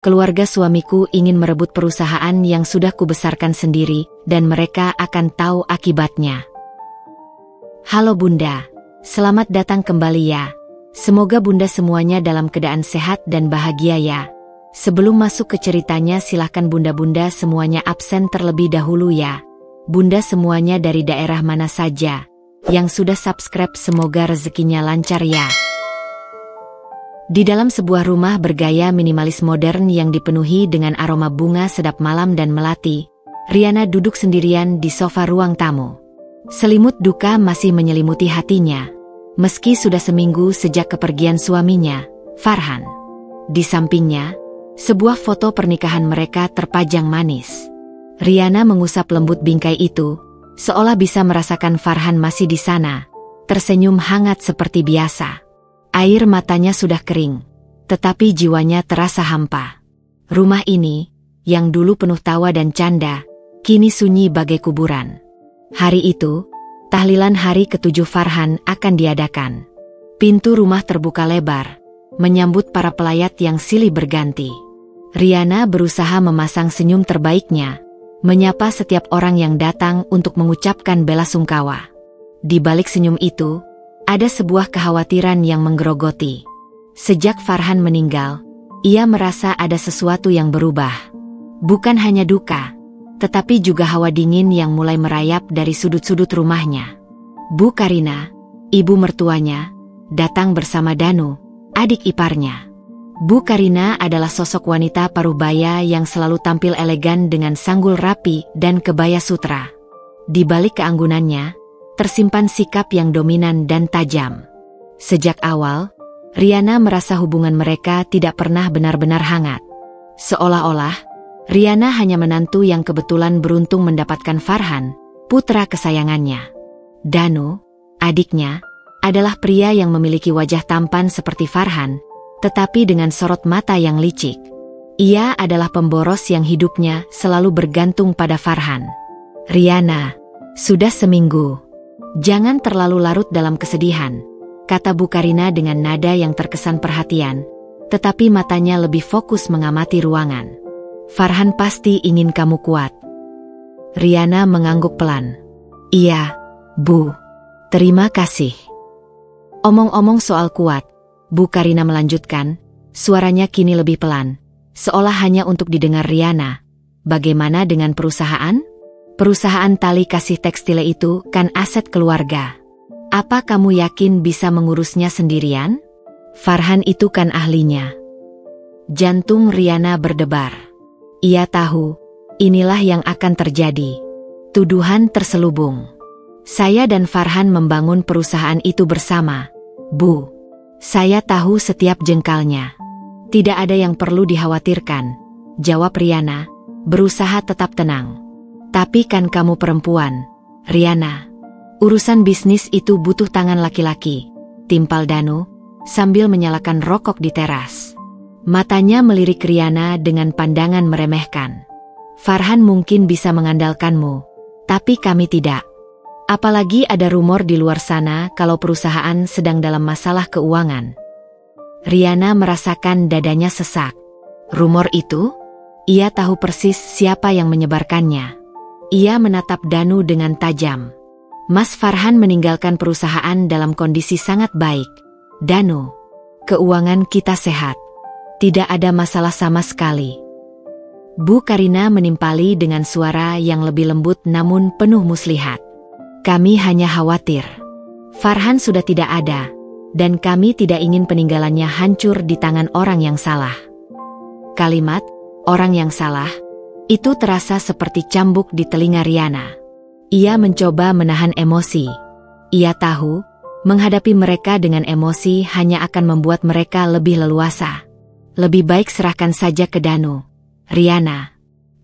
keluarga suamiku ingin merebut perusahaan yang sudah kubesarkan sendiri, dan mereka akan tahu akibatnya. Halo Bunda, selamat datang kembali ya. Semoga Bunda semuanya dalam keadaan sehat dan bahagia ya. Sebelum masuk ke ceritanya, silahkan Bunda-Bunda semuanya absen terlebih dahulu ya. Bunda semuanya dari daerah mana saja yang sudah subscribe, semoga rezekinya lancar ya. Di dalam sebuah rumah bergaya minimalis modern yang dipenuhi dengan aroma bunga sedap malam dan melati, Riana duduk sendirian di sofa ruang tamu. Selimut duka masih menyelimuti hatinya, meski sudah seminggu sejak kepergian suaminya, Farhan. Di sampingnya, sebuah foto pernikahan mereka terpajang manis. Riana mengusap lembut bingkai itu, seolah bisa merasakan Farhan masih di sana, tersenyum hangat seperti biasa. Air matanya sudah kering, tetapi jiwanya terasa hampa. Rumah ini, yang dulu penuh tawa dan canda, kini sunyi bagai kuburan. Hari itu, tahlilan hari ke-7 Farhan akan diadakan. Pintu rumah terbuka lebar, menyambut para pelayat yang silih berganti. Riana berusaha memasang senyum terbaiknya, menyapa setiap orang yang datang untuk mengucapkan bela sungkawa. Di balik senyum itu, ada sebuah kekhawatiran yang menggerogoti. Sejak Farhan meninggal, ia merasa ada sesuatu yang berubah. Bukan hanya duka, tetapi juga hawa dingin yang mulai merayap dari sudut-sudut rumahnya. Bu Karina, ibu mertuanya, datang bersama Danu, adik iparnya. Bu Karina adalah sosok wanita parubaya yang selalu tampil elegan dengan sanggul rapi dan kebaya sutra. Di balik keanggunannya, tersimpan sikap yang dominan dan tajam. Sejak awal, Riana merasa hubungan mereka tidak pernah benar-benar hangat. Seolah-olah, Riana hanya menantu yang kebetulan beruntung mendapatkan Farhan, putra kesayangannya. Danu, adiknya, adalah pria yang memiliki wajah tampan seperti Farhan, tetapi dengan sorot mata yang licik. Ia adalah pemboros yang hidupnya selalu bergantung pada Farhan. Riana, sudah seminggu. Jangan terlalu larut dalam kesedihan, kata Bu Karina dengan nada yang terkesan perhatian, tetapi matanya lebih fokus mengamati ruangan. Farhan pasti ingin kamu kuat. Riana mengangguk pelan. Iya, Bu. Terima kasih. Omong-omong soal kuat, Bu Karina melanjutkan, suaranya kini lebih pelan, seolah hanya untuk didengar Riana. Bagaimana dengan perusahaan? Perusahaan tali kasih tekstil itu kan aset keluarga. Apa kamu yakin bisa mengurusnya sendirian? Farhan itu kan ahlinya. Jantung Riana berdebar. Ia tahu, inilah yang akan terjadi. Tuduhan terselubung. Saya dan Farhan membangun perusahaan itu bersama, Bu. Saya tahu setiap jengkalnya. Tidak ada yang perlu dikhawatirkan, jawab Riana, berusaha tetap tenang. Tapi kan kamu perempuan, Riana. Urusan bisnis itu butuh tangan laki-laki, timpal Danu, sambil menyalakan rokok di teras. Matanya melirik Riana dengan pandangan meremehkan. Farhan mungkin bisa mengandalkanmu, tapi kami tidak. Apalagi ada rumor di luar sana kalau perusahaan sedang dalam masalah keuangan. Riana merasakan dadanya sesak. Rumor itu? Ia tahu persis siapa yang menyebarkannya. Ia menatap Danu dengan tajam. Mas Farhan meninggalkan perusahaan dalam kondisi sangat baik. Danu, keuangan kita sehat. Tidak ada masalah sama sekali. Bu Karina menimpali dengan suara yang lebih lembut namun penuh muslihat. Kami hanya khawatir. Farhan sudah tidak ada, dan kami tidak ingin peninggalannya hancur di tangan orang yang salah. Kalimat, orang yang salah, itu terasa seperti cambuk di telinga Riana. Ia mencoba menahan emosi. Ia tahu, menghadapi mereka dengan emosi hanya akan membuat mereka lebih leluasa. Lebih baik serahkan saja ke Danu. Riana,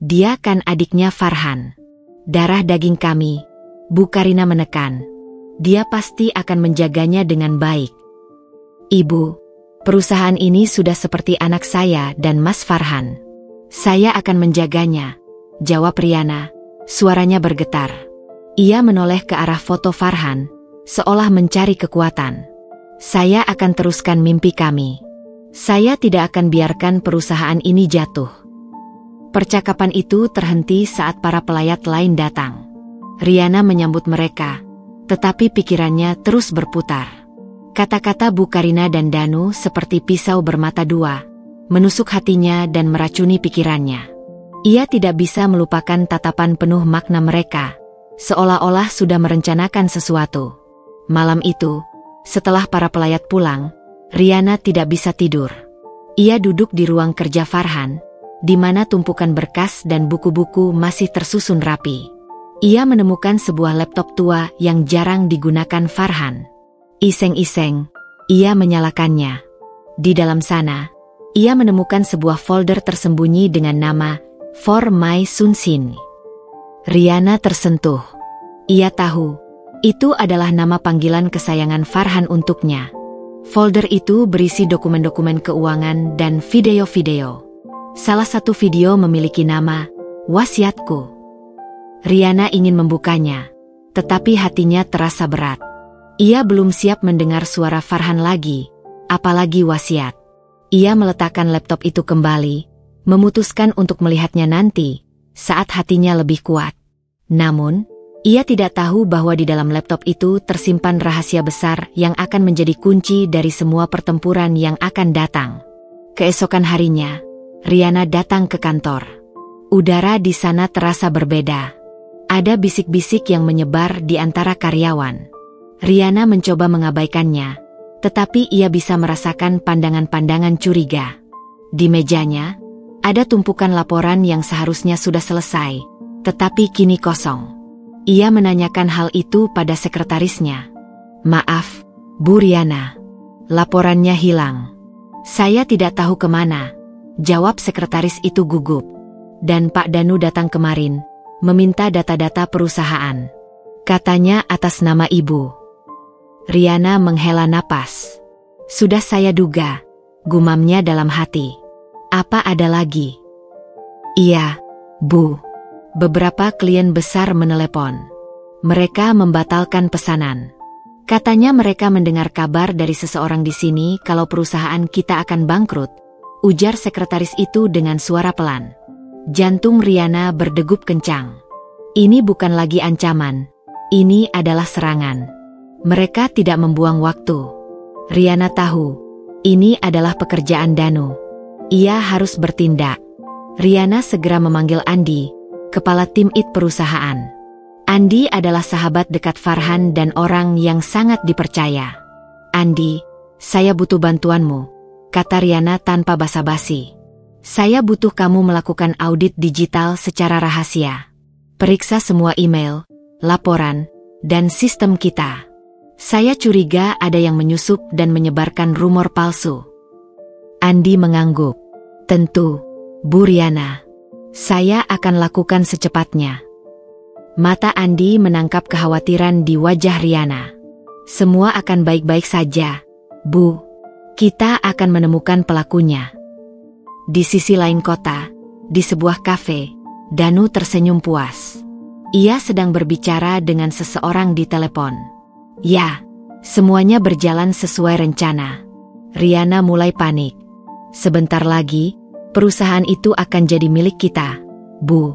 dia kan adiknya Farhan. Darah daging kami. Bu Karina menekan. Dia pasti akan menjaganya dengan baik. Ibu, perusahaan ini sudah seperti anak saya dan Mas Farhan. Saya akan menjaganya, jawab Riana, suaranya bergetar. Ia menoleh ke arah foto Farhan, seolah mencari kekuatan. Saya akan teruskan mimpi kami. Saya tidak akan biarkan perusahaan ini jatuh. Percakapan itu terhenti saat para pelayat lain datang. Riana menyambut mereka, tetapi pikirannya terus berputar. Kata-kata Bu Karina dan Danu seperti pisau bermata dua, menusuk hatinya dan meracuni pikirannya. Ia tidak bisa melupakan tatapan penuh makna mereka, seolah-olah sudah merencanakan sesuatu. Malam itu, setelah para pelayat pulang, Riana tidak bisa tidur. Ia duduk di ruang kerja Farhan, di mana tumpukan berkas dan buku-buku masih tersusun rapi. Ia menemukan sebuah laptop tua yang jarang digunakan Farhan. Iseng-iseng, ia menyalakannya. Di dalam sana, ia menemukan sebuah folder tersembunyi dengan nama For My Sunsin. Riana tersentuh. Ia tahu, itu adalah nama panggilan kesayangan Farhan untuknya. Folder itu berisi dokumen-dokumen keuangan dan video-video. Salah satu video memiliki nama Wasiatku. Riana ingin membukanya, tetapi hatinya terasa berat. Ia belum siap mendengar suara Farhan lagi, apalagi wasiat. Ia meletakkan laptop itu kembali, memutuskan untuk melihatnya nanti, saat hatinya lebih kuat. Namun, ia tidak tahu bahwa di dalam laptop itu tersimpan rahasia besar yang akan menjadi kunci dari semua pertempuran yang akan datang. Keesokan harinya, Riana datang ke kantor. Udara di sana terasa berbeda. Ada bisik-bisik yang menyebar di antara karyawan. Riana mencoba mengabaikannya, tetapi ia bisa merasakan pandangan-pandangan curiga. Di mejanya, ada tumpukan laporan yang seharusnya sudah selesai, tetapi kini kosong. Ia menanyakan hal itu pada sekretarisnya. "Maaf, Bu Riana, laporannya hilang." "Saya tidak tahu kemana," jawab sekretaris itu gugup. "Dan Pak Danu datang kemarin, meminta data-data perusahaan. Katanya atas nama Ibu." Riana menghela napas. "Sudah saya duga," gumamnya dalam hati. "Apa ada lagi?" "Iya, Bu. Beberapa klien besar menelepon. Mereka membatalkan pesanan. Katanya mereka mendengar kabar dari seseorang di sini kalau perusahaan kita akan bangkrut," ujar sekretaris itu dengan suara pelan. Jantung Riana berdegup kencang. Ini bukan lagi ancaman. Ini adalah serangan. Mereka tidak membuang waktu. Riana tahu, ini adalah pekerjaan Danu. Ia harus bertindak. Riana segera memanggil Andi, kepala tim IT perusahaan. Andi adalah sahabat dekat Farhan dan orang yang sangat dipercaya. "Andi, saya butuh bantuanmu," kata Riana tanpa basa-basi. "Saya butuh kamu melakukan audit digital secara rahasia. Periksa semua email, laporan, dan sistem kita. Saya curiga ada yang menyusup dan menyebarkan rumor palsu." Andi mengangguk. "Tentu, Bu Riana. Saya akan lakukan secepatnya." Mata Andi menangkap kekhawatiran di wajah Riana. "Semua akan baik-baik saja, Bu. Kita akan menemukan pelakunya." Di sisi lain kota, di sebuah kafe, Danu tersenyum puas. Ia sedang berbicara dengan seseorang di telepon. "Ya, semuanya berjalan sesuai rencana." Riana mulai panik. "Sebentar lagi, perusahaan itu akan jadi milik kita, Bu."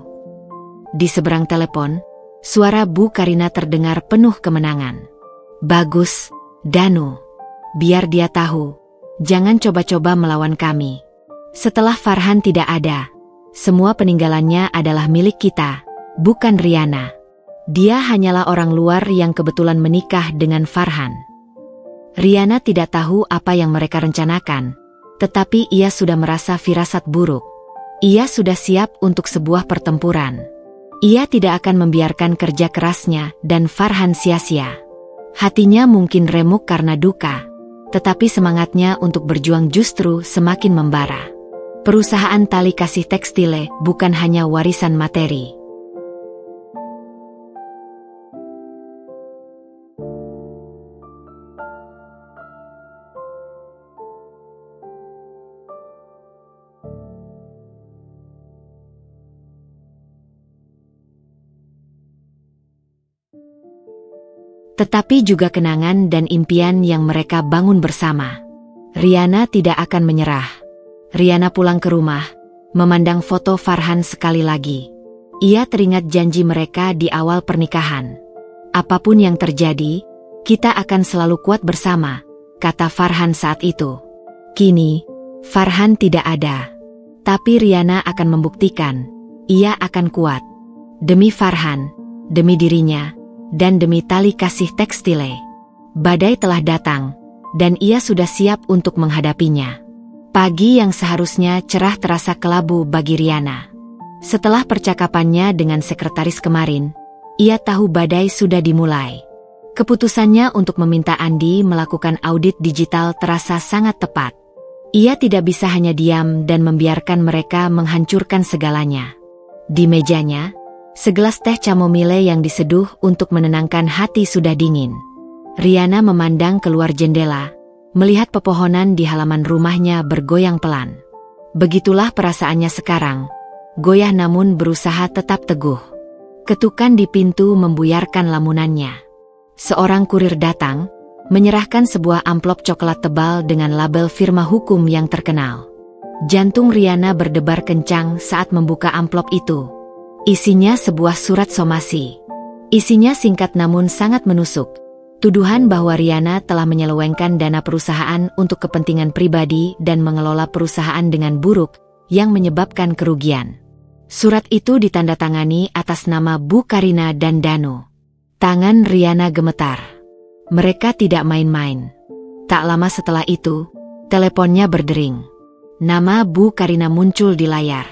Di seberang telepon, suara Bu Karina terdengar penuh kemenangan. "Bagus, Danu. Biar dia tahu, jangan coba-coba melawan kami. Setelah Farhan tidak ada, semua peninggalannya adalah milik kita, bukan Riana. Dia hanyalah orang luar yang kebetulan menikah dengan Farhan." Riana tidak tahu apa yang mereka rencanakan, tetapi ia sudah merasa firasat buruk. Ia sudah siap untuk sebuah pertempuran. Ia tidak akan membiarkan kerja kerasnya dan Farhan sia-sia. Hatinya mungkin remuk karena duka, tetapi semangatnya untuk berjuang justru semakin membara. Perusahaan tali kasih tekstile bukan hanya warisan materi. Tetapi juga kenangan dan impian yang mereka bangun bersama. Riana tidak akan menyerah. Riana pulang ke rumah, memandang foto Farhan sekali lagi. Ia teringat janji mereka di awal pernikahan. Apapun yang terjadi, kita akan selalu kuat bersama, kata Farhan saat itu. Kini, Farhan tidak ada. Tapi Riana akan membuktikan, ia akan kuat. Demi Farhan, demi dirinya, dan demi tali kasih tekstile. Badai telah datang, dan ia sudah siap untuk menghadapinya. Pagi yang seharusnya cerah terasa kelabu bagi Riana. Setelah percakapannya dengan sekretaris kemarin, ia tahu badai sudah dimulai. Keputusannya untuk meminta Andi melakukan audit digital terasa sangat tepat. Ia tidak bisa hanya diam dan membiarkan mereka menghancurkan segalanya. Di mejanya, segelas teh chamomile yang diseduh untuk menenangkan hati sudah dingin. Riana memandang keluar jendela, melihat pepohonan di halaman rumahnya bergoyang pelan. Begitulah perasaannya sekarang, goyah namun berusaha tetap teguh. Ketukan di pintu membuyarkan lamunannya. Seorang kurir datang, menyerahkan sebuah amplop coklat tebal dengan label firma hukum yang terkenal. Jantung Riana berdebar kencang saat membuka amplop itu. Isinya sebuah surat somasi. Isinya singkat namun sangat menusuk. Tuduhan bahwa Riana telah menyelewengkan dana perusahaan untuk kepentingan pribadi dan mengelola perusahaan dengan buruk, yang menyebabkan kerugian. Surat itu ditandatangani atas nama Bu Karina dan Danu. Tangan Riana gemetar. Mereka tidak main-main. Tak lama setelah itu, teleponnya berdering. Nama Bu Karina muncul di layar.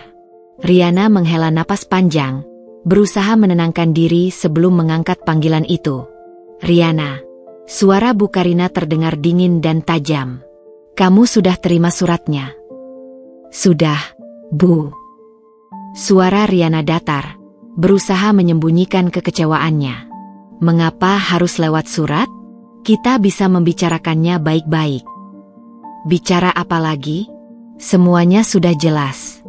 Riana menghela napas panjang, berusaha menenangkan diri sebelum mengangkat panggilan itu. Riana, suara Bu Karina terdengar dingin dan tajam. Kamu sudah terima suratnya? Sudah, Bu. Suara Riana datar, berusaha menyembunyikan kekecewaannya. Mengapa harus lewat surat? Kita bisa membicarakannya baik-baik. Bicara apa lagi? Semuanya sudah jelas.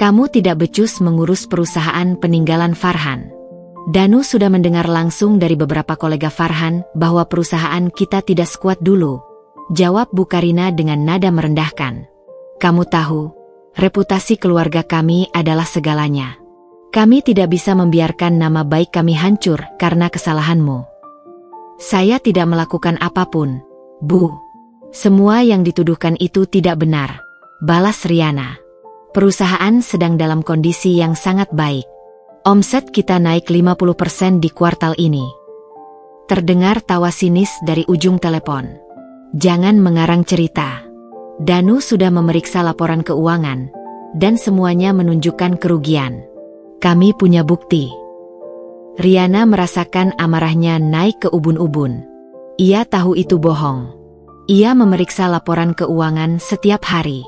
Kamu tidak becus mengurus perusahaan peninggalan Farhan. Danu sudah mendengar langsung dari beberapa kolega Farhan bahwa perusahaan kita tidak sekuat dulu. Jawab Bu Karina dengan nada merendahkan. Kamu tahu, reputasi keluarga kami adalah segalanya. Kami tidak bisa membiarkan nama baik kami hancur karena kesalahanmu. Saya tidak melakukan apapun, Bu. Semua yang dituduhkan itu tidak benar, balas Riana. Perusahaan sedang dalam kondisi yang sangat baik. Omset kita naik 50% di kuartal ini. Terdengar tawa sinis dari ujung telepon. Jangan mengarang cerita. Danu sudah memeriksa laporan keuangan, dan semuanya menunjukkan kerugian. Kami punya bukti. Riana merasakan amarahnya naik ke ubun-ubun. Ia tahu itu bohong. Ia memeriksa laporan keuangan setiap hari.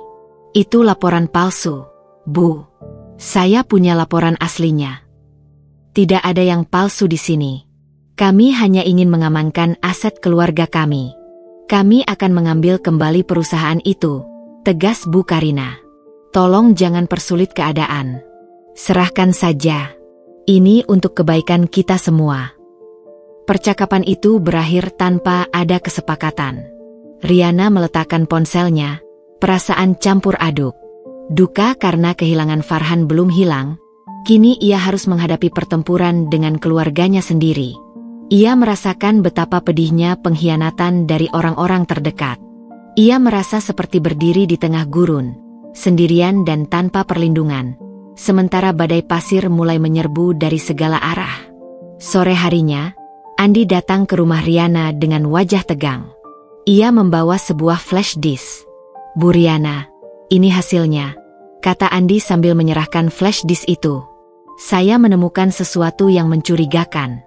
Itu laporan palsu, Bu. Saya punya laporan aslinya. Tidak ada yang palsu di sini. Kami hanya ingin mengamankan aset keluarga kami. Kami akan mengambil kembali perusahaan itu, tegas Bu Karina. Tolong jangan persulit keadaan. Serahkan saja. Ini untuk kebaikan kita semua. Percakapan itu berakhir tanpa ada kesepakatan. Riana meletakkan ponselnya, perasaan campur aduk. Duka karena kehilangan Farhan belum hilang. Kini ia harus menghadapi pertempuran dengan keluarganya sendiri. Ia merasakan betapa pedihnya pengkhianatan dari orang-orang terdekat. Ia merasa seperti berdiri di tengah gurun, sendirian dan tanpa perlindungan. Sementara badai pasir mulai menyerbu dari segala arah. Sore harinya, Andi datang ke rumah Riana dengan wajah tegang. Ia membawa sebuah flash disk. Bu Riana, ini hasilnya, kata Andi sambil menyerahkan flash disk itu. Saya menemukan sesuatu yang mencurigakan.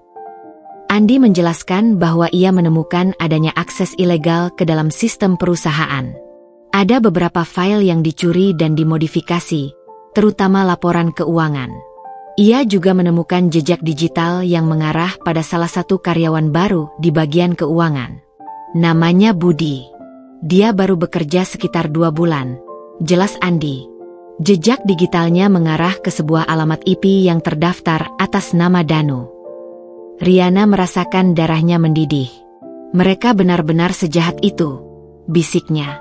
Andi menjelaskan bahwa ia menemukan adanya akses ilegal ke dalam sistem perusahaan. Ada beberapa file yang dicuri dan dimodifikasi, terutama laporan keuangan. Ia juga menemukan jejak digital yang mengarah pada salah satu karyawan baru di bagian keuangan. Namanya Budi. Dia baru bekerja sekitar 2 bulan, jelas Andi. Jejak digitalnya mengarah ke sebuah alamat IP yang terdaftar atas nama Danu. Riana merasakan darahnya mendidih. Mereka benar-benar sejahat itu, bisiknya.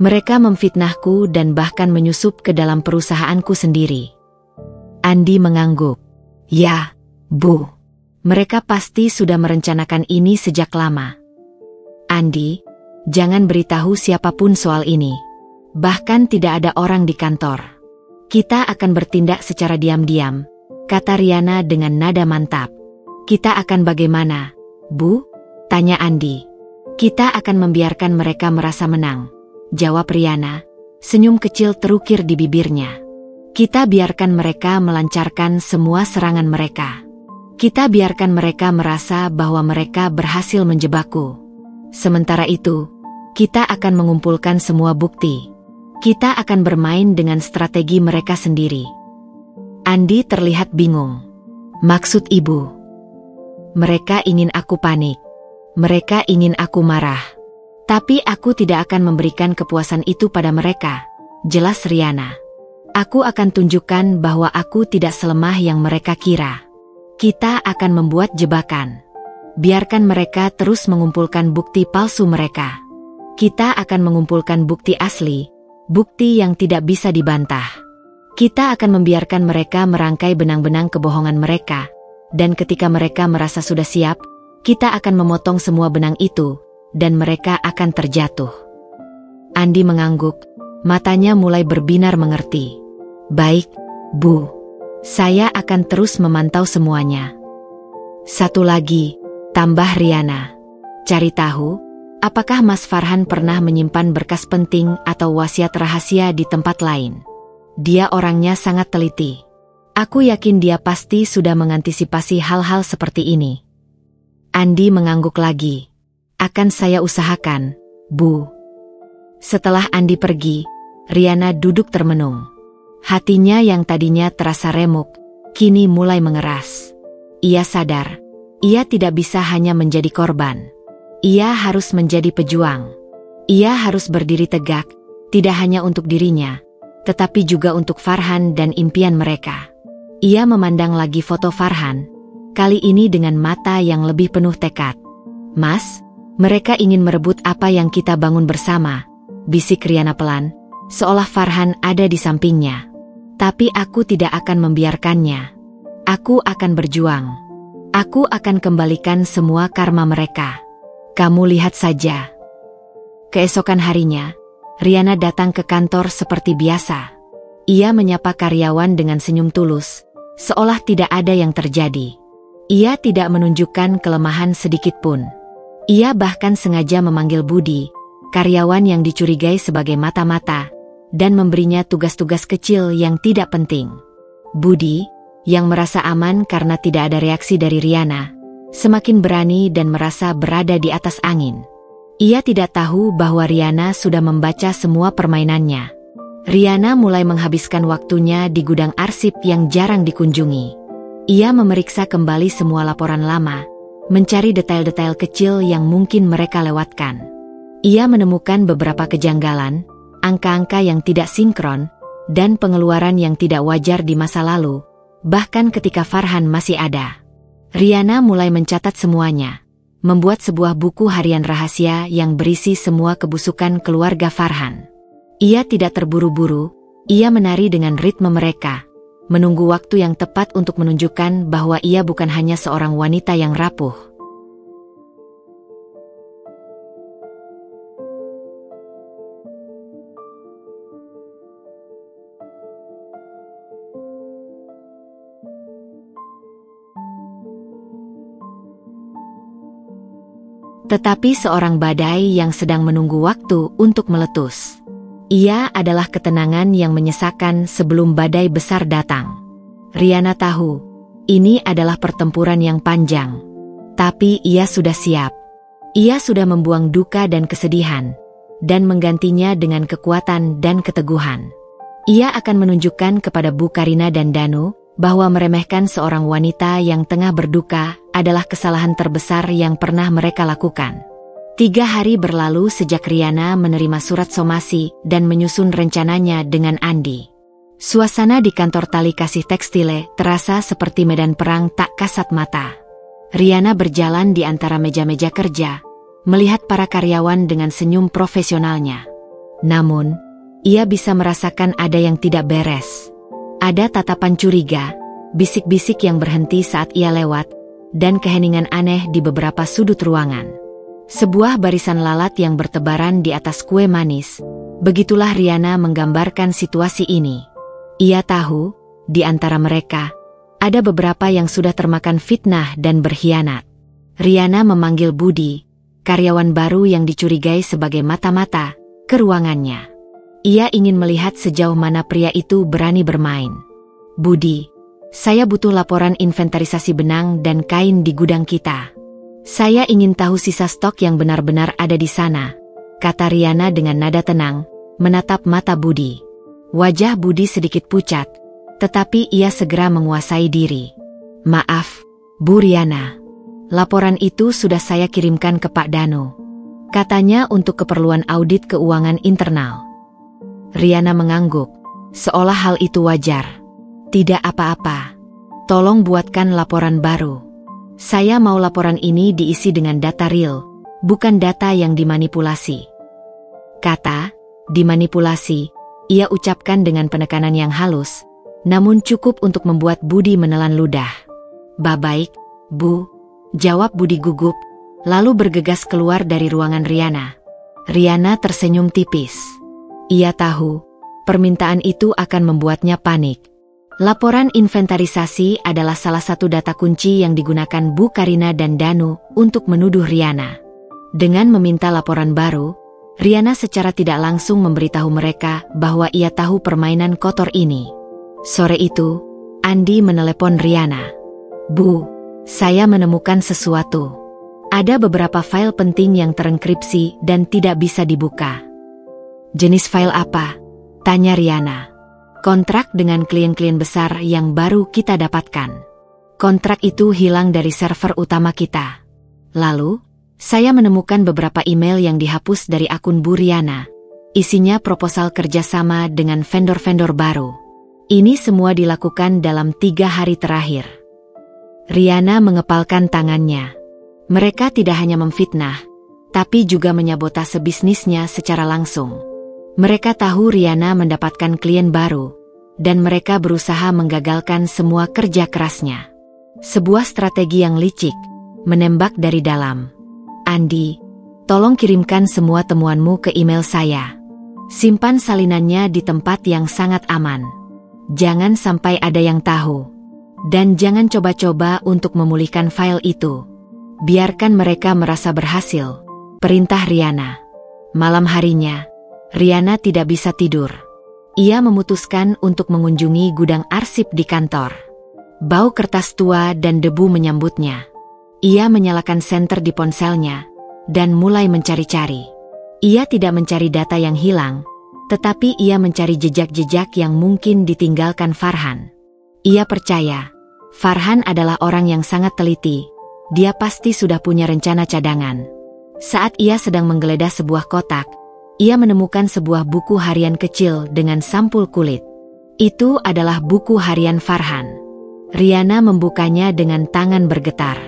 Mereka memfitnahku dan bahkan menyusup ke dalam perusahaanku sendiri. Andi mengangguk. Ya, Bu. Mereka pasti sudah merencanakan ini sejak lama. Andi, jangan beritahu siapapun soal ini. Bahkan tidak ada orang di kantor. Kita akan bertindak secara diam-diam, kata Riana dengan nada mantap. Kita akan bagaimana, Bu? Tanya Andi. Kita akan membiarkan mereka merasa menang, jawab Riana. Senyum kecil terukir di bibirnya. Kita biarkan mereka melancarkan semua serangan mereka. Kita biarkan mereka merasa bahwa mereka berhasil menjebakku. Sementara itu, kita akan mengumpulkan semua bukti. Kita akan bermain dengan strategi mereka sendiri. Andi terlihat bingung. Maksud Ibu? Mereka ingin aku panik. Mereka ingin aku marah. Tapi aku tidak akan memberikan kepuasan itu pada mereka, jelas Riana. Aku akan tunjukkan bahwa aku tidak selemah yang mereka kira. Kita akan membuat jebakan. Biarkan mereka terus mengumpulkan bukti palsu mereka. Kita akan mengumpulkan bukti asli, bukti yang tidak bisa dibantah. Kita akan membiarkan mereka merangkai benang-benang kebohongan mereka, dan ketika mereka merasa sudah siap, kita akan memotong semua benang itu, dan mereka akan terjatuh. Andi mengangguk, matanya mulai berbinar mengerti. Baik, Bu. Saya akan terus memantau semuanya. Satu lagi, tambah Riana. Cari tahu, apakah Mas Farhan pernah menyimpan berkas penting atau wasiat rahasia di tempat lain? Dia orangnya sangat teliti. Aku yakin dia pasti sudah mengantisipasi hal-hal seperti ini. Andi mengangguk lagi. Akan saya usahakan, Bu. Setelah Andi pergi, Riana duduk termenung. Hatinya yang tadinya terasa remuk, kini mulai mengeras. Ia sadar, ia tidak bisa hanya menjadi korban. Ia harus menjadi pejuang. Ia harus berdiri tegak, tidak hanya untuk dirinya, tetapi juga untuk Farhan dan impian mereka. Ia memandang lagi foto Farhan, kali ini dengan mata yang lebih penuh tekad. Mas, mereka ingin merebut apa yang kita bangun bersama, bisik Riana pelan, seolah Farhan ada di sampingnya. Tapi aku tidak akan membiarkannya. Aku akan berjuang. Aku akan kembalikan semua karma mereka. Kamu lihat saja. Keesokan harinya, Riana datang ke kantor seperti biasa. Ia menyapa karyawan dengan senyum tulus, seolah tidak ada yang terjadi. Ia tidak menunjukkan kelemahan sedikit pun. Ia bahkan sengaja memanggil Budi, karyawan yang dicurigai sebagai mata-mata, dan memberinya tugas-tugas kecil yang tidak penting. Budi, yang merasa aman karena tidak ada reaksi dari Riana, semakin berani dan merasa berada di atas angin. Ia tidak tahu bahwa Riana sudah membaca semua permainannya. Riana mulai menghabiskan waktunya di gudang arsip yang jarang dikunjungi. Ia memeriksa kembali semua laporan lama, mencari detail-detail kecil yang mungkin mereka lewatkan. Ia menemukan beberapa kejanggalan, angka-angka yang tidak sinkron, dan pengeluaran yang tidak wajar di masa lalu, bahkan ketika Farhan masih ada. Riana mulai mencatat semuanya, membuat sebuah buku harian rahasia yang berisi semua kebusukan keluarga Farhan. Ia tidak terburu-buru, ia menari dengan ritme mereka, menunggu waktu yang tepat untuk menunjukkan bahwa ia bukan hanya seorang wanita yang rapuh. Tetapi seorang badai yang sedang menunggu waktu untuk meletus. Ia adalah ketenangan yang menyesakan sebelum badai besar datang. Riana tahu, ini adalah pertempuran yang panjang. Tapi ia sudah siap. Ia sudah membuang duka dan kesedihan, dan menggantinya dengan kekuatan dan keteguhan. Ia akan menunjukkan kepada Bu Karina dan Danu, bahwa meremehkan seorang wanita yang tengah berduka adalah kesalahan terbesar yang pernah mereka lakukan. 3 hari berlalu sejak Riana menerima surat somasi dan menyusun rencananya dengan Andi. Suasana di kantor Tali Kasih Tekstile terasa seperti medan perang tak kasat mata. Riana berjalan di antara meja-meja kerja, melihat para karyawan dengan senyum profesionalnya. Namun, ia bisa merasakan ada yang tidak beres. Ada tatapan curiga, bisik-bisik yang berhenti saat ia lewat, dan keheningan aneh di beberapa sudut ruangan. Sebuah barisan lalat yang bertebaran di atas kue manis. Begitulah Riana menggambarkan situasi ini. Ia tahu, di antara mereka, ada beberapa yang sudah termakan fitnah dan berkhianat. Riana memanggil Budi, karyawan baru yang dicurigai sebagai mata-mata, ke ruangannya. Ia ingin melihat sejauh mana pria itu berani bermain. Budi, saya butuh laporan inventarisasi benang dan kain di gudang kita. Saya ingin tahu sisa stok yang benar-benar ada di sana, kata Riana dengan nada tenang, menatap mata Budi. Wajah Budi sedikit pucat, tetapi ia segera menguasai diri. Maaf, Bu Riana. Laporan itu sudah saya kirimkan ke Pak Danu. Katanya untuk keperluan audit keuangan internal. Riana mengangguk, seolah hal itu wajar. Tidak apa-apa. Tolong buatkan laporan baru. Saya mau laporan ini diisi dengan data real, bukan data yang dimanipulasi. Kata, dimanipulasi, ia ucapkan dengan penekanan yang halus, namun cukup untuk membuat Budi menelan ludah. Baik, Bu, jawab Budi gugup, lalu bergegas keluar dari ruangan Riana. Riana tersenyum tipis. Ia tahu, permintaan itu akan membuatnya panik. Laporan inventarisasi adalah salah satu data kunci yang digunakan Bu Karina dan Danu untuk menuduh Riana. Dengan meminta laporan baru, Riana secara tidak langsung memberitahu mereka bahwa ia tahu permainan kotor ini. Sore itu, Andi menelepon Riana. Bu, saya menemukan sesuatu. Ada beberapa file penting yang terenkripsi dan tidak bisa dibuka. Jenis file apa? Tanya Riana. Kontrak dengan klien-klien besar yang baru kita dapatkan. Kontrak itu hilang dari server utama kita. Lalu, saya menemukan beberapa email yang dihapus dari akun Bu Riana. Isinya proposal kerjasama dengan vendor-vendor baru. Ini semua dilakukan dalam 3 hari terakhir. Riana mengepalkan tangannya. Mereka tidak hanya memfitnah, tapi juga menyabotase bisnisnya secara langsung. Mereka tahu Riana mendapatkan klien baru, dan mereka berusaha menggagalkan semua kerja kerasnya. Sebuah strategi yang licik, menembak dari dalam. Andi, tolong kirimkan semua temuanmu ke email saya. Simpan salinannya di tempat yang sangat aman. Jangan sampai ada yang tahu. Dan jangan coba-coba untuk memulihkan file itu. Biarkan mereka merasa berhasil, perintah Riana. Malam harinya, Riana tidak bisa tidur. Ia memutuskan untuk mengunjungi gudang arsip di kantor. Bau kertas tua dan debu menyambutnya. Ia menyalakan senter di ponselnya, dan mulai mencari-cari. Ia tidak mencari data yang hilang, tetapi ia mencari jejak-jejak yang mungkin ditinggalkan Farhan. Ia percaya, Farhan adalah orang yang sangat teliti. Dia pasti sudah punya rencana cadangan. Saat ia sedang menggeledah sebuah kotak, ia menemukan sebuah buku harian kecil dengan sampul kulit. Itu adalah buku harian Farhan. Riana membukanya dengan tangan bergetar.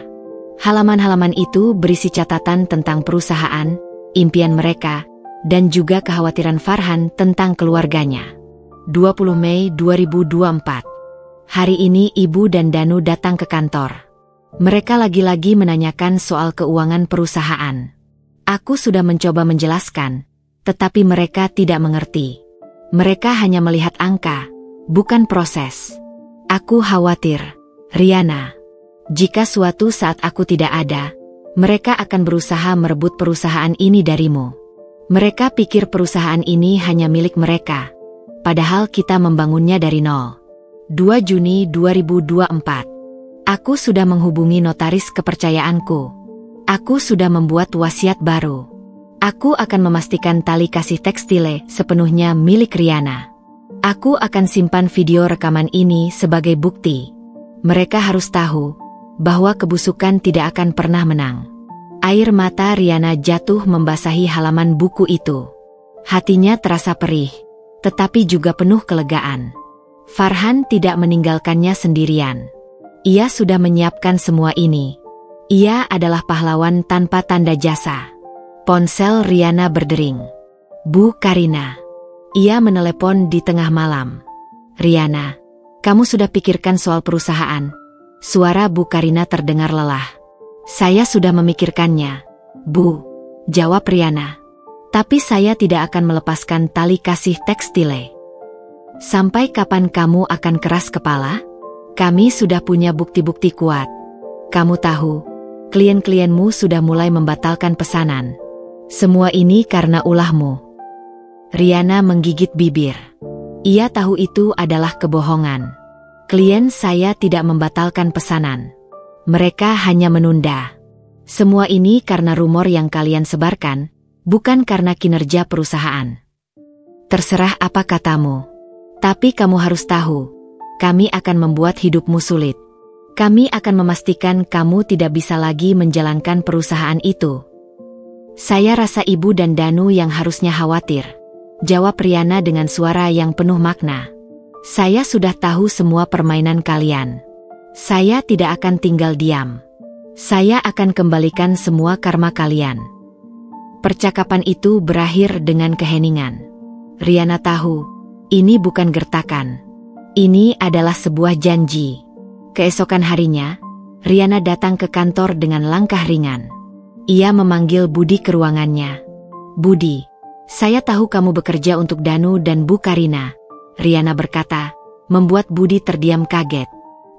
Halaman-halaman itu berisi catatan tentang perusahaan, impian mereka, dan juga kekhawatiran Farhan tentang keluarganya. 20 Mei 2024. Hari ini Ibu dan Danu datang ke kantor. Mereka lagi-lagi menanyakan soal keuangan perusahaan. Aku sudah mencoba menjelaskan, tetapi mereka tidak mengerti. Mereka hanya melihat angka, bukan proses. Aku khawatir, Riana. Jika suatu saat aku tidak ada, mereka akan berusaha merebut perusahaan ini darimu. Mereka pikir perusahaan ini hanya milik mereka, padahal kita membangunnya dari nol. 2 Juni 2024. Aku sudah menghubungi notaris kepercayaanku. Aku sudah membuat wasiat baru. Aku akan memastikan tali kasih tekstile sepenuhnya milik Riana. Aku akan simpan video rekaman ini sebagai bukti. Mereka harus tahu bahwa kebusukan tidak akan pernah menang. Air mata Riana jatuh membasahi halaman buku itu. Hatinya terasa perih, tetapi juga penuh kelegaan. Farhan tidak meninggalkannya sendirian. Ia sudah menyiapkan semua ini. Ia adalah pahlawan tanpa tanda jasa. Ponsel Riana berdering. Bu Karina. Ia menelepon di tengah malam. Riana, kamu sudah pikirkan soal perusahaan? Suara Bu Karina terdengar lelah. Saya sudah memikirkannya, Bu, jawab Riana. Tapi saya tidak akan melepaskan tali kasih tekstile. Sampai kapan kamu akan keras kepala? Kami sudah punya bukti-bukti kuat. Kamu tahu, klien-klienmu sudah mulai membatalkan pesanan. Semua ini karena ulahmu. Riana menggigit bibir. Ia tahu itu adalah kebohongan. Klien saya tidak membatalkan pesanan. Mereka hanya menunda. Semua ini karena rumor yang kalian sebarkan, bukan karena kinerja perusahaan. Terserah apa katamu. Tapi kamu harus tahu, kami akan membuat hidupmu sulit. Kami akan memastikan kamu tidak bisa lagi menjalankan perusahaan itu. Saya rasa Ibu dan Danu yang harusnya khawatir, jawab Riana dengan suara yang penuh makna. Saya sudah tahu semua permainan kalian. Saya tidak akan tinggal diam. Saya akan kembalikan semua karma kalian. Percakapan itu berakhir dengan keheningan. Riana tahu, ini bukan gertakan. Ini adalah sebuah janji. Keesokan harinya, Riana datang ke kantor dengan langkah ringan. Ia memanggil Budi ke ruangannya. Budi, saya tahu kamu bekerja untuk Danu dan Bu Karina. Riana berkata, membuat Budi terdiam kaget.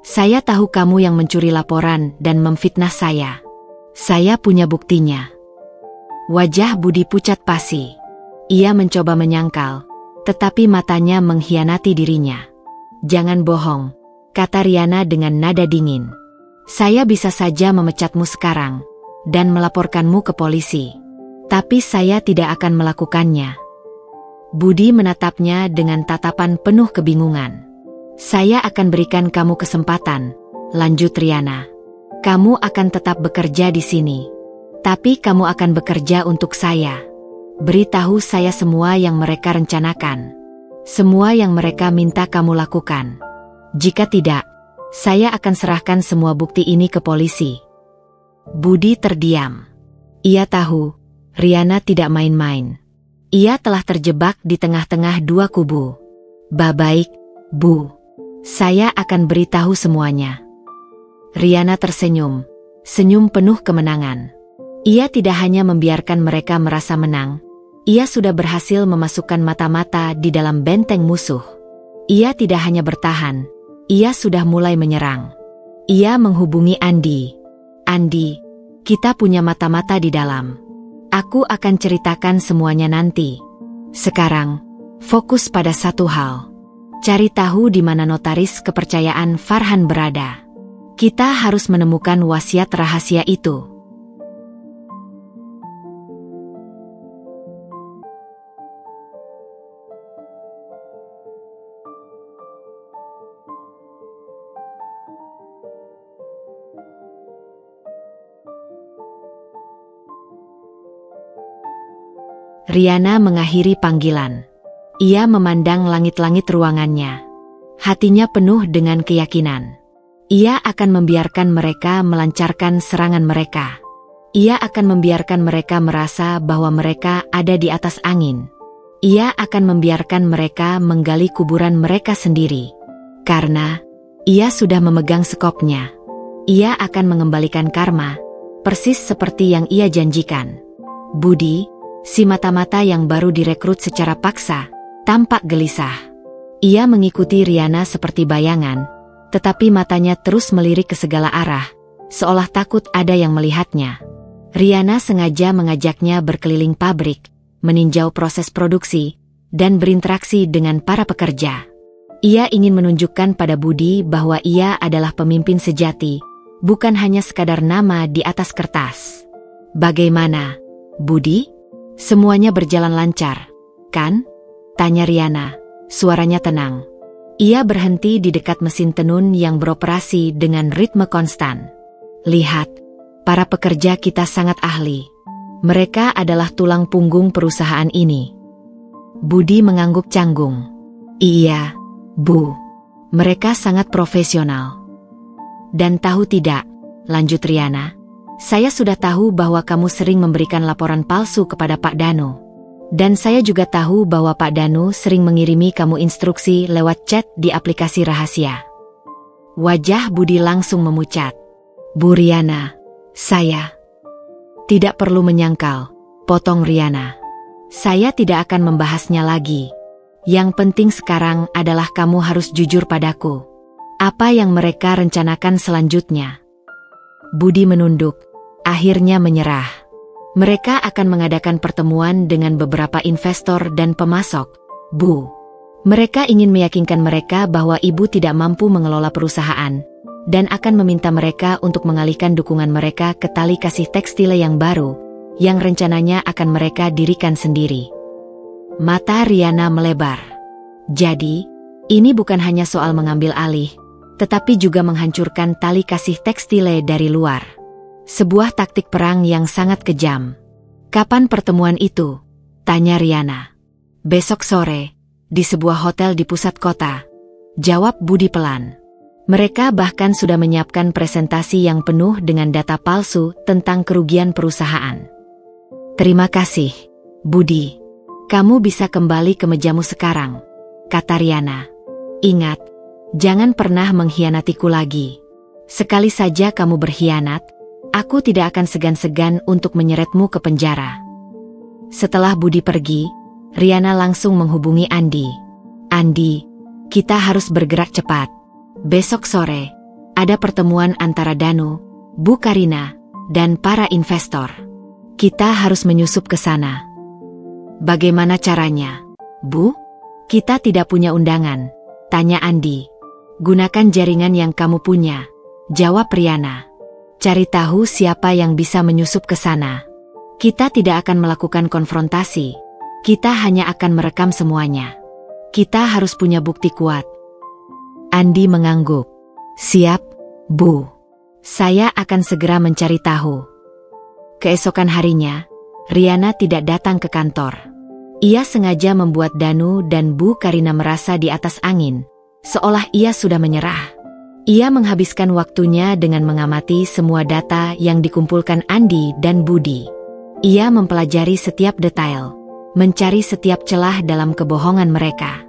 Saya tahu kamu yang mencuri laporan dan memfitnah saya. Saya punya buktinya. Wajah Budi pucat pasi. Ia mencoba menyangkal, tetapi matanya mengkhianati dirinya. Jangan bohong, kata Riana dengan nada dingin. Saya bisa saja memecatmu sekarang dan melaporkanmu ke polisi. Tapi saya tidak akan melakukannya. Budi menatapnya dengan tatapan penuh kebingungan. Saya akan berikan kamu kesempatan, lanjut Riana. Kamu akan tetap bekerja di sini. Tapi kamu akan bekerja untuk saya. Beritahu saya semua yang mereka rencanakan. Semua yang mereka minta kamu lakukan. Jika tidak, saya akan serahkan semua bukti ini ke polisi. Budi terdiam. Ia tahu, Riana tidak main-main. Ia telah terjebak di tengah-tengah dua kubu. Baik, Bu. Saya akan beritahu semuanya. Riana tersenyum, senyum penuh kemenangan. Ia tidak hanya membiarkan mereka merasa menang, ia sudah berhasil memasukkan mata-mata di dalam benteng musuh. Ia tidak hanya bertahan, ia sudah mulai menyerang. Ia menghubungi Andi. Andi, kita punya mata-mata di dalam. Aku akan ceritakan semuanya nanti. Sekarang, fokus pada satu hal. Cari tahu di mana notaris kepercayaan Farhan berada. Kita harus menemukan wasiat rahasia itu. Riana mengakhiri panggilan. Ia memandang langit-langit ruangannya. Hatinya penuh dengan keyakinan. Ia akan membiarkan mereka melancarkan serangan mereka. Ia akan membiarkan mereka merasa bahwa mereka ada di atas angin. Ia akan membiarkan mereka menggali kuburan mereka sendiri. Karena ia sudah memegang sekopnya. Ia akan mengembalikan karma, persis seperti yang ia janjikan. Budi, si mata-mata yang baru direkrut secara paksa, tampak gelisah. Ia mengikuti Riana seperti bayangan, tetapi matanya terus melirik ke segala arah, seolah takut ada yang melihatnya. Riana sengaja mengajaknya berkeliling pabrik, meninjau proses produksi, dan berinteraksi dengan para pekerja. Ia ingin menunjukkan pada Budi bahwa ia adalah pemimpin sejati, bukan hanya sekadar nama di atas kertas. Bagaimana, Budi? Semuanya berjalan lancar, kan? Tanya Riana, suaranya tenang. Ia berhenti di dekat mesin tenun yang beroperasi dengan ritme konstan. Lihat, para pekerja kita sangat ahli. Mereka adalah tulang punggung perusahaan ini. Budi mengangguk canggung. Iya, Bu. Mereka sangat profesional. Dan tahu tidak, lanjut Riana, saya sudah tahu bahwa kamu sering memberikan laporan palsu kepada Pak Danu. Dan saya juga tahu bahwa Pak Danu sering mengirimi kamu instruksi lewat chat di aplikasi rahasia. Wajah Budi langsung memucat. Bu Riana, saya tidak perlu menyangkal, potong Riana. Saya tidak akan membahasnya lagi. Yang penting sekarang adalah kamu harus jujur padaku. Apa yang mereka rencanakan selanjutnya? Budi menunduk, akhirnya menyerah. Mereka akan mengadakan pertemuan dengan beberapa investor dan pemasok, Bu. Mereka ingin meyakinkan mereka bahwa ibu tidak mampu mengelola perusahaan, dan akan meminta mereka untuk mengalihkan dukungan mereka ke tali kasih tekstil yang baru, yang rencananya akan mereka dirikan sendiri. Mata Riana melebar. Jadi, ini bukan hanya soal mengambil alih, tetapi juga menghancurkan tali kasih tekstil dari luar. Sebuah taktik perang yang sangat kejam. Kapan pertemuan itu? Tanya Riana. Besok sore, di sebuah hotel di pusat kota. Jawab Budi pelan. Mereka bahkan sudah menyiapkan presentasi yang penuh dengan data palsu tentang kerugian perusahaan. Terima kasih, Budi. Kamu bisa kembali ke mejamu sekarang, kata Riana. Ingat, jangan pernah mengkhianatiku lagi. Sekali saja kamu berkhianat, aku tidak akan segan-segan untuk menyeretmu ke penjara. Setelah Budi pergi, Riana langsung menghubungi Andi. Andi, kita harus bergerak cepat. Besok sore, ada pertemuan antara Danu, Bu Karina, dan para investor. Kita harus menyusup ke sana. Bagaimana caranya, Bu? Kita tidak punya undangan, tanya Andi. Gunakan jaringan yang kamu punya, jawab Riana. Cari tahu siapa yang bisa menyusup ke sana. Kita tidak akan melakukan konfrontasi. Kita hanya akan merekam semuanya. Kita harus punya bukti kuat. Andi mengangguk. Siap, Bu. Saya akan segera mencari tahu. Keesokan harinya, Riana tidak datang ke kantor. Ia sengaja membuat Danu dan Bu Karina merasa di atas angin, seolah ia sudah menyerah. Ia menghabiskan waktunya dengan mengamati semua data yang dikumpulkan Andi dan Budi. Ia mempelajari setiap detail, mencari setiap celah dalam kebohongan mereka.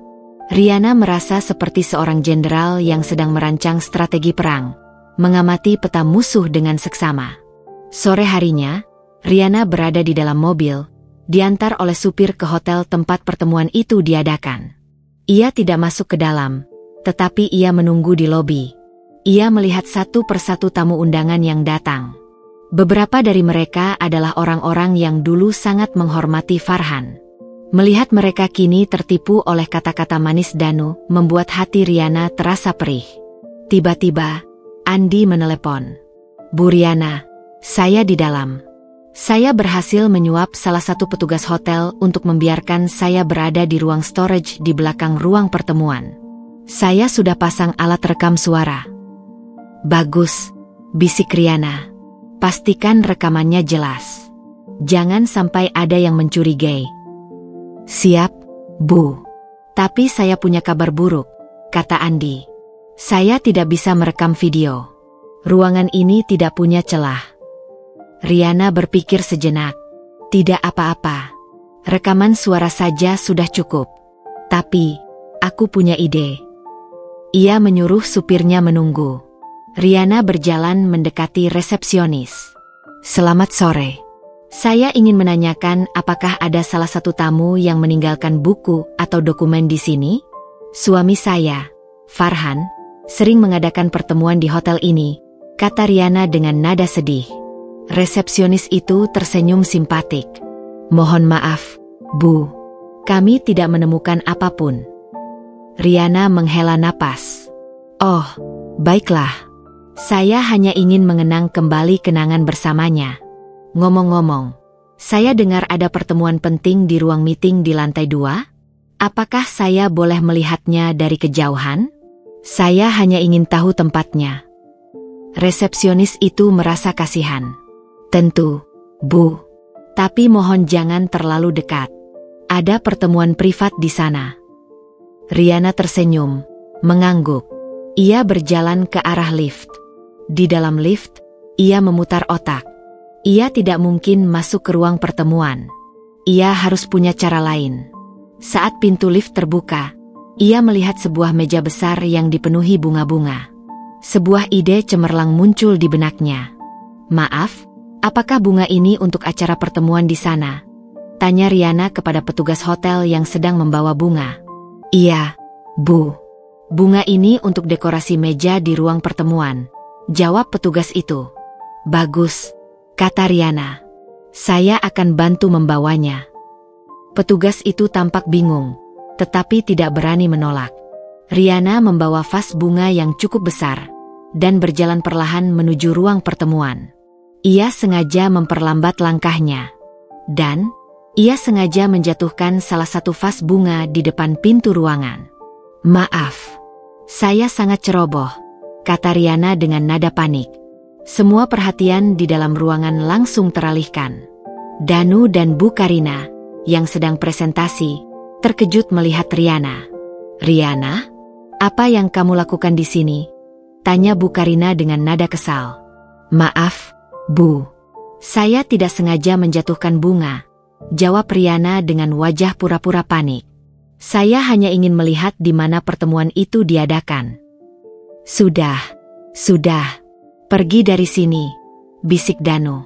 Riana merasa seperti seorang jenderal yang sedang merancang strategi perang, mengamati peta musuh dengan seksama. Sore harinya, Riana berada di dalam mobil, diantar oleh supir ke hotel tempat pertemuan itu diadakan. Ia tidak masuk ke dalam, tetapi ia menunggu di lobi. Ia melihat satu persatu tamu undangan yang datang. Beberapa dari mereka adalah orang-orang yang dulu sangat menghormati Farhan. Melihat mereka kini tertipu oleh kata-kata manis Danu, membuat hati Riana terasa perih. Tiba-tiba, Andi menelepon. Bu Riana, saya di dalam. Saya berhasil menyuap salah satu petugas hotel untuk membiarkan saya berada di ruang storage di belakang ruang pertemuan. Saya sudah pasang alat rekam suara. Bagus, bisik Riana. Pastikan rekamannya jelas. Jangan sampai ada yang mencurigai. Siap, Bu. Tapi saya punya kabar buruk, kata Andi. Saya tidak bisa merekam video. Ruangan ini tidak punya celah. Riana berpikir sejenak. Tidak apa-apa. Rekaman suara saja sudah cukup. Tapi, aku punya ide. Ia menyuruh supirnya menunggu. Riana berjalan mendekati resepsionis. Selamat sore. Saya ingin menanyakan apakah ada salah satu tamu yang meninggalkan buku atau dokumen di sini? Suami saya, Farhan, sering mengadakan pertemuan di hotel ini, kata Riana dengan nada sedih. Resepsionis itu tersenyum simpatik. Mohon maaf, Bu. Kami tidak menemukan apapun. Riana menghela napas. Oh, baiklah. Saya hanya ingin mengenang kembali kenangan bersamanya. Ngomong-ngomong, saya dengar ada pertemuan penting di ruang meeting di lantai 2. Apakah saya boleh melihatnya dari kejauhan? Saya hanya ingin tahu tempatnya. Resepsionis itu merasa kasihan. Tentu, Bu. Tapi mohon jangan terlalu dekat. Ada pertemuan privat di sana. Riana tersenyum, mengangguk. Ia berjalan ke arah lift. Di dalam lift, ia memutar otak. Ia tidak mungkin masuk ke ruang pertemuan. ia harus punya cara lain. Saat pintu lift terbuka, ia melihat sebuah meja besar yang dipenuhi bunga-bunga. Sebuah ide cemerlang muncul di benaknya. "Maaf, apakah bunga ini untuk acara pertemuan di sana?" tanya Riana kepada petugas hotel yang sedang membawa bunga. "Iya, Bu. Bunga ini untuk dekorasi meja di ruang pertemuan," jawab petugas itu. "Bagus," kata Riana. "Saya akan bantu membawanya." Petugas itu tampak bingung, tetapi tidak berani menolak. Riana membawa vas bunga yang cukup besar dan berjalan perlahan menuju ruang pertemuan. Ia sengaja memperlambat langkahnya, dan ia sengaja menjatuhkan salah satu vas bunga di depan pintu ruangan. "Maaf, saya sangat ceroboh," kata Riana dengan nada panik. Semua perhatian di dalam ruangan langsung teralihkan. Danu dan Bu Karina, yang sedang presentasi, terkejut melihat Riana. "Riana, apa yang kamu lakukan di sini?" tanya Bu Karina dengan nada kesal. "Maaf, Bu. Saya tidak sengaja menjatuhkan bunga," jawab Riana dengan wajah pura-pura panik. "Saya hanya ingin melihat di mana pertemuan itu diadakan." Sudah. Pergi dari sini," bisik Danu.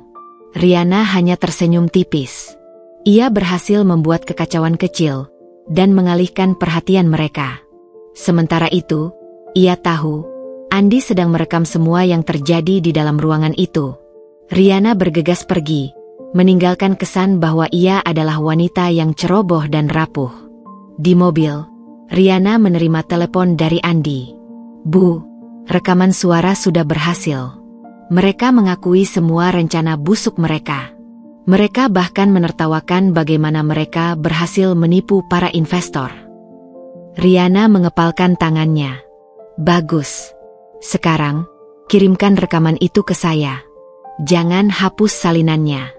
Riana hanya tersenyum tipis. Ia berhasil membuat kekacauan kecil dan mengalihkan perhatian mereka. Sementara itu, ia tahu Andi sedang merekam semua yang terjadi di dalam ruangan itu. Riana bergegas pergi, meninggalkan kesan bahwa ia adalah wanita yang ceroboh dan rapuh. Di mobil, Riana menerima telepon dari Andi. "Bu, rekaman suara sudah berhasil. Mereka mengakui semua rencana busuk mereka. Mereka bahkan menertawakan bagaimana mereka berhasil menipu para investor." Riana mengepalkan tangannya. "Bagus. Sekarang, kirimkan rekaman itu ke saya. Jangan hapus salinannya.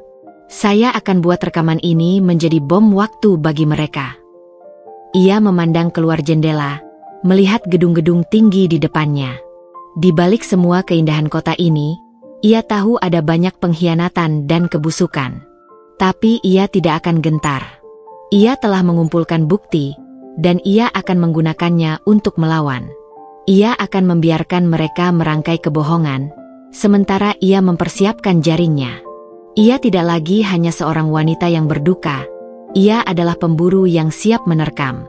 Saya akan buat rekaman ini menjadi bom waktu bagi mereka." Ia memandang keluar jendela, melihat gedung-gedung tinggi di depannya. Di balik semua keindahan kota ini, ia tahu ada banyak pengkhianatan dan kebusukan. Tapi ia tidak akan gentar. Ia telah mengumpulkan bukti, dan ia akan menggunakannya untuk melawan. Ia akan membiarkan mereka merangkai kebohongan, sementara ia mempersiapkan jaringnya. Ia tidak lagi hanya seorang wanita yang berduka, ia adalah pemburu yang siap menerkam.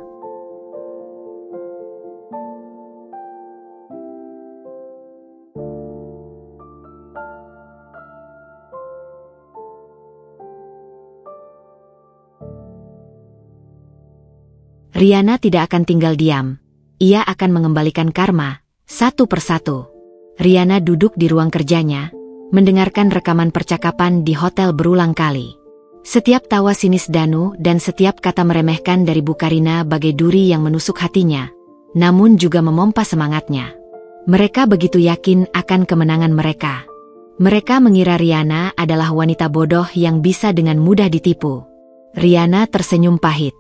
Riana tidak akan tinggal diam. Ia akan mengembalikan karma, satu persatu. Riana duduk di ruang kerjanya, mendengarkan rekaman percakapan di hotel berulang kali. Setiap tawa sinis Danu dan setiap kata meremehkan dari Bu Karina bagai duri yang menusuk hatinya, namun juga memompa semangatnya. Mereka begitu yakin akan kemenangan mereka. Mereka mengira Riana adalah wanita bodoh yang bisa dengan mudah ditipu. Riana tersenyum pahit.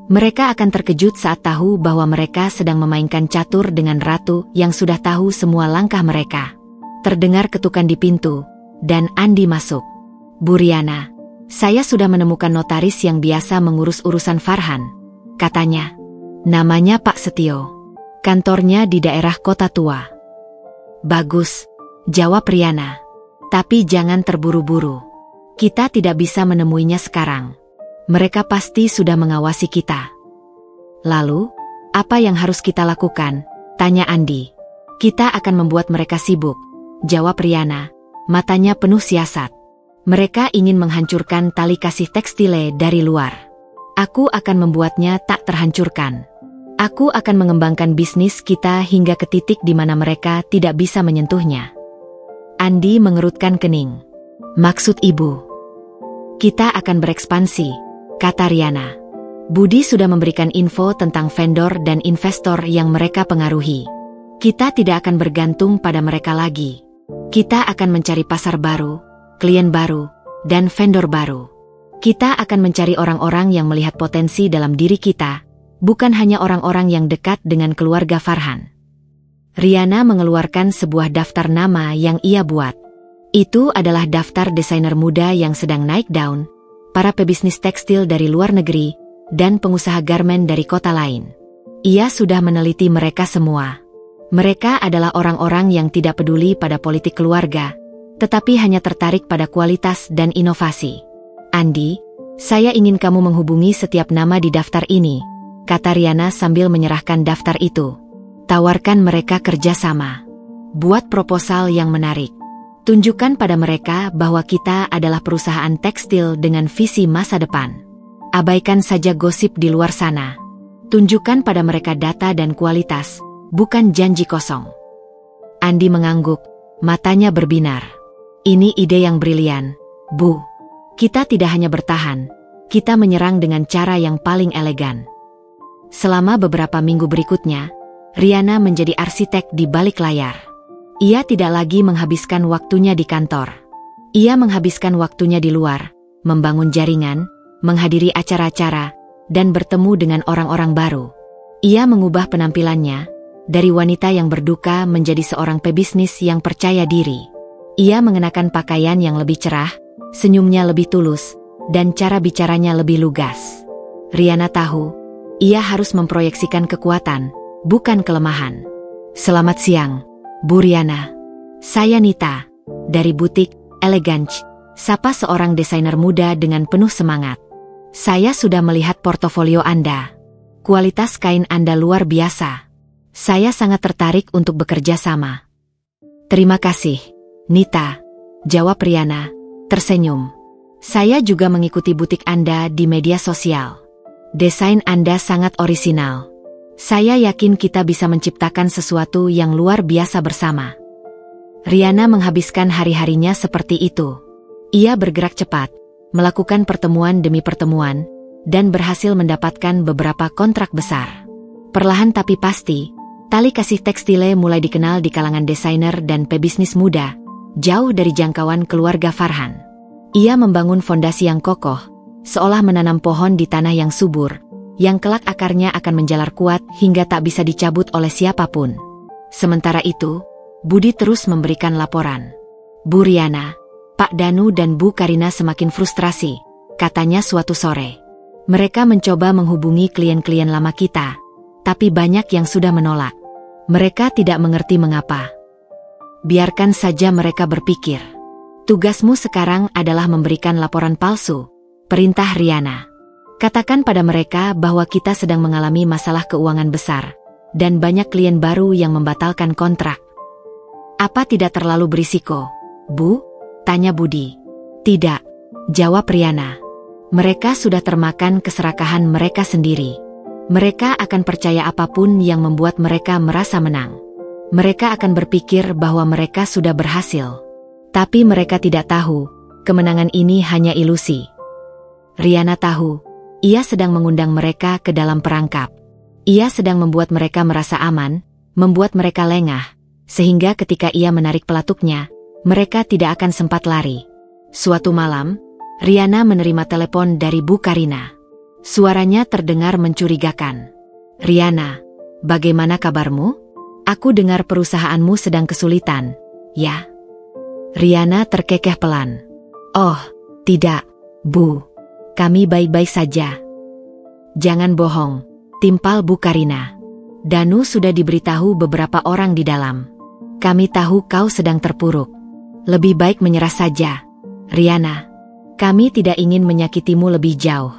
Mereka akan terkejut saat tahu bahwa mereka sedang memainkan catur dengan ratu yang sudah tahu semua langkah mereka. Terdengar ketukan di pintu, dan Andi masuk. "Bu Riana, saya sudah menemukan notaris yang biasa mengurus urusan Farhan," katanya. "Namanya Pak Setio. Kantornya di daerah Kota Tua." "Bagus," jawab Riana. "Tapi jangan terburu-buru. Kita tidak bisa menemuinya sekarang. Mereka pasti sudah mengawasi kita." "Lalu, apa yang harus kita lakukan?" tanya Andi. "Kita akan membuat mereka sibuk," jawab Riana, matanya penuh siasat. "Mereka ingin menghancurkan tali kasih tekstile dari luar. Aku akan membuatnya tak terhancurkan. Aku akan mengembangkan bisnis kita hingga ke titik di mana mereka tidak bisa menyentuhnya." Andi mengerutkan kening. "Maksud ibu?" "Kita akan berekspansi," kata Riana. "Budi sudah memberikan info tentang vendor dan investor yang mereka pengaruhi. Kita tidak akan bergantung pada mereka lagi. Kita akan mencari pasar baru, klien baru, dan vendor baru. Kita akan mencari orang-orang yang melihat potensi dalam diri kita, bukan hanya orang-orang yang dekat dengan keluarga Farhan." Riana mengeluarkan sebuah daftar nama yang ia buat. Itu adalah daftar desainer muda yang sedang naik daun. para pebisnis tekstil dari luar negeri, dan pengusaha garmen dari kota lain. Ia sudah meneliti mereka semua. Mereka adalah orang-orang yang tidak peduli pada politik keluarga, tetapi hanya tertarik pada kualitas dan inovasi. Andi, saya ingin kamu menghubungi setiap nama di daftar ini, kata Riana sambil menyerahkan daftar itu. Tawarkan mereka kerjasama. Buat proposal yang menarik. Tunjukkan pada mereka bahwa kita adalah perusahaan tekstil dengan visi masa depan. Abaikan saja gosip di luar sana. Tunjukkan pada mereka data dan kualitas, bukan janji kosong. Andi mengangguk, matanya berbinar. Ini ide yang brilian, Bu. Kita tidak hanya bertahan, kita menyerang dengan cara yang paling elegan. Selama beberapa minggu berikutnya, Riana menjadi arsitek di balik layar. Ia tidak lagi menghabiskan waktunya di kantor. Ia menghabiskan waktunya di luar, membangun jaringan, menghadiri acara-acara, dan bertemu dengan orang-orang baru. Ia mengubah penampilannya, dari wanita yang berduka menjadi seorang pebisnis yang percaya diri. Ia mengenakan pakaian yang lebih cerah, senyumnya lebih tulus, dan cara bicaranya lebih lugas. Riana tahu, ia harus memproyeksikan kekuatan, bukan kelemahan. Selamat siang, Bu Riana. Saya Nita, dari butik Elegance, sapa seorang desainer muda dengan penuh semangat. Saya sudah melihat portofolio Anda. Kualitas kain Anda luar biasa. Saya sangat tertarik untuk bekerja sama. Terima kasih, Nita, jawab Riana, tersenyum. Saya juga mengikuti butik Anda di media sosial. Desain Anda sangat orisinal. Saya yakin kita bisa menciptakan sesuatu yang luar biasa bersama. Riana menghabiskan hari-harinya seperti itu. Ia bergerak cepat, melakukan pertemuan demi pertemuan, dan berhasil mendapatkan beberapa kontrak besar. Perlahan tapi pasti, tali kasih tekstile mulai dikenal di kalangan desainer dan pebisnis muda, jauh dari jangkauan keluarga Farhan. Ia membangun fondasi yang kokoh, seolah menanam pohon di tanah yang subur, yang kelak akarnya akan menjalar kuat hingga tak bisa dicabut oleh siapapun. Sementara itu, Budi terus memberikan laporan. Bu Riana, Pak Danu dan Bu Karina semakin frustrasi, katanya suatu sore. Mereka mencoba menghubungi klien-klien lama kita, tapi banyak yang sudah menolak. Mereka tidak mengerti mengapa. Biarkan saja mereka berpikir. Tugasmu sekarang adalah memberikan laporan palsu, perintah Riana. Katakan pada mereka bahwa kita sedang mengalami masalah keuangan besar, dan banyak klien baru yang membatalkan kontrak. Apa tidak terlalu berisiko, Bu? Tanya Budi. Tidak, jawab Riana. Mereka sudah termakan keserakahan mereka sendiri. Mereka akan percaya apapun yang membuat mereka merasa menang. Mereka akan berpikir bahwa mereka sudah berhasil. Tapi mereka tidak tahu, kemenangan ini hanya ilusi. Riana tahu, ia sedang mengundang mereka ke dalam perangkap. Ia sedang membuat mereka merasa aman, membuat mereka lengah, sehingga ketika ia menarik pelatuknya, mereka tidak akan sempat lari. Suatu malam, Riana menerima telepon dari Bu Karina. Suaranya terdengar mencurigakan. Riana, bagaimana kabarmu? Aku dengar perusahaanmu sedang kesulitan, ya? Riana terkekeh pelan. Oh, tidak, Bu. Kami baik-baik saja. Jangan bohong, timpal Bu Karina. Danu sudah diberitahu beberapa orang di dalam. Kami tahu kau sedang terpuruk. Lebih baik menyerah saja, Riana. Kami tidak ingin menyakitimu lebih jauh.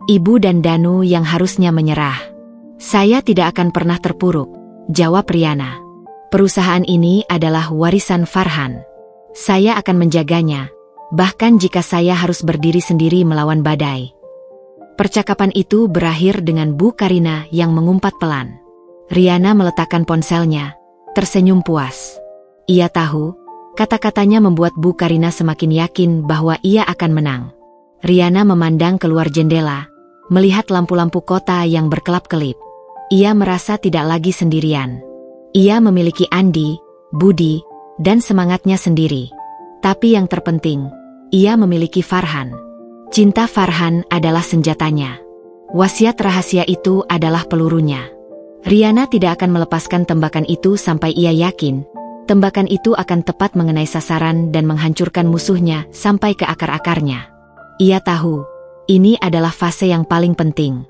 Ibu dan Danu yang harusnya menyerah. Saya tidak akan pernah terpuruk, jawab Riana. Perusahaan ini adalah warisan Farhan. Saya akan menjaganya. Bahkan jika saya harus berdiri sendiri melawan badai. Percakapan itu berakhir dengan Bu Karina yang mengumpat pelan. Riana meletakkan ponselnya, tersenyum puas. Ia tahu, kata-katanya membuat Bu Karina semakin yakin bahwa ia akan menang. Riana memandang keluar jendela, melihat lampu-lampu kota yang berkelap-kelip. Ia merasa tidak lagi sendirian. Ia memiliki Andi, Budi, dan semangatnya sendiri. Tapi yang terpenting, ia memiliki Farhan. Cinta Farhan adalah senjatanya. Wasiat rahasia itu adalah pelurunya. Riana tidak akan melepaskan tembakan itu sampai ia yakin, tembakan itu akan tepat mengenai sasaran dan menghancurkan musuhnya sampai ke akar-akarnya. Ia tahu, ini adalah fase yang paling penting.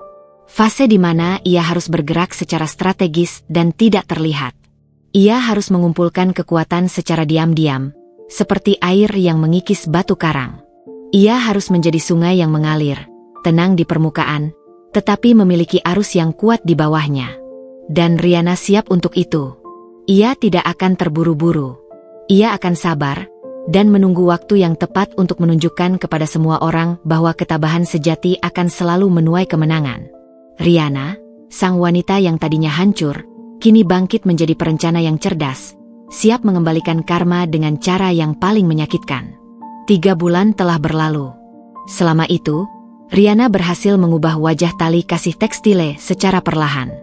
Fase di mana ia harus bergerak secara strategis dan tidak terlihat. Ia harus mengumpulkan kekuatan secara diam-diam, seperti air yang mengikis batu karang. Ia harus menjadi sungai yang mengalir, tenang di permukaan, tetapi memiliki arus yang kuat di bawahnya. Dan Rihanna siap untuk itu. Ia tidak akan terburu-buru. Ia akan sabar, dan menunggu waktu yang tepat untuk menunjukkan kepada semua orang bahwa ketabahan sejati akan selalu menuai kemenangan. Rihanna, sang wanita yang tadinya hancur, kini bangkit menjadi perencana yang cerdas, siap mengembalikan karma dengan cara yang paling menyakitkan. 3 bulan telah berlalu. Selama itu, Rihanna berhasil mengubah wajah tali kasih tekstile secara perlahan.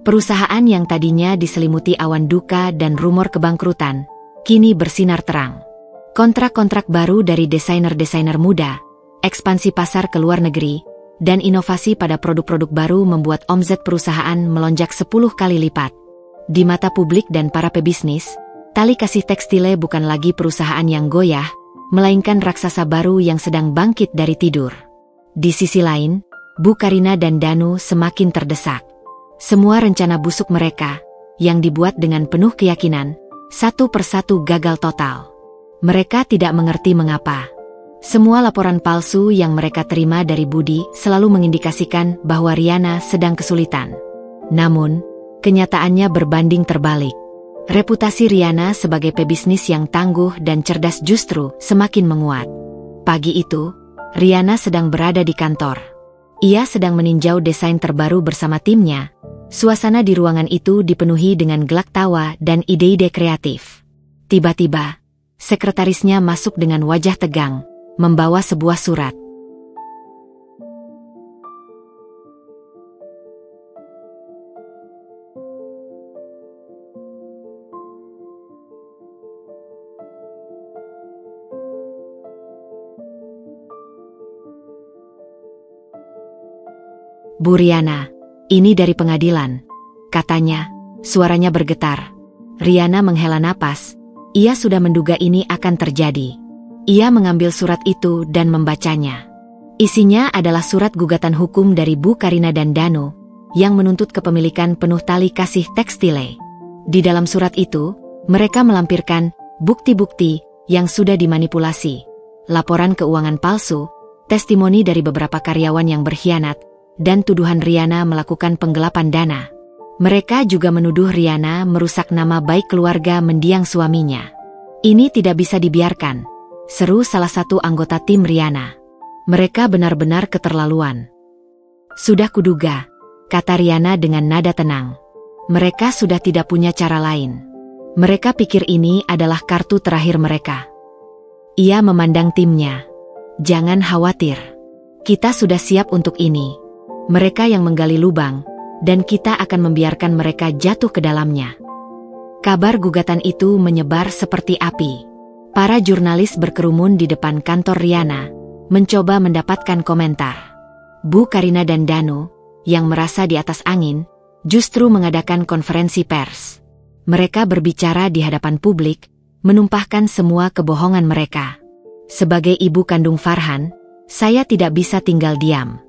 Perusahaan yang tadinya diselimuti awan duka dan rumor kebangkrutan, kini bersinar terang. Kontrak-kontrak baru dari desainer-desainer muda, ekspansi pasar ke luar negeri, dan inovasi pada produk-produk baru membuat omset perusahaan melonjak 10 kali lipat. Di mata publik dan para pebisnis, tali kasih tekstile bukan lagi perusahaan yang goyah, melainkan raksasa baru yang sedang bangkit dari tidur. Di sisi lain, Bu Karina dan Danu semakin terdesak. Semua rencana busuk mereka, yang dibuat dengan penuh keyakinan, satu persatu gagal total. Mereka tidak mengerti mengapa. Semua laporan palsu yang mereka terima dari Budi selalu mengindikasikan bahwa Rihanna sedang kesulitan. Namun, kenyataannya berbanding terbalik. Reputasi Rihanna sebagai pebisnis yang tangguh dan cerdas justru semakin menguat. Pagi itu, Rihanna sedang berada di kantor. Ia sedang meninjau desain terbaru bersama timnya. Suasana di ruangan itu dipenuhi dengan gelak tawa dan ide-ide kreatif. Tiba-tiba, sekretarisnya masuk dengan wajah tegang, membawa sebuah surat. Bu Rihanna, ini dari pengadilan, katanya, suaranya bergetar. Rihanna menghela napas, ia sudah menduga ini akan terjadi. Ia mengambil surat itu dan membacanya. Isinya adalah surat gugatan hukum dari Bu Karina dan Danu, yang menuntut kepemilikan penuh tali kasih tekstile. Di dalam surat itu, mereka melampirkan bukti-bukti yang sudah dimanipulasi, laporan keuangan palsu, testimoni dari beberapa karyawan yang berkhianat, dan tuduhan Rihanna melakukan penggelapan dana. Mereka juga menuduh Rihanna merusak nama baik keluarga mendiang suaminya. Ini tidak bisa dibiarkan, seru salah satu anggota tim Rihanna. Mereka benar-benar keterlaluan. Sudah kuduga, kata Rihanna dengan nada tenang. Mereka sudah tidak punya cara lain. Mereka pikir ini adalah kartu terakhir mereka. Ia memandang timnya. Jangan khawatir. Kita sudah siap untuk ini. Mereka yang menggali lubang, dan kita akan membiarkan mereka jatuh ke dalamnya. Kabar gugatan itu menyebar seperti api. Para jurnalis berkerumun di depan kantor Rihanna, mencoba mendapatkan komentar. Bu Karina dan Danu, yang merasa di atas angin, justru mengadakan konferensi pers. Mereka berbicara di hadapan publik, menumpahkan semua kebohongan mereka. Sebagai ibu kandung Farhan, saya tidak bisa tinggal diam.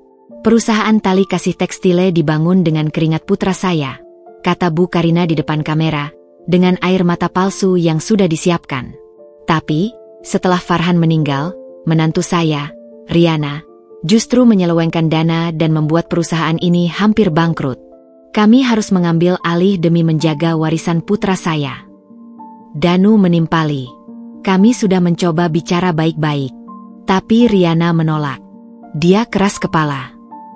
Perusahaan tali kasih tekstile dibangun dengan keringat putra saya, kata Bu Karina di depan kamera, dengan air mata palsu yang sudah disiapkan. Tapi, setelah Farhan meninggal, menantu saya, Rihanna, justru menyelewengkan dana dan membuat perusahaan ini hampir bangkrut. Kami harus mengambil alih demi menjaga warisan putra saya. Danu menimpali. Kami sudah mencoba bicara baik-baik. Tapi Rihanna menolak. Dia keras kepala.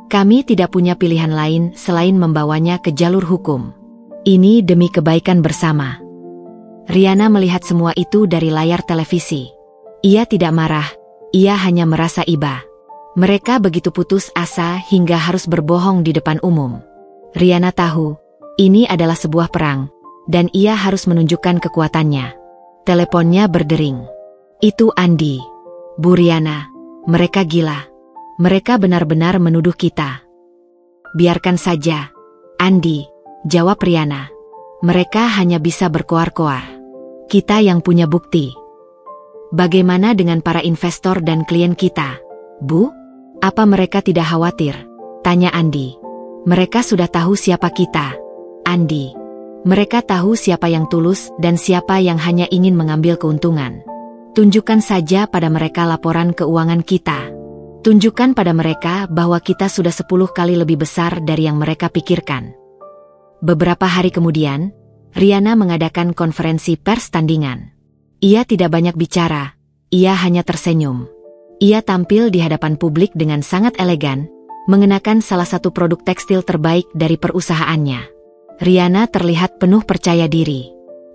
Kami tidak punya pilihan lain selain membawanya ke jalur hukum. Ini demi kebaikan bersama. Rihanna melihat semua itu dari layar televisi. Ia tidak marah, ia hanya merasa iba. Mereka begitu putus asa hingga harus berbohong di depan umum. Rihanna tahu, ini adalah sebuah perang, dan ia harus menunjukkan kekuatannya. Teleponnya berdering. Itu Andi. Bu Rihanna, mereka gila. Mereka benar-benar menuduh kita. Biarkan saja, Andi, jawab Rihanna. Mereka hanya bisa berkoar-koar. Kita yang punya bukti. Bagaimana dengan para investor dan klien kita? Bu, apa mereka tidak khawatir? Tanya Andi. Mereka sudah tahu siapa kita, Andi. Mereka tahu siapa yang tulus dan siapa yang hanya ingin mengambil keuntungan. Tunjukkan saja pada mereka laporan keuangan kita. Tunjukkan pada mereka bahwa kita sudah 10 kali lebih besar dari yang mereka pikirkan. Beberapa hari kemudian, Riana mengadakan konferensi pers tandingan. Ia tidak banyak bicara, ia hanya tersenyum. Ia tampil di hadapan publik dengan sangat elegan, mengenakan salah satu produk tekstil terbaik dari perusahaannya. Riana terlihat penuh percaya diri.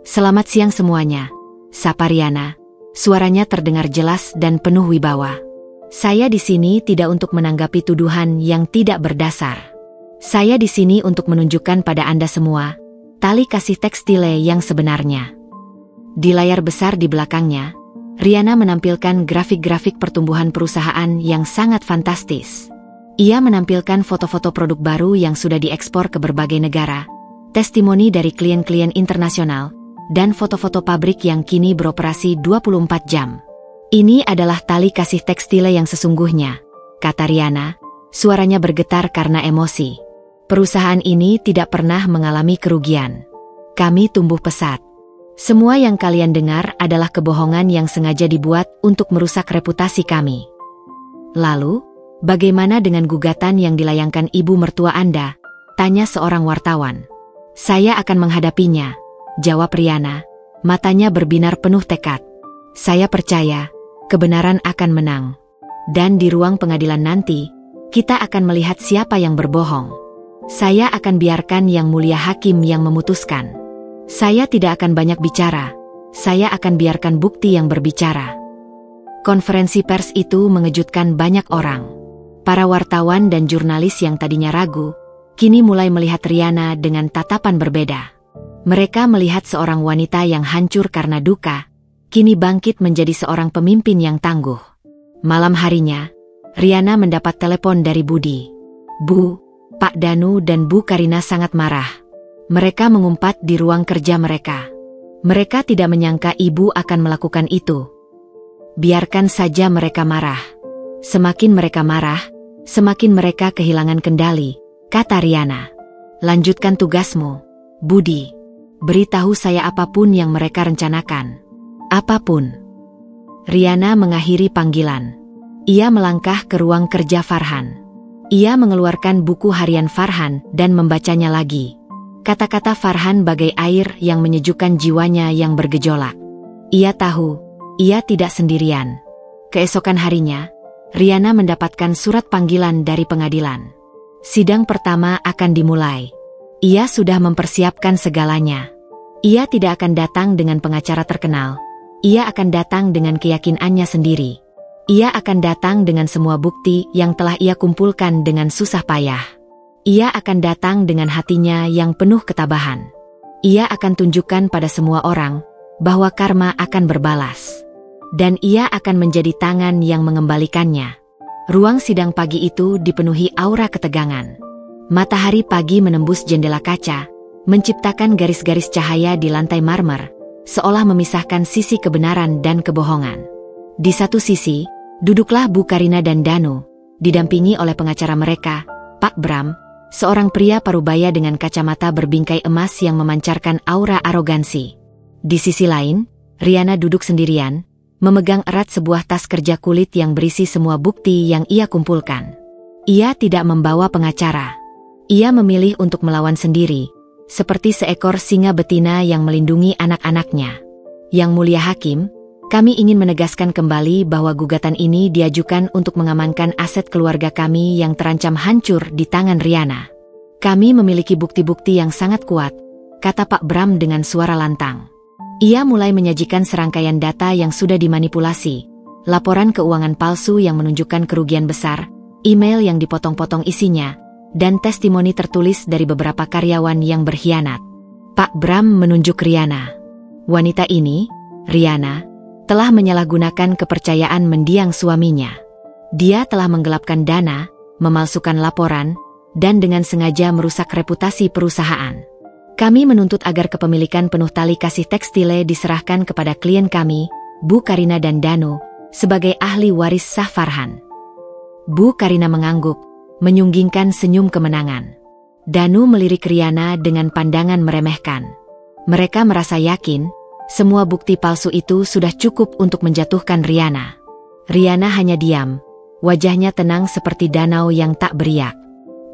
"Selamat siang semuanya," sapa Riana. Suaranya terdengar jelas dan penuh wibawa. "Saya di sini tidak untuk menanggapi tuduhan yang tidak berdasar. Saya di sini untuk menunjukkan pada Anda semua tali kasih tekstile yang sebenarnya." Di layar besar di belakangnya, Riana menampilkan grafik-grafik pertumbuhan perusahaan yang sangat fantastis. Ia menampilkan foto-foto produk baru yang sudah diekspor ke berbagai negara, testimoni dari klien-klien internasional, dan foto-foto pabrik yang kini beroperasi 24 jam. "Ini adalah tali kasih tekstile yang sesungguhnya," kata Riana, suaranya bergetar karena emosi. "Perusahaan ini tidak pernah mengalami kerugian. Kami tumbuh pesat. Semua yang kalian dengar adalah kebohongan yang sengaja dibuat untuk merusak reputasi kami." "Lalu, bagaimana dengan gugatan yang dilayangkan ibu mertua Anda?" tanya seorang wartawan. "Saya akan menghadapinya," jawab Riana, matanya berbinar penuh tekad. "Saya percaya, kebenaran akan menang. Dan di ruang pengadilan nanti, kita akan melihat siapa yang berbohong. Saya akan biarkan Yang Mulia Hakim yang memutuskan. Saya tidak akan banyak bicara, saya akan biarkan bukti yang berbicara." Konferensi pers itu mengejutkan banyak orang. Para wartawan dan jurnalis yang tadinya ragu, kini mulai melihat Riana dengan tatapan berbeda. Mereka melihat seorang wanita yang hancur karena duka, kini bangkit menjadi seorang pemimpin yang tangguh. Malam harinya, Riana mendapat telepon dari Budi. "Bu, Pak Danu dan Bu Karina sangat marah. Mereka mengumpat di ruang kerja mereka. Mereka tidak menyangka ibu akan melakukan itu." "Biarkan saja mereka marah. Semakin mereka marah, semakin mereka kehilangan kendali," kata Riana. "Lanjutkan tugasmu, Budi. Beritahu saya apapun yang mereka rencanakan. Apapun." Riana mengakhiri panggilan. Ia melangkah ke ruang kerja Farhan. Ia mengeluarkan buku harian Farhan dan membacanya lagi. Kata-kata Farhan bagai air yang menyejukkan jiwanya yang bergejolak. Ia tahu, ia tidak sendirian. Keesokan harinya, Riana mendapatkan surat panggilan dari pengadilan. Sidang pertama akan dimulai. Ia sudah mempersiapkan segalanya. Ia tidak akan datang dengan pengacara terkenal. Ia akan datang dengan keyakinannya sendiri. Ia akan datang dengan semua bukti yang telah ia kumpulkan dengan susah payah. Ia akan datang dengan hatinya yang penuh ketabahan. Ia akan tunjukkan pada semua orang bahwa karma akan berbalas. Dan ia akan menjadi tangan yang mengembalikannya. Ruang sidang pagi itu dipenuhi aura ketegangan. Matahari pagi menembus jendela kaca, menciptakan garis-garis cahaya di lantai marmer, seolah memisahkan sisi kebenaran dan kebohongan. Di satu sisi, duduklah Bu Karina dan Danu, didampingi oleh pengacara mereka, Pak Bram, seorang pria parubaya dengan kacamata berbingkai emas yang memancarkan aura arogansi. Di sisi lain, Riana duduk sendirian, memegang erat sebuah tas kerja kulit yang berisi semua bukti yang ia kumpulkan. Ia tidak membawa pengacara. Ia memilih untuk melawan sendiri, seperti seekor singa betina yang melindungi anak-anaknya. "Yang Mulia Hakim, kami ingin menegaskan kembali bahwa gugatan ini diajukan untuk mengamankan aset keluarga kami yang terancam hancur di tangan Riana. Kami memiliki bukti-bukti yang sangat kuat," kata Pak Bram dengan suara lantang. Ia mulai menyajikan serangkaian data yang sudah dimanipulasi, laporan keuangan palsu yang menunjukkan kerugian besar, email yang dipotong-potong isinya, dan testimoni tertulis dari beberapa karyawan yang berkhianat. Pak Bram menunjuk Riana. Wanita ini, Riana, telah menyalahgunakan kepercayaan mendiang suaminya. Dia telah menggelapkan dana, memalsukan laporan, dan dengan sengaja merusak reputasi perusahaan. Kami menuntut agar kepemilikan penuh tali kasih tekstile diserahkan kepada klien kami, Bu Karina dan Danu, sebagai ahli waris sah Farhan. Bu Karina mengangguk, menyunggingkan senyum kemenangan. Danu melirik Riana dengan pandangan meremehkan. Mereka merasa yakin, semua bukti palsu itu sudah cukup untuk menjatuhkan Riana. Riana hanya diam, wajahnya tenang seperti danau yang tak beriak.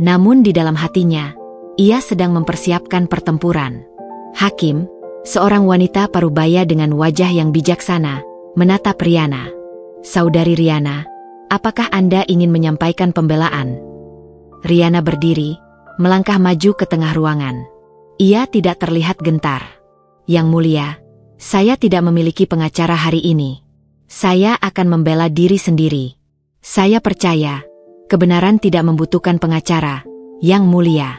Namun di dalam hatinya, ia sedang mempersiapkan pertempuran. Hakim, seorang wanita parubaya dengan wajah yang bijaksana, menatap Riana. Saudari Riana, apakah Anda ingin menyampaikan pembelaan? Riana berdiri, melangkah maju ke tengah ruangan. Ia tidak terlihat gentar. Yang mulia, saya tidak memiliki pengacara hari ini. Saya akan membela diri sendiri. Saya percaya, kebenaran tidak membutuhkan pengacara, Yang mulia.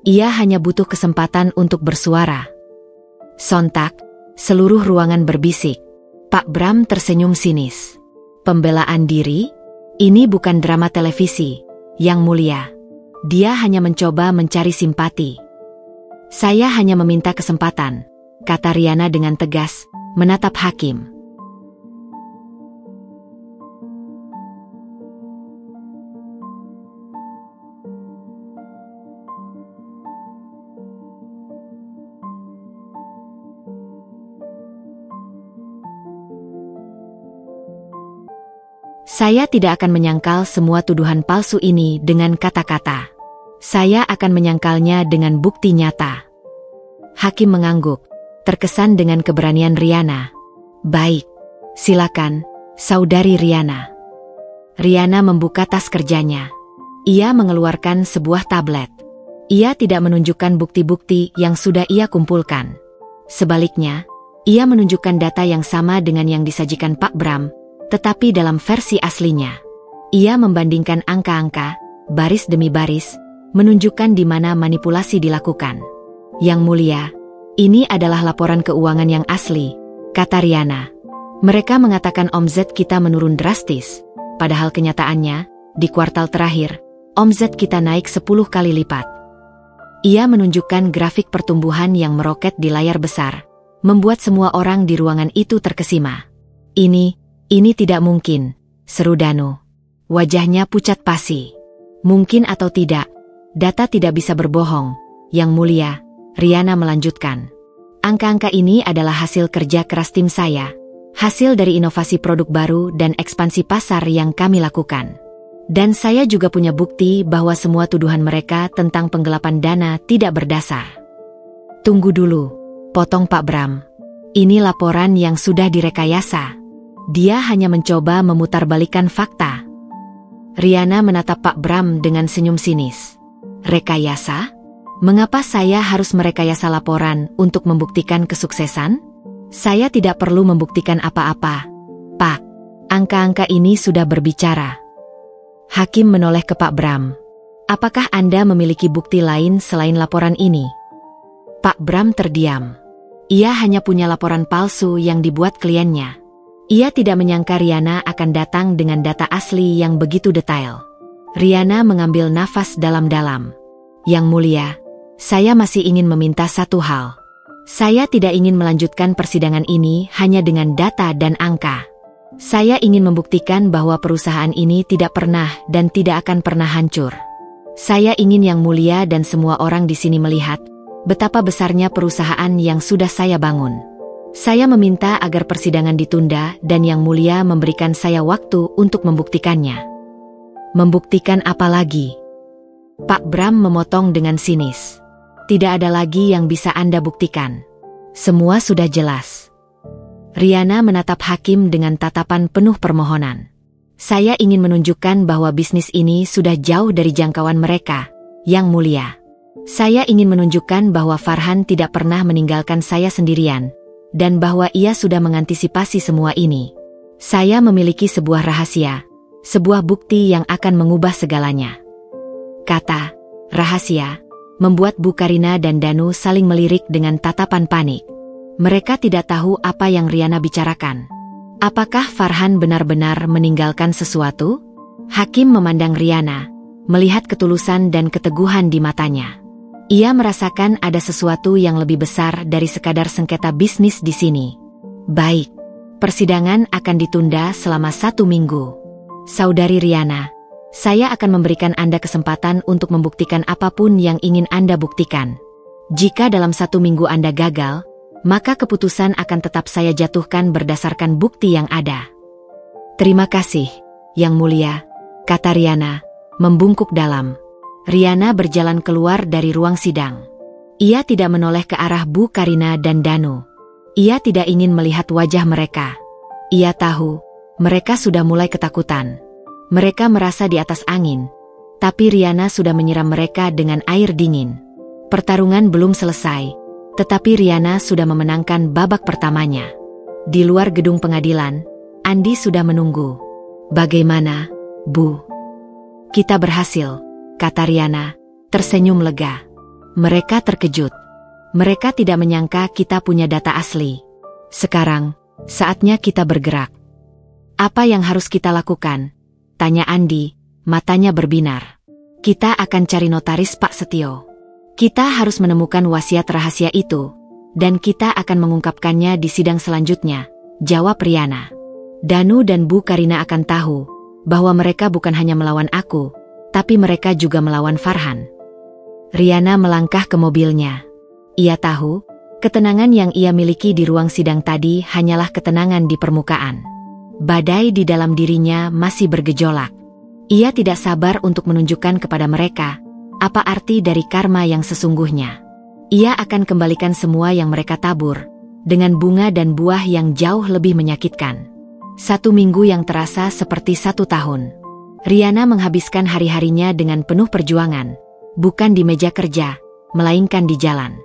Ia hanya butuh kesempatan untuk bersuara. Sontak, seluruh ruangan berbisik. Pak Bram tersenyum sinis. Pembelaan diri? Ini bukan drama televisi, Yang mulia. Dia hanya mencoba mencari simpati. Saya hanya meminta kesempatan, kata Riana dengan tegas, menatap hakim. Saya tidak akan menyangkal semua tuduhan palsu ini dengan kata-kata. Saya akan menyangkalnya dengan bukti nyata. Hakim mengangguk, terkesan dengan keberanian Riana. Baik, silakan, Saudari Riana. Riana membuka tas kerjanya. Ia mengeluarkan sebuah tablet. Ia tidak menunjukkan bukti-bukti yang sudah ia kumpulkan. Sebaliknya, ia menunjukkan data yang sama dengan yang disajikan Pak Bram, tetapi dalam versi aslinya. Ia membandingkan angka-angka, baris demi baris, menunjukkan di mana manipulasi dilakukan. Yang mulia, ini adalah laporan keuangan yang asli, kata Riana. Mereka mengatakan omzet kita menurun drastis, padahal kenyataannya, di kuartal terakhir, omzet kita naik 10 kali lipat. Ia menunjukkan grafik pertumbuhan yang meroket di layar besar, membuat semua orang di ruangan itu terkesima. Ini tidak mungkin, seru Danu. Wajahnya pucat pasi. Mungkin atau tidak, data tidak bisa berbohong, Yang mulia, Riana melanjutkan. Angka-angka ini adalah hasil kerja keras tim saya, hasil dari inovasi produk baru dan ekspansi pasar yang kami lakukan. Dan saya juga punya bukti bahwa semua tuduhan mereka tentang penggelapan dana tidak berdasar. Tunggu dulu, potong Pak Bram. Ini laporan yang sudah direkayasa. Dia hanya mencoba memutarbalikkan fakta. Riana menatap Pak Bram dengan senyum sinis. Rekayasa? Mengapa saya harus merekayasa laporan untuk membuktikan kesuksesan? Saya tidak perlu membuktikan apa-apa, Pak. Angka-angka ini sudah berbicara. Hakim menoleh ke Pak Bram. Apakah Anda memiliki bukti lain selain laporan ini? Pak Bram terdiam. Ia hanya punya laporan palsu yang dibuat kliennya. Ia tidak menyangka Riana akan datang dengan data asli yang begitu detail. Riana mengambil nafas dalam-dalam. Yang mulia, saya masih ingin meminta satu hal. Saya tidak ingin melanjutkan persidangan ini hanya dengan data dan angka. Saya ingin membuktikan bahwa perusahaan ini tidak pernah dan tidak akan pernah hancur. Saya ingin Yang mulia dan semua orang di sini melihat betapa besarnya perusahaan yang sudah saya bangun. Saya meminta agar persidangan ditunda dan Yang mulia memberikan saya waktu untuk membuktikannya. Membuktikan apa lagi? Pak Bram memotong dengan sinis. Tidak ada lagi yang bisa Anda buktikan. Semua sudah jelas. Riana menatap hakim dengan tatapan penuh permohonan. Saya ingin menunjukkan bahwa bisnis ini sudah jauh dari jangkauan mereka, Yang mulia. Saya ingin menunjukkan bahwa Farhan tidak pernah meninggalkan saya sendirian, dan bahwa ia sudah mengantisipasi semua ini. Saya memiliki sebuah rahasia, sebuah bukti yang akan mengubah segalanya. Kata rahasia membuat Bu Karina dan Danu saling melirik dengan tatapan panik. Mereka tidak tahu apa yang Riana bicarakan. Apakah Farhan benar-benar meninggalkan sesuatu? Hakim memandang Riana, melihat ketulusan dan keteguhan di matanya. Ia merasakan ada sesuatu yang lebih besar dari sekadar sengketa bisnis di sini. Baik, persidangan akan ditunda selama 1 minggu. Saudari Riana, Saya akan memberikan Anda kesempatan untuk membuktikan apapun yang ingin Anda buktikan. Jika dalam 1 minggu Anda gagal, maka keputusan akan tetap saya jatuhkan berdasarkan bukti yang ada. Terima kasih, Yang Mulia, kata Riana, membungkuk dalam. Riana berjalan keluar dari ruang sidang. Ia tidak menoleh ke arah Bu Karina dan Danu. Ia tidak ingin melihat wajah mereka. Ia tahu, mereka sudah mulai ketakutan. Mereka merasa di atas angin, tapi Riana sudah menyiram mereka dengan air dingin. Pertarungan belum selesai, tetapi Riana sudah memenangkan babak pertamanya. Di luar gedung pengadilan, Andi sudah menunggu. Bagaimana, Bu? Kita berhasil, kata Riana, tersenyum lega. Mereka terkejut. Mereka tidak menyangka kita punya data asli. Sekarang, saatnya kita bergerak. Apa yang harus kita lakukan? Tanya Andi, matanya berbinar. Kita akan cari notaris Pak Setio. Kita harus menemukan wasiat rahasia itu, dan kita akan mengungkapkannya di sidang selanjutnya, jawab Riana. Danu dan Bu Karina akan tahu bahwa mereka bukan hanya melawan aku, tapi mereka juga melawan Farhan. Riana melangkah ke mobilnya. Ia tahu, ketenangan yang ia miliki di ruang sidang tadi hanyalah ketenangan di permukaan. Badai di dalam dirinya masih bergejolak. Ia tidak sabar untuk menunjukkan kepada mereka apa arti dari karma yang sesungguhnya. Ia akan kembalikan semua yang mereka tabur dengan bunga dan buah yang jauh lebih menyakitkan. 1 minggu yang terasa seperti 1 tahun. Riana menghabiskan hari-harinya dengan penuh perjuangan, bukan di meja kerja, melainkan di jalan.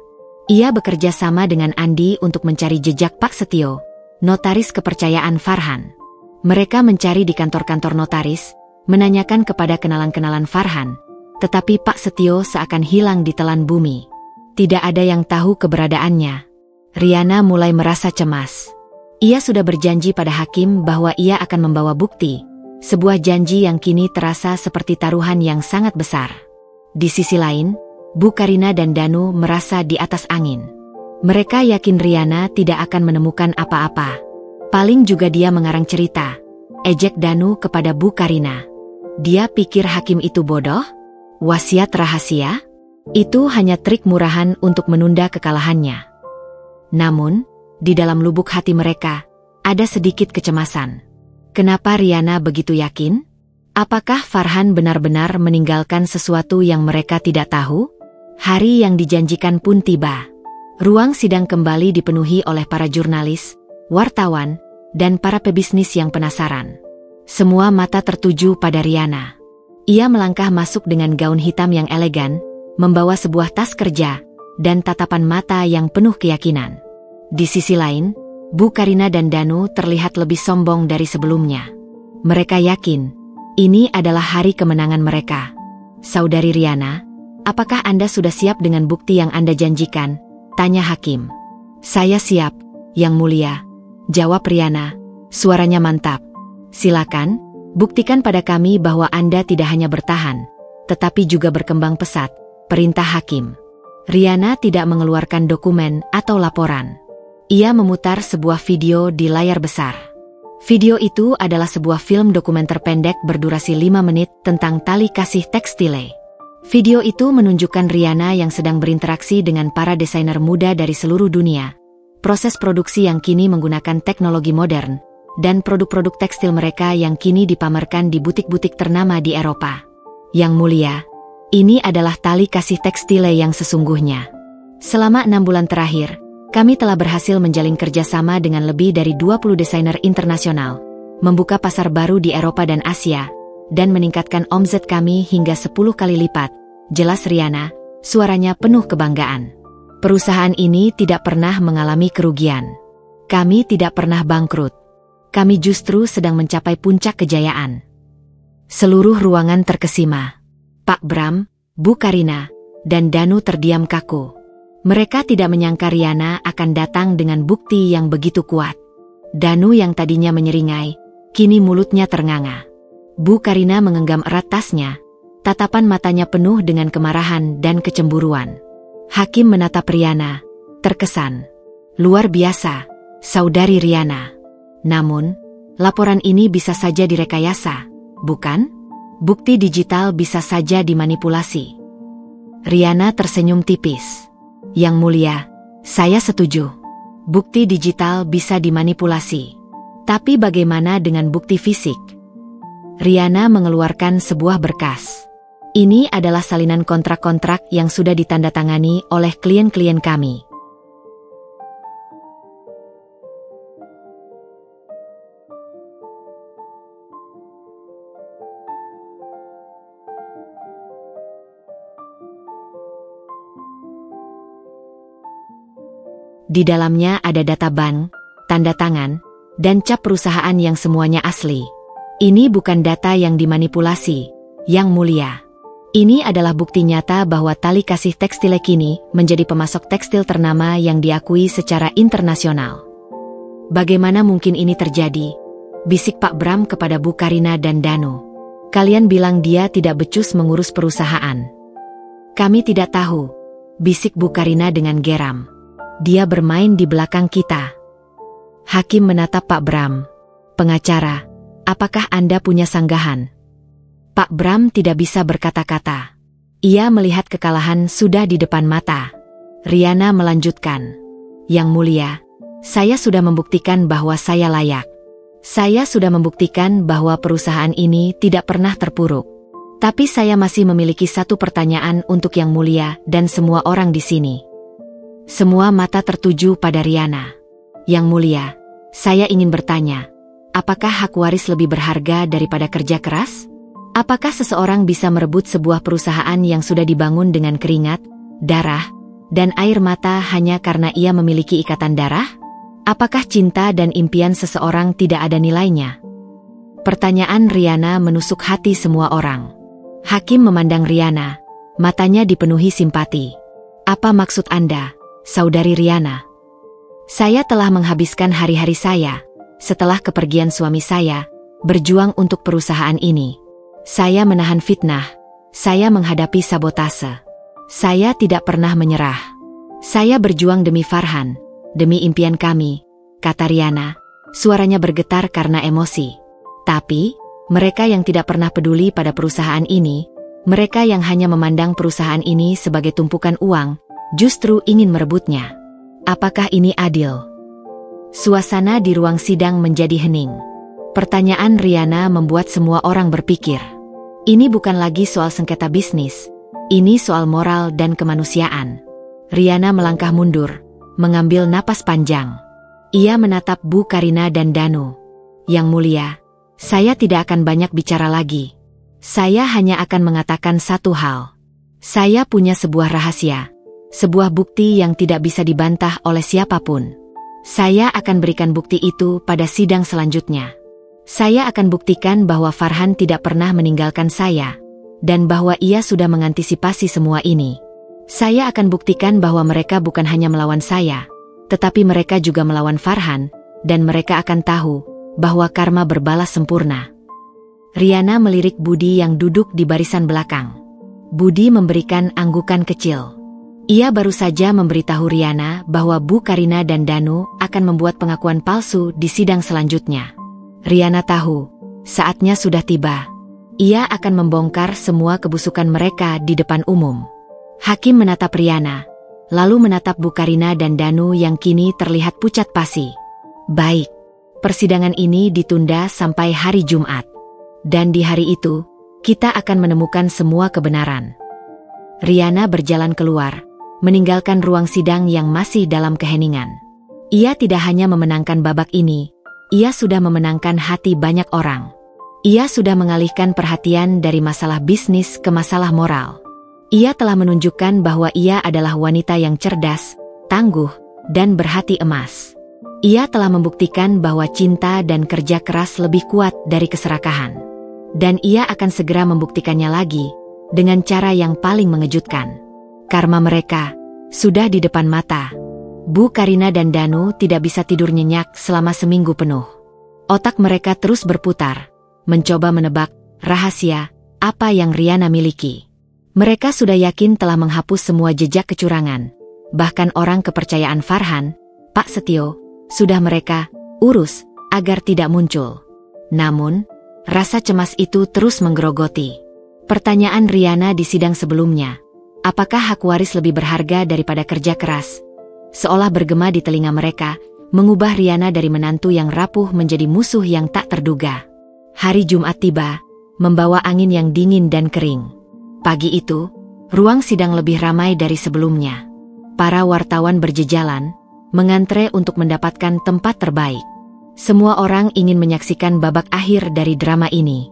Ia bekerja sama dengan Andi untuk mencari jejak Pak Setio, notaris kepercayaan Farhan. Mereka mencari di kantor-kantor notaris, menanyakan kepada kenalan-kenalan Farhan, tetapi Pak Setio seakan hilang di telan bumi. Tidak ada yang tahu keberadaannya. Riana mulai merasa cemas. Ia sudah berjanji pada hakim bahwa ia akan membawa bukti, sebuah janji yang kini terasa seperti taruhan yang sangat besar. Di sisi lain, Bu Karina dan Danu merasa di atas angin. Mereka yakin Riana tidak akan menemukan apa-apa. Paling juga dia mengarang cerita, ejek Danu kepada Bu Karina. Dia pikir hakim itu bodoh? Wasiat rahasia? Itu hanya trik murahan untuk menunda kekalahannya. Namun, di dalam lubuk hati mereka, ada sedikit kecemasan. Kenapa Riana begitu yakin? Apakah Farhan benar-benar meninggalkan sesuatu yang mereka tidak tahu? Hari yang dijanjikan pun tiba. Ruang sidang kembali dipenuhi oleh para jurnalis, wartawan, dan para pebisnis yang penasaran. Semua mata tertuju pada Riana. Ia melangkah masuk dengan gaun hitam yang elegan, membawa sebuah tas kerja, dan tatapan mata yang penuh keyakinan. Di sisi lain, Bu Karina dan Danu terlihat lebih sombong dari sebelumnya. Mereka yakin, ini adalah hari kemenangan mereka. Saudari Riana, apakah Anda sudah siap dengan bukti yang Anda janjikan? Tanya hakim. Saya siap, Yang Mulia, jawab Riana, suaranya mantap. Silakan, buktikan pada kami bahwa Anda tidak hanya bertahan, tetapi juga berkembang pesat, perintah hakim. Riana tidak mengeluarkan dokumen atau laporan. Ia memutar sebuah video di layar besar. Video itu adalah sebuah film dokumenter pendek berdurasi 5 menit tentang tali kasih tekstile. Video itu menunjukkan Riana yang sedang berinteraksi dengan para desainer muda dari seluruh dunia. Proses produksi yang kini menggunakan teknologi modern, dan produk-produk tekstil mereka yang kini dipamerkan di butik-butik ternama di Eropa. Yang Mulia, ini adalah tali kasih tekstile yang sesungguhnya. Selama 6 bulan terakhir, kami telah berhasil menjalin kerjasama dengan lebih dari 20 desainer internasional, membuka pasar baru di Eropa dan Asia, dan meningkatkan omzet kami hingga 10 kali lipat, jelas Riana, suaranya penuh kebanggaan. Perusahaan ini tidak pernah mengalami kerugian. Kami tidak pernah bangkrut. Kami justru sedang mencapai puncak kejayaan. Seluruh ruangan terkesima. Pak Bram, Bu Karina, dan Danu terdiam kaku. Mereka tidak menyangka Riana akan datang dengan bukti yang begitu kuat. Danu yang tadinya menyeringai, kini mulutnya ternganga. Bu Karina menggenggam erat tasnya, tatapan matanya penuh dengan kemarahan dan kecemburuan. Hakim menatap Riana, terkesan. Luar biasa, Saudari Riana. Namun, laporan ini bisa saja direkayasa, bukan? Bukti digital bisa saja dimanipulasi. Riana tersenyum tipis. Yang Mulia, saya setuju. Bukti digital bisa dimanipulasi. Tapi bagaimana dengan bukti fisik? Riana mengeluarkan sebuah berkas. Ini adalah salinan kontrak-kontrak yang sudah ditandatangani oleh klien-klien kami. Di dalamnya ada data bank, tanda tangan, dan cap perusahaan yang semuanya asli. Ini bukan data yang dimanipulasi, Yang Mulia. Ini adalah bukti nyata bahwa Tali Kasih Tekstil kini menjadi pemasok tekstil ternama yang diakui secara internasional. Bagaimana mungkin ini terjadi? Bisik Pak Bram kepada Bu Karina dan Danu. Kalian bilang dia tidak becus mengurus perusahaan. Kami tidak tahu, bisik Bu Karina dengan geram. Dia bermain di belakang kita. Hakim menatap Pak Bram. Pengacara, apakah Anda punya sanggahan? Pak Bram tidak bisa berkata-kata. Ia melihat kekalahan sudah di depan mata. Riana melanjutkan. Yang Mulia, saya sudah membuktikan bahwa saya layak. Saya sudah membuktikan bahwa perusahaan ini tidak pernah terpuruk. Tapi saya masih memiliki satu pertanyaan untuk Yang Mulia dan semua orang di sini. Semua mata tertuju pada Riana. Yang Mulia, saya ingin bertanya, apakah hak waris lebih berharga daripada kerja keras? Apakah seseorang bisa merebut sebuah perusahaan yang sudah dibangun dengan keringat, darah, dan air mata hanya karena ia memiliki ikatan darah? Apakah cinta dan impian seseorang tidak ada nilainya? Pertanyaan Riana menusuk hati semua orang. Hakim memandang Riana, matanya dipenuhi simpati. Apa maksud Anda, Saudari Riana? Saya telah menghabiskan hari-hari saya, setelah kepergian suami saya, berjuang untuk perusahaan ini. Saya menahan fitnah, saya menghadapi sabotase. Saya tidak pernah menyerah. Saya berjuang demi Farhan, demi impian kami, kata Riana. Suaranya bergetar karena emosi. Tapi, mereka yang tidak pernah peduli pada perusahaan ini, mereka yang hanya memandang perusahaan ini sebagai tumpukan uang, justru ingin merebutnya. Apakah ini adil? Suasana di ruang sidang menjadi hening. Pertanyaan Riana membuat semua orang berpikir. Ini bukan lagi soal sengketa bisnis. Ini soal moral dan kemanusiaan. Riana melangkah mundur, mengambil napas panjang. Ia menatap Bu Karina dan Danu. Yang Mulia, saya tidak akan banyak bicara lagi. Saya hanya akan mengatakan satu hal. Saya punya sebuah rahasia. Sebuah bukti yang tidak bisa dibantah oleh siapapun. Saya akan berikan bukti itu pada sidang selanjutnya. Saya akan buktikan bahwa Farhan tidak pernah meninggalkan saya, dan bahwa ia sudah mengantisipasi semua ini. Saya akan buktikan bahwa mereka bukan hanya melawan saya, tetapi mereka juga melawan Farhan, dan mereka akan tahu bahwa karma berbalas sempurna. Riana melirik Budi yang duduk di barisan belakang. Budi memberikan anggukan kecil. Ia baru saja memberitahu Riana bahwa Bu Karina dan Danu akan membuat pengakuan palsu di sidang selanjutnya. Riana tahu, saatnya sudah tiba. Ia akan membongkar semua kebusukan mereka di depan umum. Hakim menatap Riana, lalu menatap Bu Karina dan Danu yang kini terlihat pucat pasi. Baik, persidangan ini ditunda sampai hari Jumat. Dan di hari itu, kita akan menemukan semua kebenaran. Riana berjalan keluar, meninggalkan ruang sidang yang masih dalam keheningan. Ia tidak hanya memenangkan babak ini, ia sudah memenangkan hati banyak orang. Ia sudah mengalihkan perhatian dari masalah bisnis ke masalah moral. Ia telah menunjukkan bahwa ia adalah wanita yang cerdas, tangguh, dan berhati emas. Ia telah membuktikan bahwa cinta dan kerja keras lebih kuat dari keserakahan. Dan ia akan segera membuktikannya lagi, dengan cara yang paling mengejutkan. Karma mereka sudah di depan mata. Bu Karina dan Danu tidak bisa tidur nyenyak selama seminggu penuh. Otak mereka terus berputar, mencoba menebak rahasia apa yang Riana miliki. Mereka sudah yakin telah menghapus semua jejak kecurangan. Bahkan orang kepercayaan Farhan, Pak Setio, sudah mereka urus agar tidak muncul. Namun, Rasa cemas itu terus menggerogoti. Pertanyaan Riana di sidang sebelumnya, apakah hak waris lebih berharga daripada kerja keras? Seolah bergema di telinga mereka, mengubah Riana dari menantu yang rapuh menjadi musuh yang tak terduga. Hari Jumat tiba, membawa angin yang dingin dan kering. Pagi itu, ruang sidang lebih ramai dari sebelumnya. Para wartawan berjejalan, mengantre untuk mendapatkan tempat terbaik. Semua orang ingin menyaksikan babak akhir dari drama ini.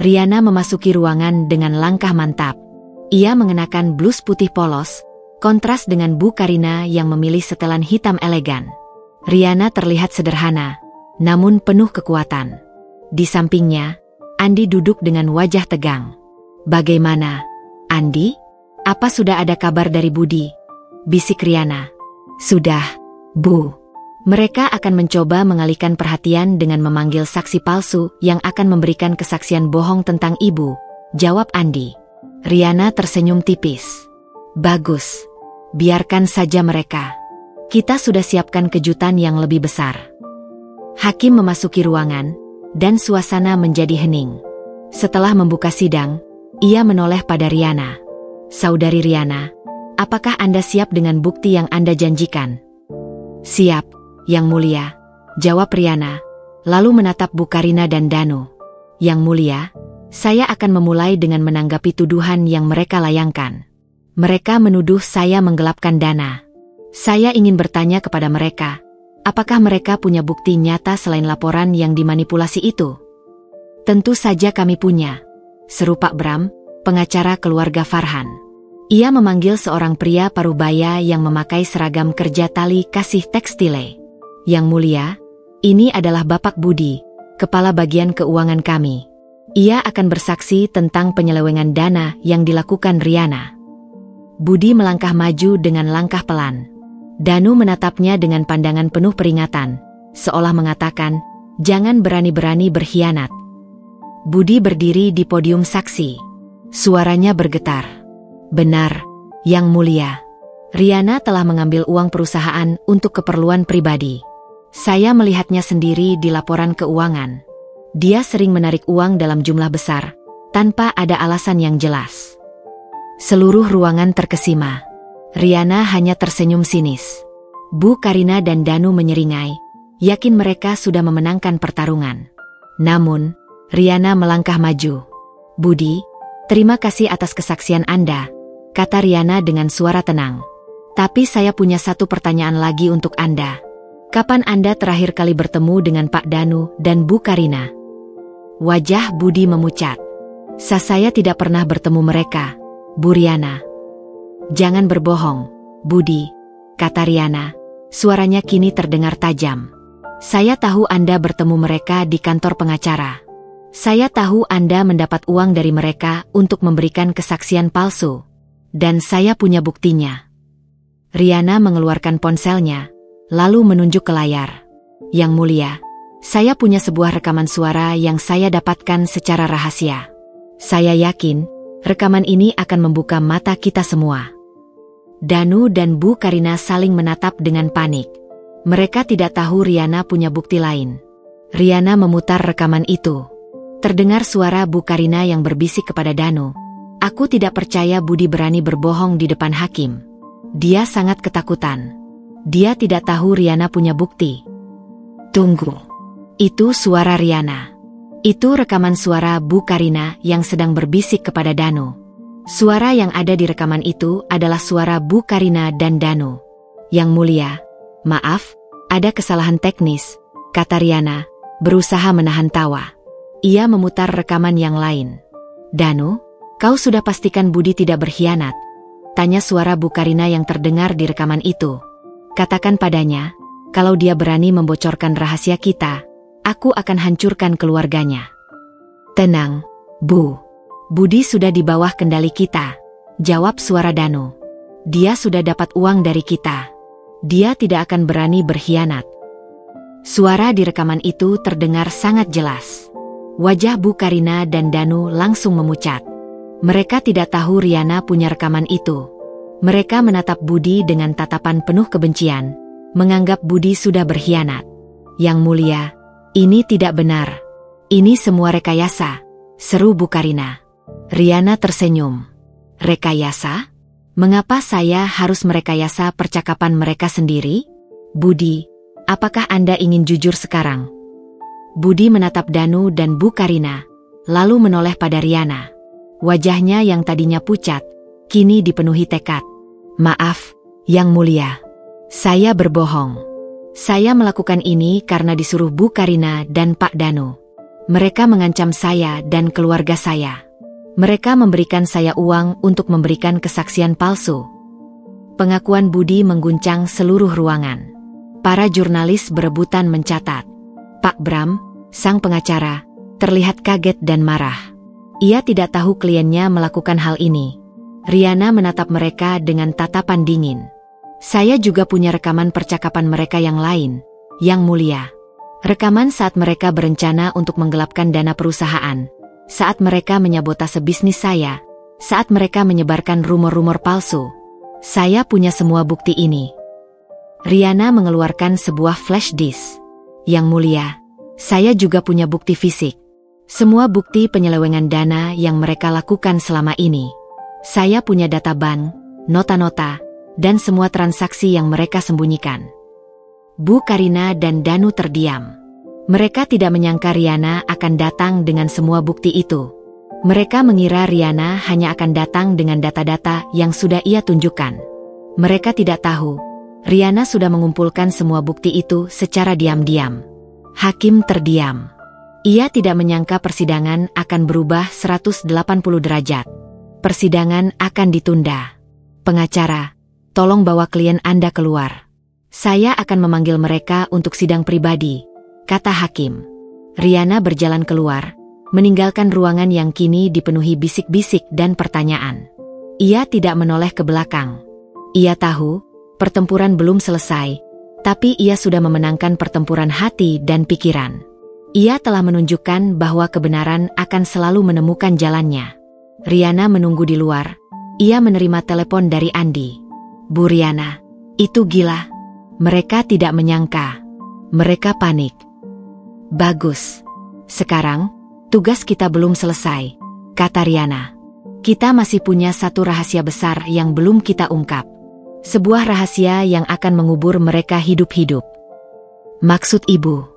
Riana memasuki ruangan dengan langkah mantap. Ia mengenakan blus putih polos, kontras dengan Bu Karina yang memilih setelan hitam elegan. Riana terlihat sederhana, namun penuh kekuatan. Di sampingnya, Andi duduk dengan wajah tegang. "Bagaimana, Andi? Apa sudah ada kabar dari Budi?" bisik Riana. "Sudah, Bu. Mereka akan mencoba mengalihkan perhatian dengan memanggil saksi palsu yang akan memberikan kesaksian bohong tentang ibu," jawab Andi. Riana tersenyum tipis. "Bagus. Biarkan saja mereka. Kita sudah siapkan kejutan yang lebih besar." Hakim memasuki ruangan, dan suasana menjadi hening. Setelah membuka sidang, ia menoleh pada Riana. "Saudari Riana, apakah Anda siap dengan bukti yang Anda janjikan?" "Siap, Yang Mulia," jawab Riana, lalu menatap Bu Karina dan Danu. "Yang Mulia, saya akan memulai dengan menanggapi tuduhan yang mereka layangkan. Mereka menuduh saya menggelapkan dana. Saya ingin bertanya kepada mereka, apakah mereka punya bukti nyata selain laporan yang dimanipulasi itu?" "Tentu saja kami punya," seru Pak Bram, pengacara keluarga Farhan. Ia memanggil seorang pria parubaya yang memakai seragam kerja tali kasih tekstile. "Yang Mulia, ini adalah Bapak Budi, Kepala Bagian Keuangan kami. Ia akan bersaksi tentang penyelewengan dana yang dilakukan Riana." Budi melangkah maju dengan langkah pelan. Danu menatapnya dengan pandangan penuh peringatan, seolah mengatakan, "Jangan berani-berani berkhianat." Budi berdiri di podium saksi. Suaranya bergetar. "Benar, Yang Mulia. Riana telah mengambil uang perusahaan untuk keperluan pribadi. Saya melihatnya sendiri di laporan keuangan. Dia sering menarik uang dalam jumlah besar, tanpa ada alasan yang jelas." Seluruh ruangan terkesima. Riana hanya tersenyum sinis. Bu Karina dan Danu menyeringai, yakin mereka sudah memenangkan pertarungan. Namun, Riana melangkah maju. "Budi, terima kasih atas kesaksian Anda," kata Riana dengan suara tenang. "Tapi saya punya satu pertanyaan lagi untuk Anda. Kapan Anda terakhir kali bertemu dengan Pak Danu dan Bu Karina?" Wajah Budi memucat. Saya tidak pernah bertemu mereka, Bu Riana." "Jangan berbohong, Budi," kata Riana. Suaranya kini terdengar tajam. "Saya tahu Anda bertemu mereka di kantor pengacara. Saya tahu Anda mendapat uang dari mereka untuk memberikan kesaksian palsu. Dan saya punya buktinya." Riana mengeluarkan ponselnya, lalu menunjuk ke layar. "Yang Mulia, saya punya sebuah rekaman suara yang saya dapatkan secara rahasia. Saya yakin rekaman ini akan membuka mata kita semua." Danu dan Bu Karina saling menatap dengan panik. Mereka tidak tahu Riana punya bukti lain. Riana memutar rekaman itu. Terdengar suara Bu Karina yang berbisik kepada Danu, "Aku tidak percaya Budi berani berbohong di depan hakim. Dia sangat ketakutan. Dia tidak tahu Riana punya bukti." "Tunggu." Itu suara Riana. Itu rekaman suara Bu Karina yang sedang berbisik kepada Danu. Suara yang ada di rekaman itu adalah suara Bu Karina dan Danu. "Yang Mulia, maaf, ada kesalahan teknis," kata Riana, berusaha menahan tawa. Ia memutar rekaman yang lain. "Danu, kau sudah pastikan Budi tidak berkhianat?" tanya suara Bu Karina yang terdengar di rekaman itu. "Katakan padanya, kalau dia berani membocorkan rahasia kita, aku akan hancurkan keluarganya." "Tenang, Bu. Budi sudah di bawah kendali kita," jawab suara Danu. "Dia sudah dapat uang dari kita. Dia tidak akan berani berkhianat." Suara di rekaman itu terdengar sangat jelas. Wajah Bu Karina dan Danu langsung memucat. Mereka tidak tahu Riana punya rekaman itu. Mereka menatap Budi dengan tatapan penuh kebencian, menganggap Budi sudah berkhianat. "Yang Mulia, ini tidak benar," Ini semua rekayasa, seru Bu Karina. Riana tersenyum. Rekayasa? Mengapa saya harus merekayasa percakapan mereka sendiri? Budi, apakah Anda ingin jujur sekarang? Budi menatap Danu dan Bu Karina, lalu menoleh pada Riana. Wajahnya yang tadinya pucat, kini dipenuhi tekad. Maaf, Yang Mulia. Saya berbohong. Saya melakukan ini karena disuruh Bu Karina dan Pak Danu. Mereka mengancam saya dan keluarga saya. Mereka memberikan saya uang untuk memberikan kesaksian palsu. Pengakuan Budi mengguncang seluruh ruangan. Para jurnalis berebutan mencatat. Pak Bram, sang pengacara, terlihat kaget dan marah. Ia tidak tahu kliennya melakukan hal ini. Riana menatap mereka dengan tatapan dingin. Saya juga punya rekaman percakapan mereka yang lain, Yang Mulia. Rekaman saat mereka berencana untuk menggelapkan dana perusahaan, saat mereka menyabotase bisnis saya, saat mereka menyebarkan rumor-rumor palsu. Saya punya semua bukti ini. Riana mengeluarkan sebuah flash disk. Yang Mulia, saya juga punya bukti fisik. Semua bukti penyelewengan dana yang mereka lakukan selama ini. Saya punya data bank, nota-nota, dan semua transaksi yang mereka sembunyikan. Bu Karina dan Danu terdiam. Mereka tidak menyangka Riana akan datang dengan semua bukti itu. Mereka mengira Riana hanya akan datang dengan data-data yang sudah ia tunjukkan. Mereka tidak tahu, Riana sudah mengumpulkan semua bukti itu secara diam-diam. Hakim terdiam. Ia tidak menyangka persidangan akan berubah 180 derajat. Persidangan akan ditunda. Pengacara, tolong bawa klien Anda keluar. Saya akan memanggil mereka untuk sidang pribadi, kata hakim. Riana berjalan keluar, meninggalkan ruangan yang kini dipenuhi bisik-bisik dan pertanyaan. Ia tidak menoleh ke belakang. Ia tahu, pertempuran belum selesai, tapi ia sudah memenangkan pertempuran hati dan pikiran. Ia telah menunjukkan bahwa kebenaran akan selalu menemukan jalannya. Riana menunggu di luar. Ia menerima telepon dari Andi. Bu Riana, itu gila. Mereka tidak menyangka. Mereka panik. Bagus. Sekarang, tugas kita belum selesai, kata Riana. Kita masih punya satu rahasia besar yang belum kita ungkap. Sebuah rahasia yang akan mengubur mereka hidup-hidup. Maksud Ibu?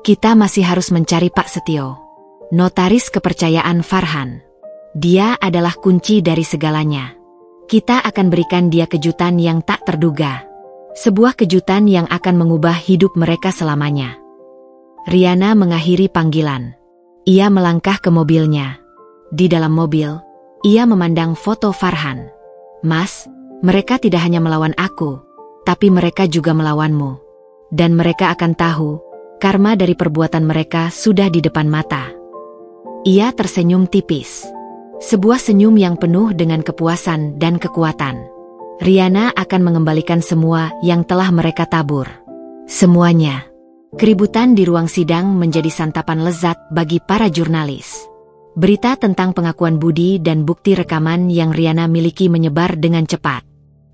Kita masih harus mencari Pak Setio, notaris kepercayaan Farhan. Dia adalah kunci dari segalanya. Kita akan berikan dia kejutan yang tak terduga. Sebuah kejutan yang akan mengubah hidup mereka selamanya. Riana mengakhiri panggilan. Ia melangkah ke mobilnya. Di dalam mobil, ia memandang foto Farhan. Mas, mereka tidak hanya melawan aku, tapi mereka juga melawanmu. Dan mereka akan tahu, karma dari perbuatan mereka sudah di depan mata. Ia tersenyum tipis. Sebuah senyum yang penuh dengan kepuasan dan kekuatan. Riana akan mengembalikan semua yang telah mereka tabur. Semuanya. Keributan di ruang sidang menjadi santapan lezat bagi para jurnalis. Berita tentang pengakuan Budi dan bukti rekaman yang Riana miliki menyebar dengan cepat.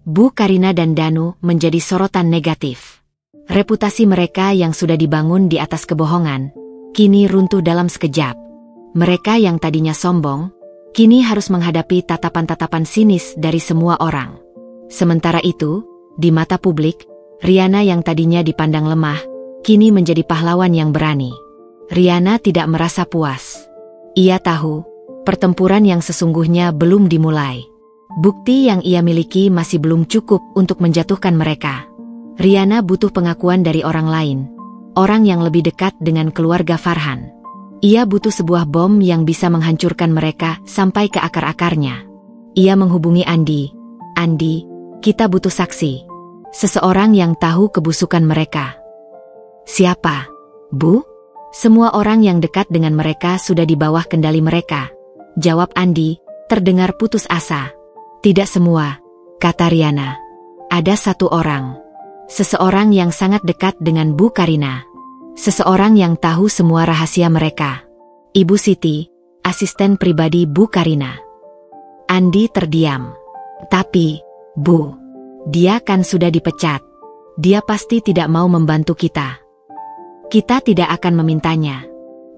Bu Karina dan Danu menjadi sorotan negatif. Reputasi mereka yang sudah dibangun di atas kebohongan, kini runtuh dalam sekejap. Mereka yang tadinya sombong, kini harus menghadapi tatapan-tatapan sinis dari semua orang. Sementara itu, di mata publik, Riana yang tadinya dipandang lemah, kini menjadi pahlawan yang berani. Riana tidak merasa puas. Ia tahu, pertempuran yang sesungguhnya belum dimulai. Bukti yang ia miliki masih belum cukup untuk menjatuhkan mereka. Riana butuh pengakuan dari orang lain, orang yang lebih dekat dengan keluarga Farhan. Ia butuh sebuah bom yang bisa menghancurkan mereka sampai ke akar-akarnya. Ia menghubungi Andi. Andi, kita butuh saksi. Seseorang yang tahu kebusukan mereka. Siapa, Bu? Semua orang yang dekat dengan mereka sudah di bawah kendali mereka. Jawab Andi, terdengar putus asa. Tidak semua, kata Riana. Ada satu orang. Seseorang yang sangat dekat dengan Bu Karina. Seseorang yang tahu semua rahasia mereka. Ibu Siti, asisten pribadi Bu Karina. Andi terdiam. Tapi, Bu, dia kan sudah dipecat. Dia pasti tidak mau membantu kita. Kita tidak akan memintanya.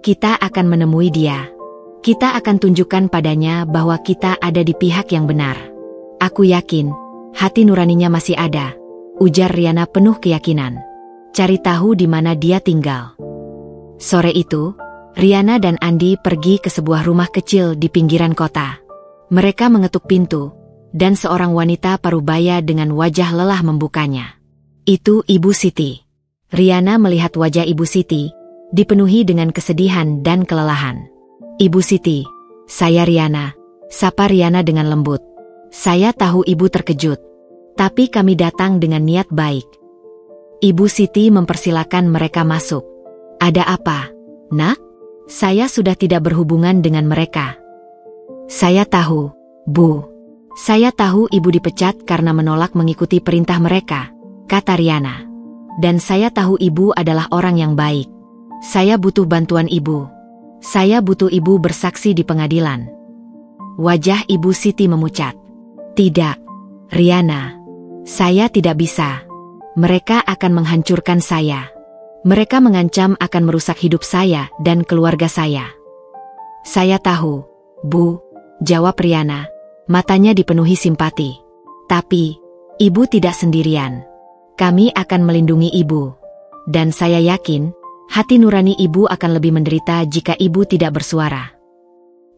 Kita akan menemui dia. Kita akan tunjukkan padanya bahwa kita ada di pihak yang benar. Aku yakin, hati nuraninya masih ada, ujar Riana penuh keyakinan. Cari tahu di mana dia tinggal. Sore itu, Riana dan Andi pergi ke sebuah rumah kecil di pinggiran kota. Mereka mengetuk pintu, dan seorang wanita parubaya dengan wajah lelah membukanya. Itu Ibu Siti. Riana melihat wajah Ibu Siti, dipenuhi dengan kesedihan dan kelelahan. Ibu Siti, saya Riana, sapa Riana dengan lembut. Saya tahu Ibu terkejut, tapi kami datang dengan niat baik. Ibu Siti mempersilakan mereka masuk. Ada apa, Nak? Saya sudah tidak berhubungan dengan mereka. Saya tahu, Bu. Saya tahu Ibu dipecat karena menolak mengikuti perintah mereka, kata Riana. Dan saya tahu Ibu adalah orang yang baik. Saya butuh bantuan Ibu. Saya butuh Ibu bersaksi di pengadilan. Wajah Ibu Siti memucat. Tidak, Riana. Saya tidak bisa. Mereka akan menghancurkan saya. Mereka mengancam akan merusak hidup saya dan keluarga saya. Saya tahu, Bu, jawab Riana. Matanya dipenuhi simpati. Tapi, Ibu tidak sendirian. Kami akan melindungi Ibu. Dan saya yakin, hati nurani Ibu akan lebih menderita jika Ibu tidak bersuara.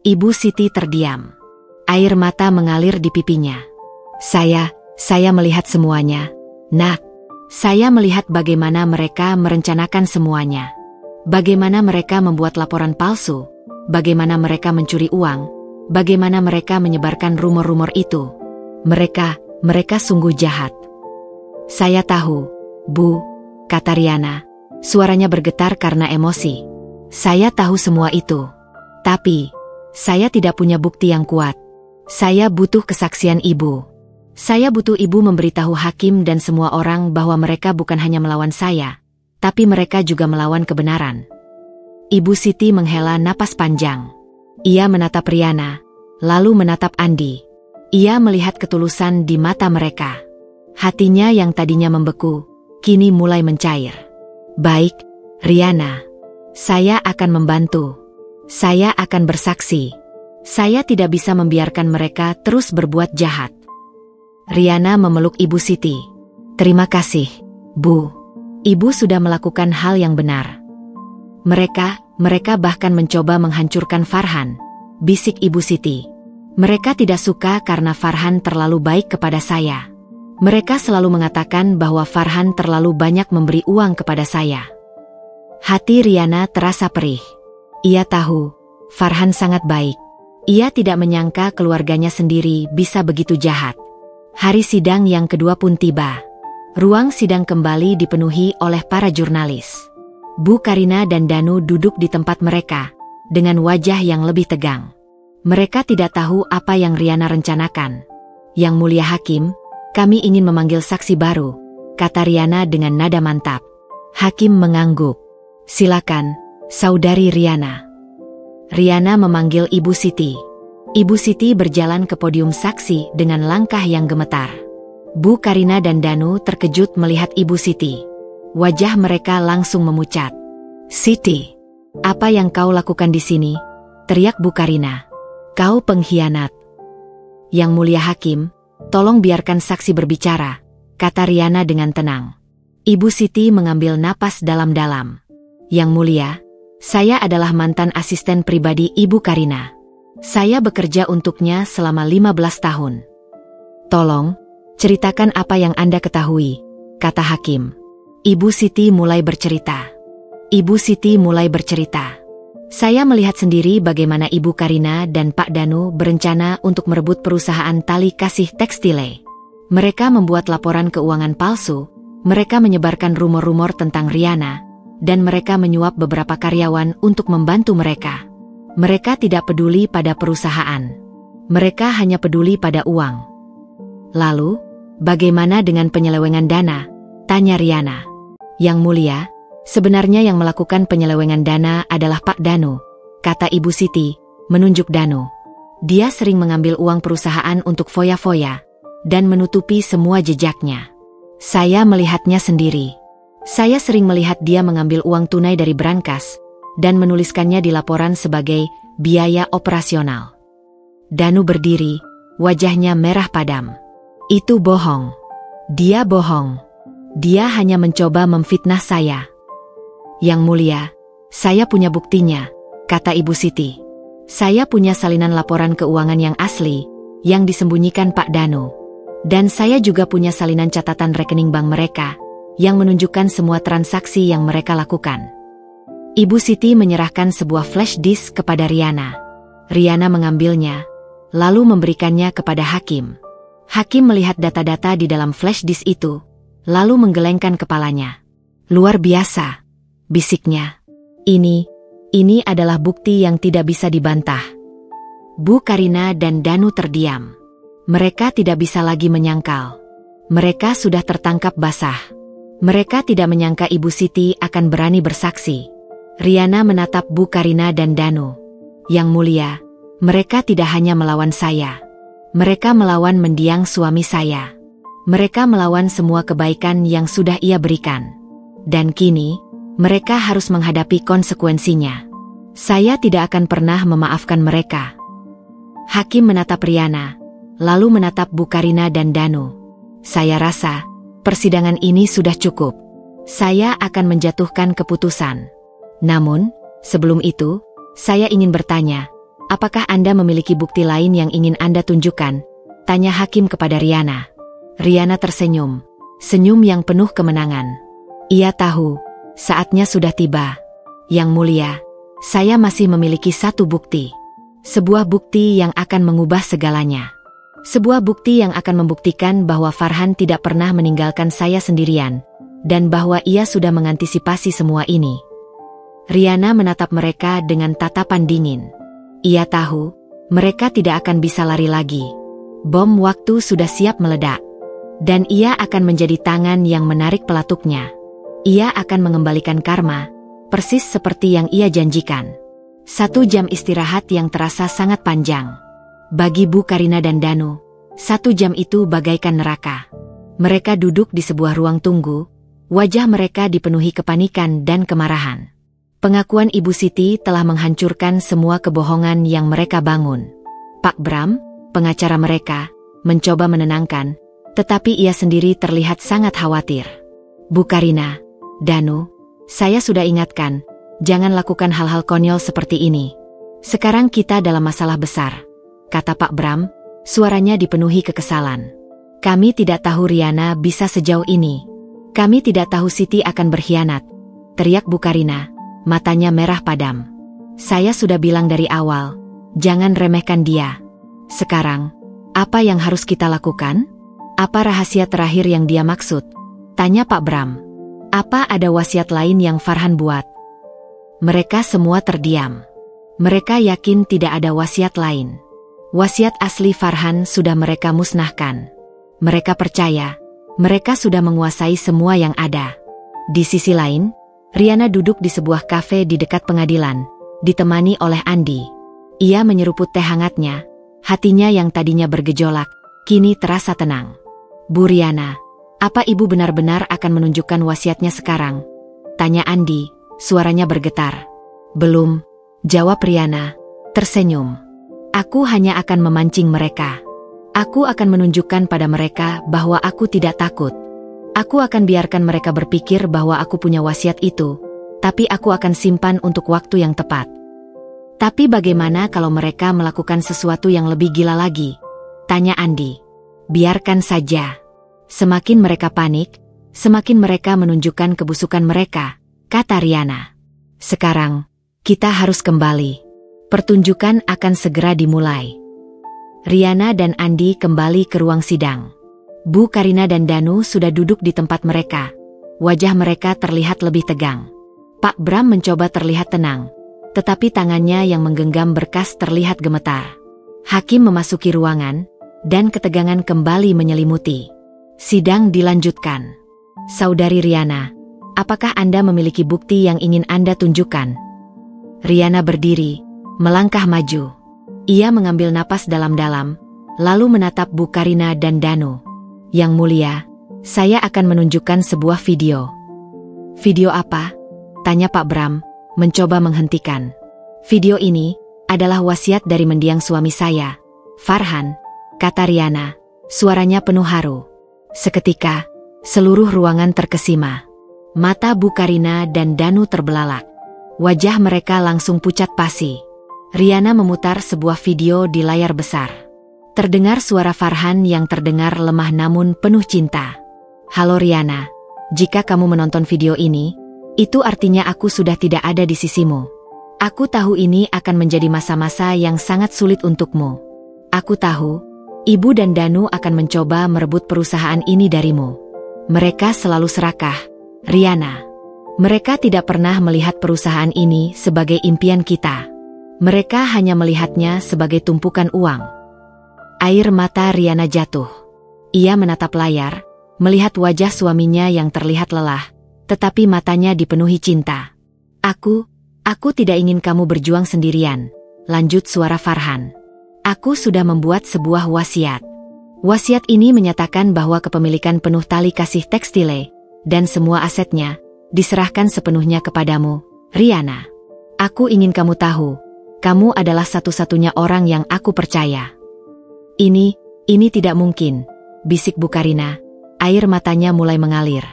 Ibu Siti terdiam. Air mata mengalir di pipinya. Saya melihat semuanya, Nak. Saya melihat bagaimana mereka merencanakan semuanya. Bagaimana mereka membuat laporan palsu. Bagaimana mereka mencuri uang. Bagaimana mereka menyebarkan rumor-rumor itu. Mereka sungguh jahat. Saya tahu, Bu, kata Riana. Suaranya bergetar karena emosi. Saya tahu semua itu. Tapi, saya tidak punya bukti yang kuat. Saya butuh kesaksian Ibu. Saya butuh Ibu memberitahu hakim dan semua orang bahwa mereka bukan hanya melawan saya, tapi mereka juga melawan kebenaran. Ibu Siti menghela napas panjang. Ia menatap Riana, lalu menatap Andi. Ia melihat ketulusan di mata mereka. Hatinya yang tadinya membeku, kini mulai mencair. Baik, Riana. Saya akan membantu. Saya akan bersaksi. Saya tidak bisa membiarkan mereka terus berbuat jahat. Riana memeluk Ibu Siti. Terima kasih, Bu. Ibu sudah melakukan hal yang benar. Mereka bahkan mencoba menghancurkan Farhan, bisik Ibu Siti. Mereka tidak suka karena Farhan terlalu baik kepada saya. Mereka selalu mengatakan bahwa Farhan terlalu banyak memberi uang kepada saya. Hati Riana terasa perih. Ia tahu, Farhan sangat baik. Ia tidak menyangka keluarganya sendiri bisa begitu jahat. Hari sidang yang kedua pun tiba. Ruang sidang kembali dipenuhi oleh para jurnalis. Bu Karina dan Danu duduk di tempat mereka, dengan wajah yang lebih tegang. Mereka tidak tahu apa yang Riana rencanakan. Yang mulia hakim, kami ingin memanggil saksi baru, kata Riana dengan nada mantap. Hakim mengangguk. Silakan, Saudari Riana. Riana memanggil Ibu Siti. Ibu Siti berjalan ke podium saksi dengan langkah yang gemetar. Bu Karina dan Danu terkejut melihat Ibu Siti. Wajah mereka langsung memucat. Siti, apa yang kau lakukan di sini? Teriak Bu Karina. Kau pengkhianat. Yang mulia hakim, tolong biarkan saksi berbicara, kata Riana dengan tenang. Ibu Siti mengambil napas dalam-dalam. Yang mulia, saya adalah mantan asisten pribadi Ibu Karina. Saya bekerja untuknya selama 15 tahun. Tolong, ceritakan apa yang Anda ketahui, kata hakim. Ibu Siti mulai bercerita. Saya melihat sendiri bagaimana Ibu Karina dan Pak Danu berencana untuk merebut perusahaan tali kasih tekstile. Mereka membuat laporan keuangan palsu, mereka menyebarkan rumor-rumor tentang Riana, dan mereka menyuap beberapa karyawan untuk membantu mereka. Mereka tidak peduli pada perusahaan. Mereka hanya peduli pada uang. Lalu, bagaimana dengan penyelewengan dana? Tanya Riana. Yang mulia, sebenarnya yang melakukan penyelewengan dana adalah Pak Danu, kata Ibu Siti, menunjuk Danu. Dia sering mengambil uang perusahaan untuk foya-foya, dan menutupi semua jejaknya. Saya melihatnya sendiri. Saya sering melihat dia mengambil uang tunai dari brankas, dan menuliskannya di laporan sebagai biaya operasional. Danu berdiri, wajahnya merah padam. Itu bohong. Dia bohong. Dia hanya mencoba memfitnah saya. Yang mulia, saya punya buktinya, kata Ibu Siti. Saya punya salinan laporan keuangan yang asli, yang disembunyikan Pak Danu. Dan saya juga punya salinan catatan rekening bank mereka, yang menunjukkan semua transaksi yang mereka lakukan. Ibu Siti menyerahkan sebuah flash disk kepada Riana. Riana mengambilnya, lalu memberikannya kepada Hakim. Hakim melihat data-data di dalam flash disk itu, lalu menggelengkan kepalanya. Luar biasa, bisiknya. Ini adalah bukti yang tidak bisa dibantah. Bu Karina dan Danu terdiam. Mereka tidak bisa lagi menyangkal. Mereka sudah tertangkap basah. Mereka tidak menyangka Ibu Siti akan berani bersaksi. Riana menatap Bu Karina dan Danu. Yang mulia, mereka tidak hanya melawan saya. Mereka melawan mendiang suami saya. Mereka melawan semua kebaikan yang sudah ia berikan. Dan kini, mereka harus menghadapi konsekuensinya. Saya tidak akan pernah memaafkan mereka. Hakim menatap Riana, lalu menatap Bu Karina dan Danu. Saya rasa, persidangan ini sudah cukup. Saya akan menjatuhkan keputusan. Namun, sebelum itu, saya ingin bertanya, apakah Anda memiliki bukti lain yang ingin Anda tunjukkan? Tanya Hakim kepada Riana. Riana tersenyum, senyum yang penuh kemenangan. Ia tahu, saatnya sudah tiba. Yang mulia, saya masih memiliki satu bukti. Sebuah bukti yang akan mengubah segalanya. Sebuah bukti yang akan membuktikan bahwa Farhan tidak pernah meninggalkan saya sendirian, dan bahwa ia sudah mengantisipasi semua ini. Riana menatap mereka dengan tatapan dingin. Ia tahu, mereka tidak akan bisa lari lagi. Bom waktu sudah siap meledak. Dan ia akan menjadi tangan yang menarik pelatuknya. Ia akan mengembalikan karma, persis seperti yang ia janjikan. 1 jam istirahat yang terasa sangat panjang. Bagi Bu Karina dan Danu, 1 jam itu bagaikan neraka. Mereka duduk di sebuah ruang tunggu, wajah mereka dipenuhi kepanikan dan kemarahan. Pengakuan Ibu Siti telah menghancurkan semua kebohongan yang mereka bangun. Pak Bram, pengacara mereka, mencoba menenangkan, tetapi ia sendiri terlihat sangat khawatir. Bu Karina, Danu, saya sudah ingatkan, jangan lakukan hal-hal konyol seperti ini. Sekarang kita dalam masalah besar, kata Pak Bram, suaranya dipenuhi kekesalan. Kami tidak tahu Riana bisa sejauh ini. Kami tidak tahu Siti akan berkhianat, teriak Bu Karina, matanya merah padam. Saya sudah bilang dari awal, jangan remehkan dia. Sekarang, apa yang harus kita lakukan? Apa rahasia terakhir yang dia maksud? Tanya Pak Bram. Apa ada wasiat lain yang Farhan buat? Mereka semua terdiam. Mereka yakin tidak ada wasiat lain. Wasiat asli Farhan sudah mereka musnahkan. Mereka percaya, mereka sudah menguasai semua yang ada. Di sisi lain, Riana duduk di sebuah kafe di dekat pengadilan, ditemani oleh Andi. Ia menyeruput teh hangatnya, hatinya yang tadinya bergejolak, kini terasa tenang. Bu Riana, apa ibu benar-benar akan menunjukkan wasiatnya sekarang? Tanya Andi, suaranya bergetar. Belum, jawab Riana, tersenyum. Aku hanya akan memancing mereka. Aku akan menunjukkan pada mereka bahwa aku tidak takut. Aku akan biarkan mereka berpikir bahwa aku punya wasiat itu, tapi aku akan simpan untuk waktu yang tepat. Tapi bagaimana kalau mereka melakukan sesuatu yang lebih gila lagi? Tanya Andi. Biarkan saja. Semakin mereka panik, semakin mereka menunjukkan kebusukan mereka, kata Riana. Sekarang, kita harus kembali. Pertunjukan akan segera dimulai. Riana dan Andi kembali ke ruang sidang. Bu Karina dan Danu sudah duduk di tempat mereka. Wajah mereka terlihat lebih tegang. Pak Bram mencoba terlihat tenang, tetapi tangannya yang menggenggam berkas terlihat gemetar. Hakim memasuki ruangan, dan ketegangan kembali menyelimuti. Sidang dilanjutkan. Saudari Riana, apakah Anda memiliki bukti yang ingin Anda tunjukkan? Riana berdiri, melangkah maju. Ia mengambil napas dalam-dalam, lalu menatap Bu Karina dan Danu. Yang mulia, saya akan menunjukkan sebuah video. Video apa? Tanya Pak Bram, mencoba menghentikan. Video ini adalah wasiat dari mendiang suami saya, Farhan, kata Riana, suaranya penuh haru. Seketika, seluruh ruangan terkesima. Mata Bu Karina dan Danu terbelalak. Wajah mereka langsung pucat pasi. Riana memutar sebuah video di layar besar. Terdengar suara Farhan yang terdengar lemah namun penuh cinta. Halo Riana, jika kamu menonton video ini, itu artinya aku sudah tidak ada di sisimu. Aku tahu ini akan menjadi masa-masa yang sangat sulit untukmu. Aku tahu, Ibu dan Danu akan mencoba merebut perusahaan ini darimu. Mereka selalu serakah, Riana. Mereka tidak pernah melihat perusahaan ini sebagai impian kita. Mereka hanya melihatnya sebagai tumpukan uang. Air mata Riana jatuh. Ia menatap layar, melihat wajah suaminya yang terlihat lelah, tetapi matanya dipenuhi cinta. Aku tidak ingin kamu berjuang sendirian, lanjut suara Farhan. Aku sudah membuat sebuah wasiat. Wasiat ini menyatakan bahwa kepemilikan penuh tali kasih tekstile dan semua asetnya diserahkan sepenuhnya kepadamu, Riana. Aku ingin kamu tahu, kamu adalah satu-satunya orang yang aku percaya. Ini tidak mungkin, bisik Bu Karina. Air matanya mulai mengalir.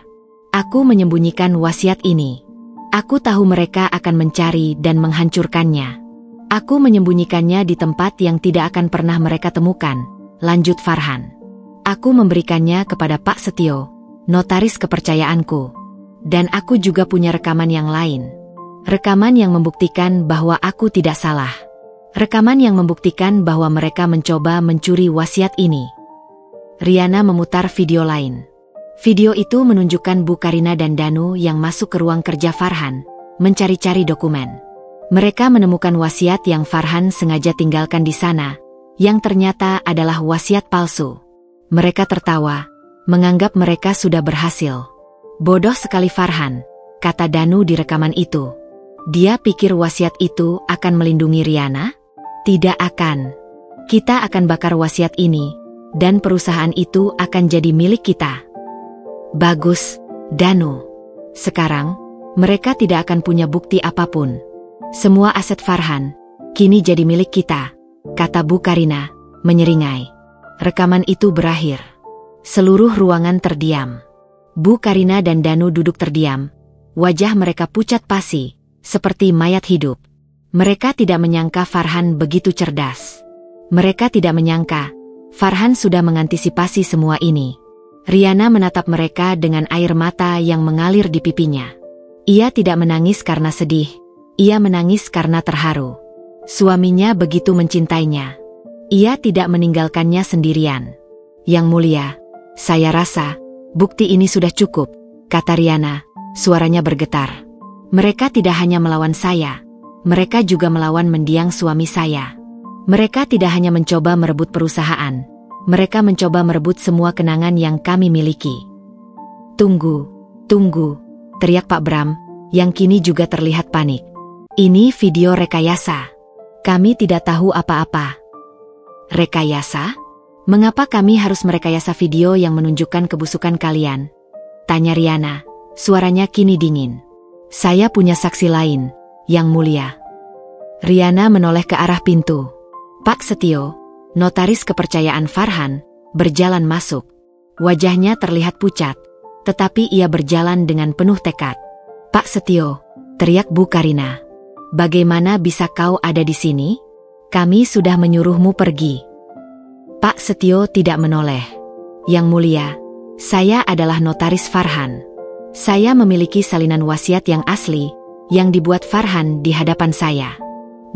Aku menyembunyikan wasiat ini. Aku tahu mereka akan mencari dan menghancurkannya. Aku menyembunyikannya di tempat yang tidak akan pernah mereka temukan, lanjut Farhan. Aku memberikannya kepada Pak Setio, notaris kepercayaanku. Dan aku juga punya rekaman yang lain. Rekaman yang membuktikan bahwa aku tidak salah. Rekaman yang membuktikan bahwa mereka mencoba mencuri wasiat ini. Riana memutar video lain. Video itu menunjukkan Bu Karina dan Danu yang masuk ke ruang kerja Farhan, mencari-cari dokumen. Mereka menemukan wasiat yang Farhan sengaja tinggalkan di sana, yang ternyata adalah wasiat palsu. Mereka tertawa, menganggap mereka sudah berhasil. Bodoh sekali Farhan, kata Danu di rekaman itu. Dia pikir wasiat itu akan melindungi Riana? Tidak akan. Kita akan bakar wasiat ini, dan perusahaan itu akan jadi milik kita. Bagus, Danu. Sekarang, mereka tidak akan punya bukti apapun. Semua aset Farhan kini jadi milik kita, kata Bu Karina, menyeringai. Rekaman itu berakhir. Seluruh ruangan terdiam. Bu Karina dan Danu duduk terdiam. Wajah mereka pucat pasi, seperti mayat hidup. Mereka tidak menyangka Farhan begitu cerdas. Mereka tidak menyangka Farhan sudah mengantisipasi semua ini. Riana menatap mereka dengan air mata yang mengalir di pipinya. Ia tidak menangis karena sedih. Ia menangis karena terharu. Suaminya begitu mencintainya. Ia tidak meninggalkannya sendirian. Yang mulia, saya rasa bukti ini sudah cukup, kata Riana, suaranya bergetar. Mereka tidak hanya melawan saya. Mereka juga melawan mendiang suami saya. Mereka tidak hanya mencoba merebut perusahaan. Mereka mencoba merebut semua kenangan yang kami miliki. Tunggu, teriak Pak Bram, yang kini juga terlihat panik. Ini video rekayasa. Kami tidak tahu apa-apa. Rekayasa? Mengapa kami harus merekayasa video yang menunjukkan kebusukan kalian? Tanya Riana, suaranya kini dingin. Saya punya saksi lain, Yang Mulia. Riana menoleh ke arah pintu. Pak Setio, notaris kepercayaan Farhan, berjalan masuk. Wajahnya terlihat pucat, tetapi ia berjalan dengan penuh tekad. Pak Setio, teriak Bu Karina. Bagaimana bisa kau ada di sini? Kami sudah menyuruhmu pergi. Pak Setio tidak menoleh. Yang Mulia, saya adalah notaris Farhan. Saya memiliki salinan wasiat yang asli, yang dibuat Farhan di hadapan saya.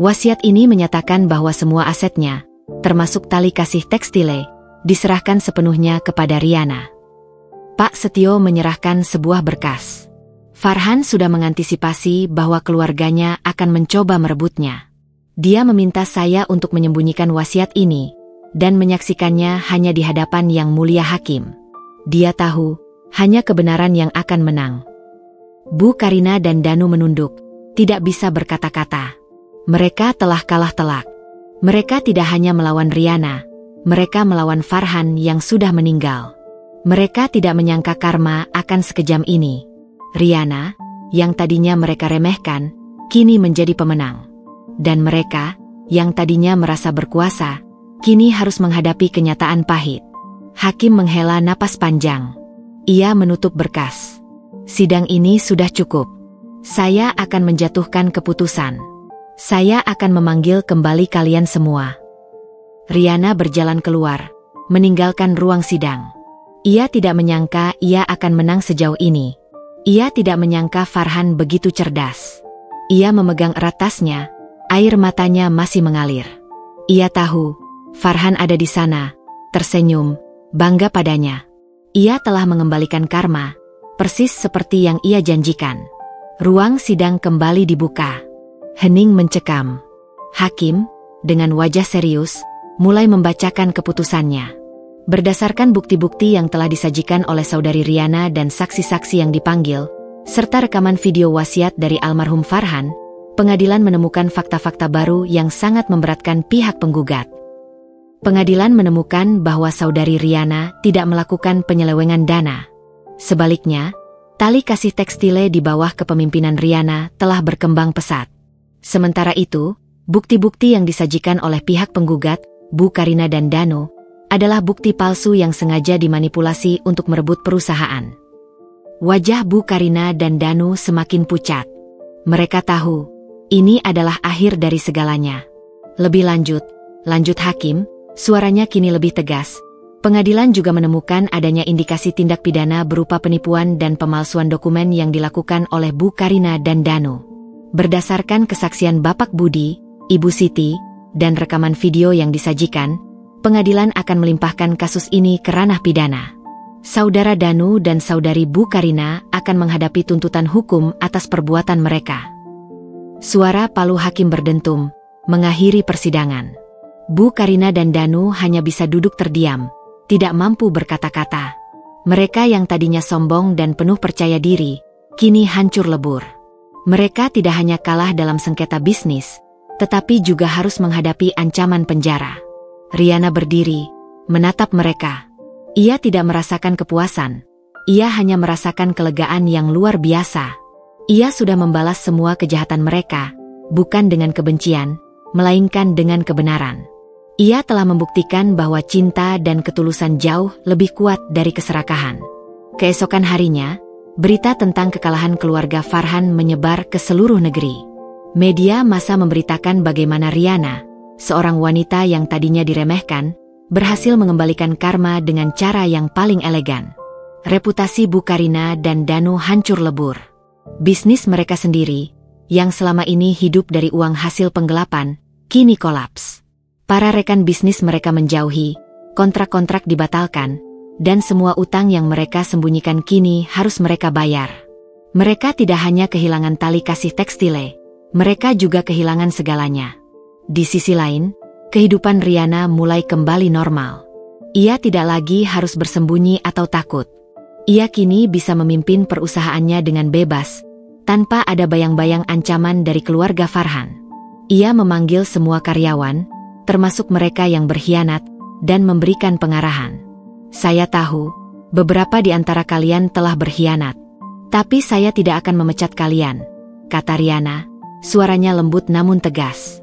Wasiat ini menyatakan bahwa semua asetnya, termasuk tali kasih tekstile, diserahkan sepenuhnya kepada Riana. Pak Setio menyerahkan sebuah berkas. Farhan sudah mengantisipasi bahwa keluarganya akan mencoba merebutnya. Dia meminta saya untuk menyembunyikan wasiat ini, dan menyaksikannya hanya di hadapan Yang Mulia Hakim. Dia tahu, hanya kebenaran yang akan menang. Bu Karina dan Danu menunduk, tidak bisa berkata-kata. Mereka telah kalah telak. Mereka tidak hanya melawan Riana, mereka melawan Farhan yang sudah meninggal. Mereka tidak menyangka karma akan sekejam ini. Riana, yang tadinya mereka remehkan, kini menjadi pemenang. Dan mereka, yang tadinya merasa berkuasa, kini harus menghadapi kenyataan pahit. Hakim menghela napas panjang. Ia menutup berkas. Sidang ini sudah cukup. Saya akan menjatuhkan keputusan. Saya akan memanggil kembali kalian semua. Riana berjalan keluar, meninggalkan ruang sidang. Ia tidak menyangka ia akan menang sejauh ini. Ia tidak menyangka Farhan begitu cerdas. Ia memegang erat tasnya, air matanya masih mengalir. Ia tahu, Farhan ada di sana, tersenyum, bangga padanya. Ia telah mengembalikan karma, persis seperti yang ia janjikan. Ruang sidang kembali dibuka. Hening mencekam. Hakim, dengan wajah serius, mulai membacakan keputusannya. Berdasarkan bukti-bukti yang telah disajikan oleh saudari Riana dan saksi-saksi yang dipanggil, serta rekaman video wasiat dari almarhum Farhan, pengadilan menemukan fakta-fakta baru yang sangat memberatkan pihak penggugat. Pengadilan menemukan bahwa saudari Riana tidak melakukan penyelewengan dana. Sebaliknya, tali kasih tekstile di bawah kepemimpinan Riana telah berkembang pesat. Sementara itu, bukti-bukti yang disajikan oleh pihak penggugat, Bu Karina dan Danu, adalah bukti palsu yang sengaja dimanipulasi untuk merebut perusahaan. Wajah Bu Karina dan Danu semakin pucat. Mereka tahu, ini adalah akhir dari segalanya. Lebih lanjut Hakim, suaranya kini lebih tegas. Pengadilan juga menemukan adanya indikasi tindak pidana berupa penipuan dan pemalsuan dokumen yang dilakukan oleh Bu Karina dan Danu. Berdasarkan kesaksian Bapak Budi, Ibu Siti, dan rekaman video yang disajikan, pengadilan akan melimpahkan kasus ini ke ranah pidana. Saudara Danu dan saudari Bu Karina akan menghadapi tuntutan hukum atas perbuatan mereka. Suara palu hakim berdentum, mengakhiri persidangan. Bu Karina dan Danu hanya bisa duduk terdiam, tidak mampu berkata-kata. Mereka yang tadinya sombong dan penuh percaya diri, kini hancur lebur. Mereka tidak hanya kalah dalam sengketa bisnis, tetapi juga harus menghadapi ancaman penjara. Riana berdiri, menatap mereka. Ia tidak merasakan kepuasan. Ia hanya merasakan kelegaan yang luar biasa. Ia sudah membalas semua kejahatan mereka, bukan dengan kebencian, melainkan dengan kebenaran. Ia telah membuktikan bahwa cinta dan ketulusan jauh lebih kuat dari keserakahan. Keesokan harinya, berita tentang kekalahan keluarga Farhan menyebar ke seluruh negeri. Media massa memberitakan bagaimana Riana, seorang wanita yang tadinya diremehkan, berhasil mengembalikan karma dengan cara yang paling elegan. Reputasi Bu Karina dan Danu hancur lebur. Bisnis mereka sendiri, yang selama ini hidup dari uang hasil penggelapan, kini kolaps. Para rekan bisnis mereka menjauhi, kontrak-kontrak dibatalkan, dan semua utang yang mereka sembunyikan kini harus mereka bayar. Mereka tidak hanya kehilangan tali kasih tekstile, mereka juga kehilangan segalanya. Di sisi lain, kehidupan Riana mulai kembali normal. Ia tidak lagi harus bersembunyi atau takut. Ia kini bisa memimpin perusahaannya dengan bebas, tanpa ada bayang-bayang ancaman dari keluarga Farhan. Ia memanggil semua karyawan, termasuk mereka yang berkhianat, dan memberikan pengarahan. Saya tahu, beberapa di antara kalian telah berkhianat. Tapi saya tidak akan memecat kalian, kata Riana, suaranya lembut namun tegas.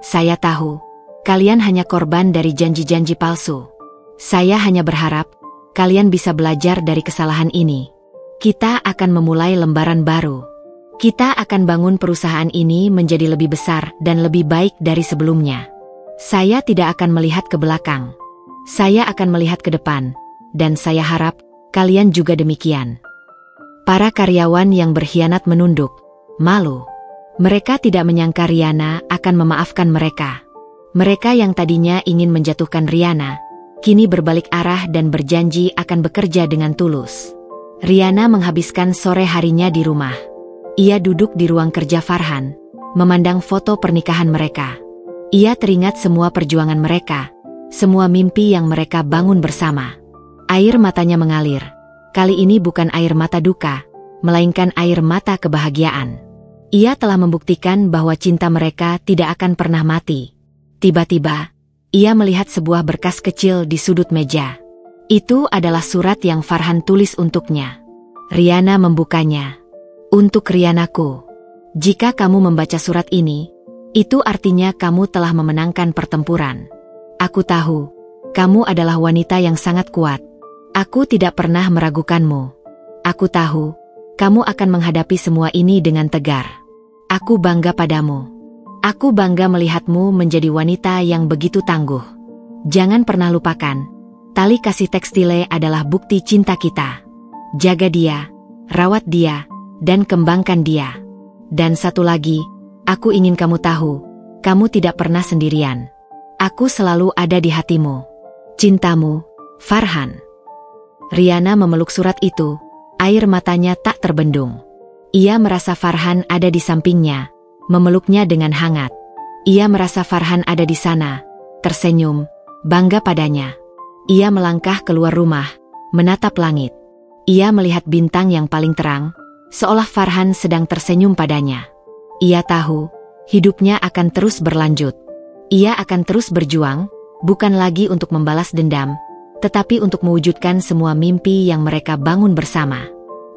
Saya tahu, kalian hanya korban dari janji-janji palsu. Saya hanya berharap, kalian bisa belajar dari kesalahan ini. Kita akan memulai lembaran baru. Kita akan bangun perusahaan ini menjadi lebih besar dan lebih baik dari sebelumnya. Saya tidak akan melihat ke belakang. Saya akan melihat ke depan, dan saya harap kalian juga demikian. Para karyawan yang berkhianat menunduk, malu. Mereka tidak menyangka Riana akan memaafkan mereka. Mereka yang tadinya ingin menjatuhkan Riana, kini berbalik arah dan berjanji akan bekerja dengan tulus. Riana menghabiskan sore harinya di rumah. Ia duduk di ruang kerja Farhan, memandang foto pernikahan mereka. Ia teringat semua perjuangan mereka, semua mimpi yang mereka bangun bersama. Air matanya mengalir. Kali ini bukan air mata duka, melainkan air mata kebahagiaan. Ia telah membuktikan bahwa cinta mereka tidak akan pernah mati. Tiba-tiba, ia melihat sebuah berkas kecil di sudut meja. Itu adalah surat yang Farhan tulis untuknya. Riana membukanya. Untuk Rianaku. Jika kamu membaca surat ini, itu artinya kamu telah memenangkan pertempuran. Aku tahu, kamu adalah wanita yang sangat kuat. Aku tidak pernah meragukanmu. Aku tahu, kamu akan menghadapi semua ini dengan tegar. Aku bangga padamu. Aku bangga melihatmu menjadi wanita yang begitu tangguh. Jangan pernah lupakan, tali kasih tekstile adalah bukti cinta kita. Jaga dia, rawat dia, dan kembangkan dia. Dan satu lagi, aku ingin kamu tahu, kamu tidak pernah sendirian. Aku selalu ada di hatimu. Cintamu, Farhan. Riana memeluk surat itu, air matanya tak terbendung. Ia merasa Farhan ada di sampingnya, memeluknya dengan hangat. Ia merasa Farhan ada di sana, tersenyum, bangga padanya. Ia melangkah keluar rumah, menatap langit. Ia melihat bintang yang paling terang, seolah Farhan sedang tersenyum padanya. Ia tahu, hidupnya akan terus berlanjut. Ia akan terus berjuang, bukan lagi untuk membalas dendam, tetapi untuk mewujudkan semua mimpi yang mereka bangun bersama.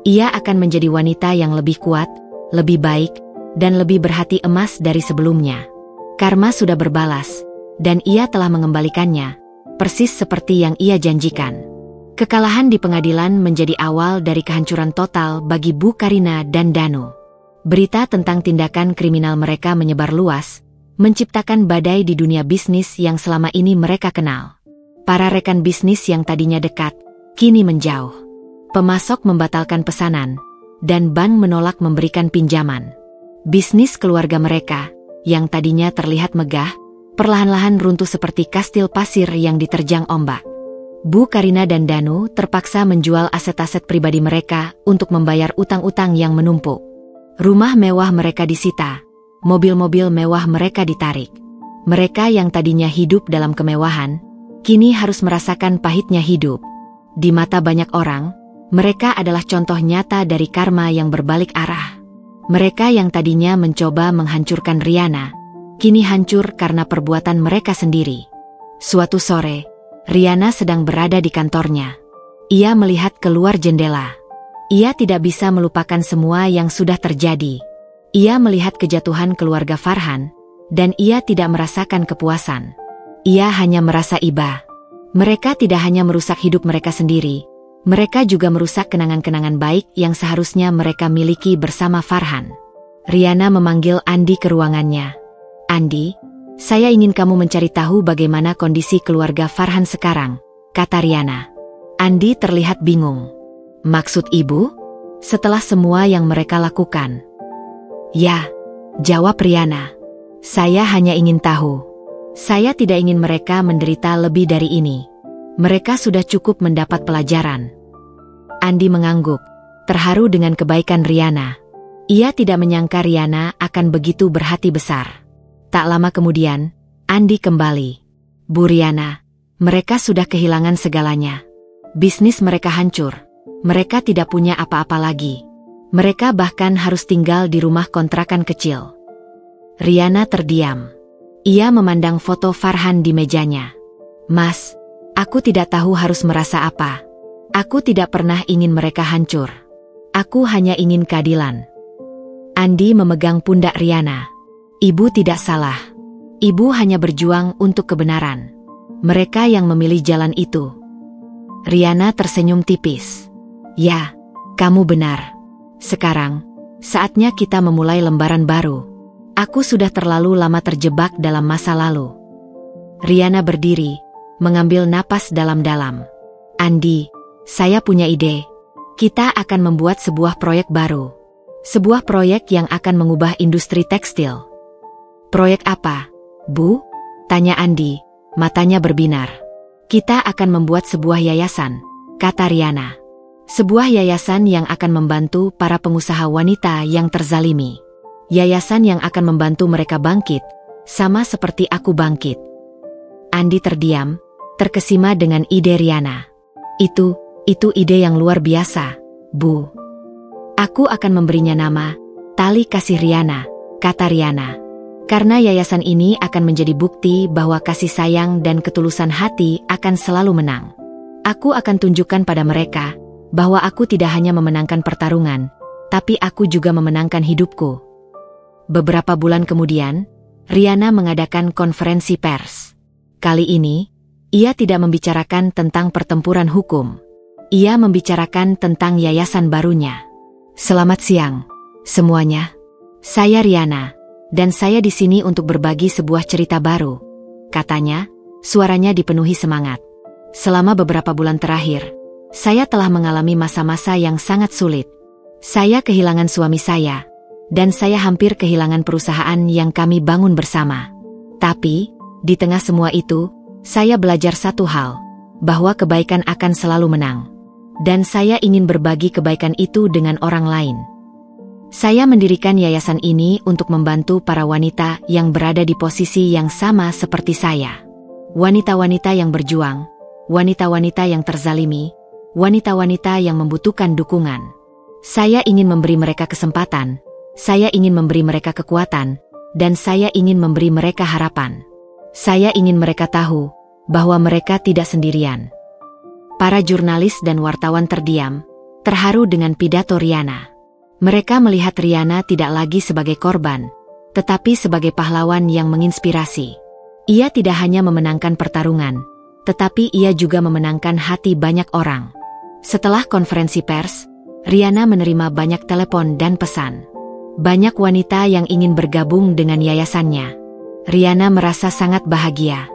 Ia akan menjadi wanita yang lebih kuat, lebih baik, dan lebih berhati emas dari sebelumnya. Karma sudah berbalas, dan ia telah mengembalikannya, persis seperti yang ia janjikan. Kekalahan di pengadilan menjadi awal dari kehancuran total bagi Bu Karina dan Danu. Berita tentang tindakan kriminal mereka menyebar luas, menciptakan badai di dunia bisnis yang selama ini mereka kenal. Para rekan bisnis yang tadinya dekat, kini menjauh. Pemasok membatalkan pesanan, dan bank menolak memberikan pinjaman. Bisnis keluarga mereka, yang tadinya terlihat megah, perlahan-lahan runtuh seperti kastil pasir yang diterjang ombak. Bu Karina dan Danu terpaksa menjual aset-aset pribadi mereka untuk membayar utang-utang yang menumpuk. Rumah mewah mereka disita, mobil-mobil mewah mereka ditarik. Mereka yang tadinya hidup dalam kemewahan, kini harus merasakan pahitnya hidup. Di mata banyak orang, mereka adalah contoh nyata dari karma yang berbalik arah. Mereka yang tadinya mencoba menghancurkan Riana, kini hancur karena perbuatan mereka sendiri. Suatu sore, Riana sedang berada di kantornya. Ia melihat keluar jendela. Ia tidak bisa melupakan semua yang sudah terjadi. Ia melihat kejatuhan keluarga Farhan, dan ia tidak merasakan kepuasan. Ia hanya merasa iba. Mereka tidak hanya merusak hidup mereka sendiri, mereka juga merusak kenangan-kenangan baik yang seharusnya mereka miliki bersama Farhan. Riana memanggil Andi ke ruangannya. "Andi, saya ingin kamu mencari tahu bagaimana kondisi keluarga Farhan sekarang," kata Riana. Andi terlihat bingung. "Maksud ibu? Setelah semua yang mereka lakukan?" "Ya," jawab Riana. "Saya hanya ingin tahu. Saya tidak ingin mereka menderita lebih dari ini. Mereka sudah cukup mendapat pelajaran." Andi mengangguk, terharu dengan kebaikan Riana. Ia tidak menyangka Riana akan begitu berhati besar. Tak lama kemudian, Andi kembali. "Bu Riana, mereka sudah kehilangan segalanya. Bisnis mereka hancur. Mereka tidak punya apa-apa lagi. Mereka bahkan harus tinggal di rumah kontrakan kecil." Riana terdiam. Ia memandang foto Farhan di mejanya. "Mas, aku tidak tahu harus merasa apa. Aku tidak pernah ingin mereka hancur. Aku hanya ingin keadilan." Andi memegang pundak Riana. "Ibu tidak salah. Ibu hanya berjuang untuk kebenaran. Mereka yang memilih jalan itu." Riana tersenyum tipis. "Ya, kamu benar. Sekarang, saatnya kita memulai lembaran baru. Aku sudah terlalu lama terjebak dalam masa lalu." Riana berdiri, mengambil napas dalam-dalam. "Andi, saya punya ide. Kita akan membuat sebuah proyek baru. Sebuah proyek yang akan mengubah industri tekstil." "Proyek apa, Bu?" tanya Andi, matanya berbinar. "Kita akan membuat sebuah yayasan," kata Riana. "Sebuah yayasan yang akan membantu para pengusaha wanita yang terzalimi. Yayasan yang akan membantu mereka bangkit, sama seperti aku bangkit." Andi terdiam, terkesima dengan ide Riana. Itu ide yang luar biasa, Bu. Aku akan memberinya nama Tali Kasih Riana," kata Riana. "Karena yayasan ini akan menjadi bukti bahwa kasih sayang dan ketulusan hati akan selalu menang. Aku akan tunjukkan pada mereka bahwa aku tidak hanya memenangkan pertarungan, tapi aku juga memenangkan hidupku." Beberapa bulan kemudian, Riana mengadakan konferensi pers. Kali ini, ia tidak membicarakan tentang pertempuran hukum. Ia membicarakan tentang yayasan barunya. Selamat siang, semuanya. Saya Riana, dan saya di sini untuk berbagi sebuah cerita baru. Katanya, suaranya dipenuhi semangat. Selama beberapa bulan terakhir, saya telah mengalami masa-masa yang sangat sulit. Saya kehilangan suami saya, dan saya hampir kehilangan perusahaan yang kami bangun bersama. Tapi, di tengah semua itu, saya belajar satu hal, bahwa kebaikan akan selalu menang. Dan saya ingin berbagi kebaikan itu dengan orang lain. Saya mendirikan yayasan ini untuk membantu para wanita yang berada di posisi yang sama seperti saya. Wanita-wanita yang berjuang, wanita-wanita yang terzalimi, wanita-wanita yang membutuhkan dukungan. Saya ingin memberi mereka kesempatan, saya ingin memberi mereka kekuatan, dan saya ingin memberi mereka harapan. Saya ingin mereka tahu bahwa mereka tidak sendirian. Para jurnalis dan wartawan terdiam, terharu dengan pidato Riana. Mereka melihat Riana tidak lagi sebagai korban, tetapi sebagai pahlawan yang menginspirasi. Ia tidak hanya memenangkan pertarungan, tetapi ia juga memenangkan hati banyak orang. Setelah konferensi pers, Riana menerima banyak telepon dan pesan. Banyak wanita yang ingin bergabung dengan yayasannya. Riana merasa sangat bahagia.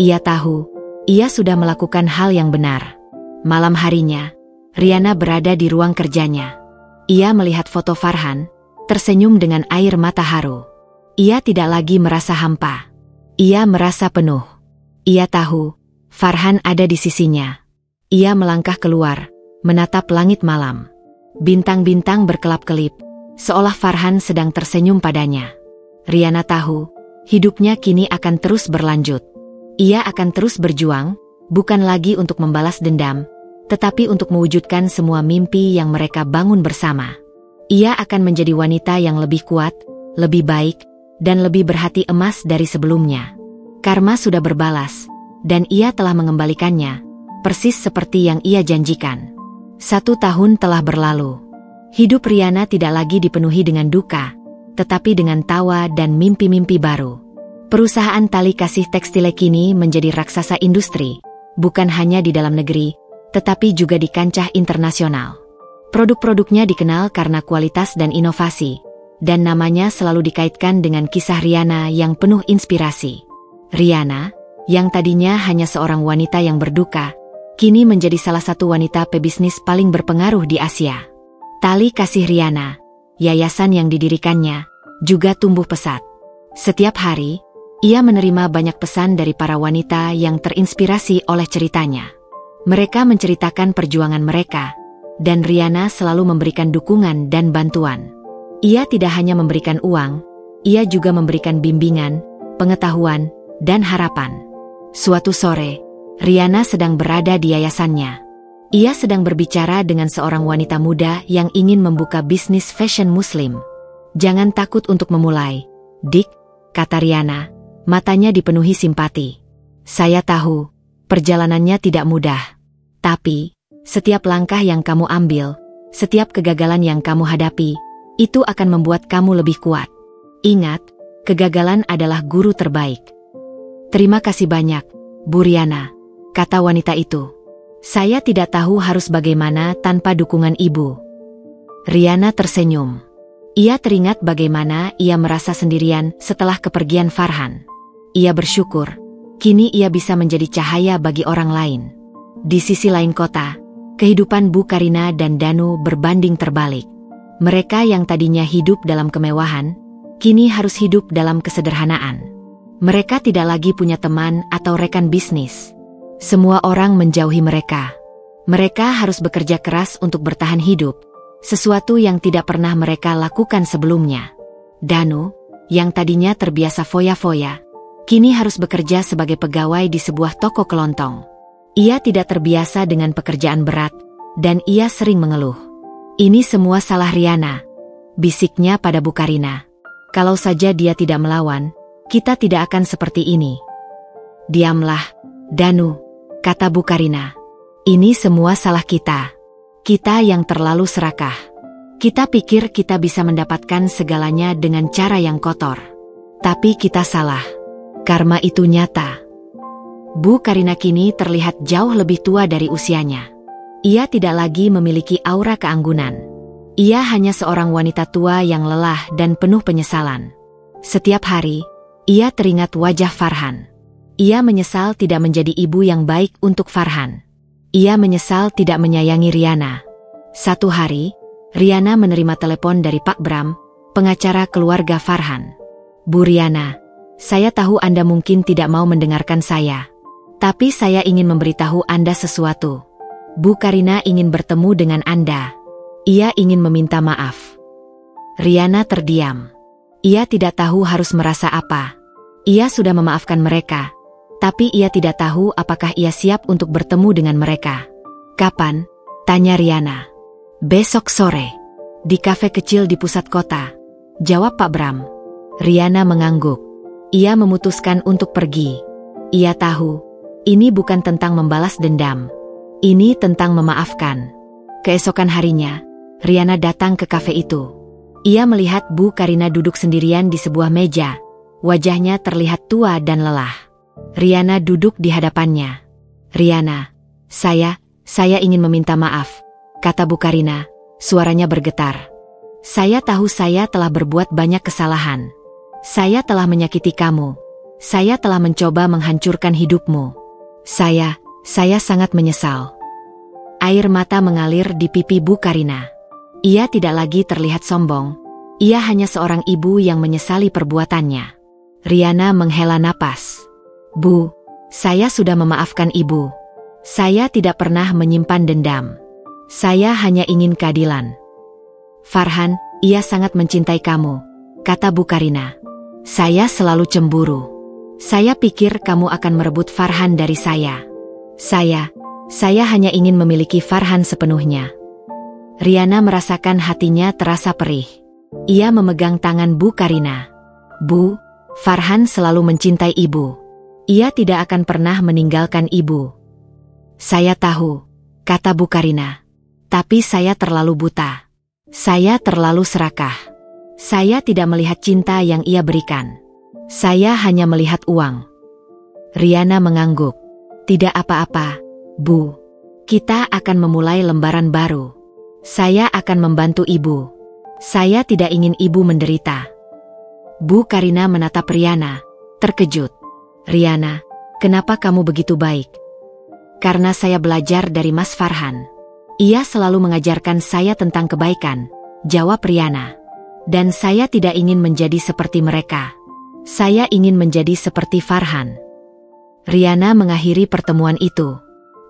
Ia tahu, ia sudah melakukan hal yang benar. Malam harinya, Riana berada di ruang kerjanya. Ia melihat foto Farhan, tersenyum dengan air mata haru. Ia tidak lagi merasa hampa. Ia merasa penuh. Ia tahu, Farhan ada di sisinya. Ia melangkah keluar, menatap langit malam. Bintang-bintang berkelap-kelip, seolah Farhan sedang tersenyum padanya. Riana tahu, hidupnya kini akan terus berlanjut. Ia akan terus berjuang, bukan lagi untuk membalas dendam, tetapi untuk mewujudkan semua mimpi yang mereka bangun bersama. Ia akan menjadi wanita yang lebih kuat, lebih baik, dan lebih berhati emas dari sebelumnya. Karma sudah berbalas, dan ia telah mengembalikannya, persis seperti yang ia janjikan. 1 tahun telah berlalu. Hidup Riana tidak lagi dipenuhi dengan duka, tetapi dengan tawa dan mimpi-mimpi baru. Perusahaan tali kasih tekstil kini menjadi raksasa industri, bukan hanya di dalam negeri, tetapi juga di kancah internasional. Produk-produknya dikenal karena kualitas dan inovasi, dan namanya selalu dikaitkan dengan kisah Riana yang penuh inspirasi. Riana, yang tadinya hanya seorang wanita yang berduka, kini menjadi salah satu wanita pebisnis paling berpengaruh di Asia. Tali Kasih Riana, yayasan yang didirikannya, juga tumbuh pesat. Setiap hari, ia menerima banyak pesan dari para wanita yang terinspirasi oleh ceritanya. Mereka menceritakan perjuangan mereka, dan Riana selalu memberikan dukungan dan bantuan. Ia tidak hanya memberikan uang, ia juga memberikan bimbingan, pengetahuan, dan harapan. Suatu sore, Riana sedang berada di yayasannya. Ia sedang berbicara dengan seorang wanita muda yang ingin membuka bisnis fashion muslim. "Jangan takut untuk memulai, Dik," kata Riana, matanya dipenuhi simpati. "Saya tahu, perjalanannya tidak mudah. Tapi, setiap langkah yang kamu ambil, setiap kegagalan yang kamu hadapi, itu akan membuat kamu lebih kuat. Ingat, kegagalan adalah guru terbaik." "Terima kasih banyak, Bu Riana," kata wanita itu. "Saya tidak tahu harus bagaimana tanpa dukungan ibu." Riana tersenyum. Ia teringat bagaimana ia merasa sendirian setelah kepergian Farhan. Ia bersyukur, kini ia bisa menjadi cahaya bagi orang lain. Di sisi lain kota, kehidupan Bu Karina dan Danu berbanding terbalik. Mereka yang tadinya hidup dalam kemewahan, kini harus hidup dalam kesederhanaan. Mereka tidak lagi punya teman atau rekan bisnis. Semua orang menjauhi mereka. Mereka harus bekerja keras untuk bertahan hidup, sesuatu yang tidak pernah mereka lakukan sebelumnya. Danu, yang tadinya terbiasa foya-foya, kini harus bekerja sebagai pegawai di sebuah toko kelontong. Ia tidak terbiasa dengan pekerjaan berat, dan ia sering mengeluh. "Ini semua salah Riana," bisiknya pada Bu Karina. "Kalau saja dia tidak melawan, kita tidak akan seperti ini." "Diamlah, Danu," kata Bu Karina. "Ini semua salah kita. Kita yang terlalu serakah. Kita pikir kita bisa mendapatkan segalanya dengan cara yang kotor. Tapi kita salah. Karma itu nyata. Bu Karina kini terlihat jauh lebih tua dari usianya. Ia tidak lagi memiliki aura keanggunan. Ia hanya seorang wanita tua yang lelah dan penuh penyesalan. Setiap hari, ia teringat wajah Farhan. Ia menyesal tidak menjadi ibu yang baik untuk Farhan. Ia menyesal tidak menyayangi Riana. Satu hari, Riana menerima telepon dari Pak Bram, pengacara keluarga Farhan. Bu Riana, saya tahu Anda mungkin tidak mau mendengarkan saya. Tapi saya ingin memberitahu Anda sesuatu. Bu Karina ingin bertemu dengan Anda. Ia ingin meminta maaf. Riana terdiam. Ia tidak tahu harus merasa apa. Ia sudah memaafkan mereka. Tapi ia tidak tahu apakah ia siap untuk bertemu dengan mereka. Kapan? Tanya Riana. Besok sore. Di kafe kecil di pusat kota. Jawab Pak Bram. Riana mengangguk. Ia memutuskan untuk pergi. Ia tahu, ini bukan tentang membalas dendam. Ini tentang memaafkan. Keesokan harinya, Riana datang ke kafe itu. Ia melihat Bu Karina duduk sendirian di sebuah meja. Wajahnya terlihat tua dan lelah. Riana duduk di hadapannya. Riana, saya ingin meminta maaf, kata Bu Karina, suaranya bergetar. Saya tahu saya telah berbuat banyak kesalahan. Saya telah menyakiti kamu. Saya telah mencoba menghancurkan hidupmu. Saya sangat menyesal. Air mata mengalir di pipi Bu Karina. Ia tidak lagi terlihat sombong. Ia hanya seorang ibu yang menyesali perbuatannya. Riana menghela napas. Bu, saya sudah memaafkan ibu. Saya tidak pernah menyimpan dendam. Saya hanya ingin keadilan. Farhan, ia sangat mencintai kamu, kata Bu Karina. Saya selalu cemburu. Saya pikir kamu akan merebut Farhan dari saya. Saya hanya ingin memiliki Farhan sepenuhnya. Riana merasakan hatinya terasa perih. Ia memegang tangan Bu Karina. Bu, Farhan selalu mencintai ibu. Ia tidak akan pernah meninggalkan ibu. Saya tahu, kata Bu Karina. Tapi saya terlalu buta. Saya terlalu serakah. Saya tidak melihat cinta yang ia berikan. Saya hanya melihat uang. Riana mengangguk. Tidak apa-apa, Bu. Kita akan memulai lembaran baru. Saya akan membantu ibu. Saya tidak ingin ibu menderita. Bu Karina menatap Riana, terkejut. Riana, kenapa kamu begitu baik? Karena saya belajar dari Mas Farhan. Ia selalu mengajarkan saya tentang kebaikan, jawab Riana. Dan saya tidak ingin menjadi seperti mereka. Saya ingin menjadi seperti Farhan. Riana mengakhiri pertemuan itu.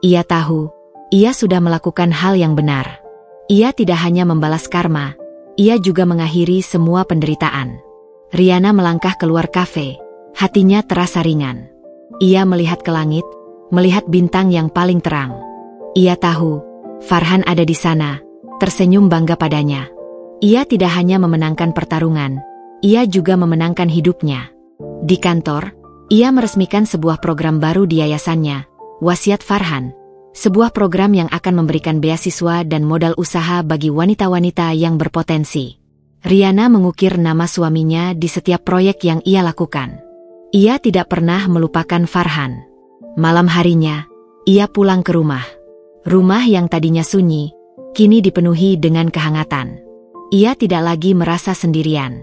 Ia tahu, ia sudah melakukan hal yang benar. Ia tidak hanya membalas karma, ia juga mengakhiri semua penderitaan. Riana melangkah keluar kafe, hatinya terasa ringan. Ia melihat ke langit, melihat bintang yang paling terang. Ia tahu, Farhan ada di sana, tersenyum bangga padanya. Ia tidak hanya memenangkan pertarungan, ia juga memenangkan hidupnya. Di kantor, ia meresmikan sebuah program baru di yayasannya, Wasiat Farhan. Sebuah program yang akan memberikan beasiswa dan modal usaha bagi wanita-wanita yang berpotensi. Riana mengukir nama suaminya di setiap proyek yang ia lakukan. Ia tidak pernah melupakan Farhan. Malam harinya, ia pulang ke rumah. Rumah yang tadinya sunyi, kini dipenuhi dengan kehangatan. Ia tidak lagi merasa sendirian.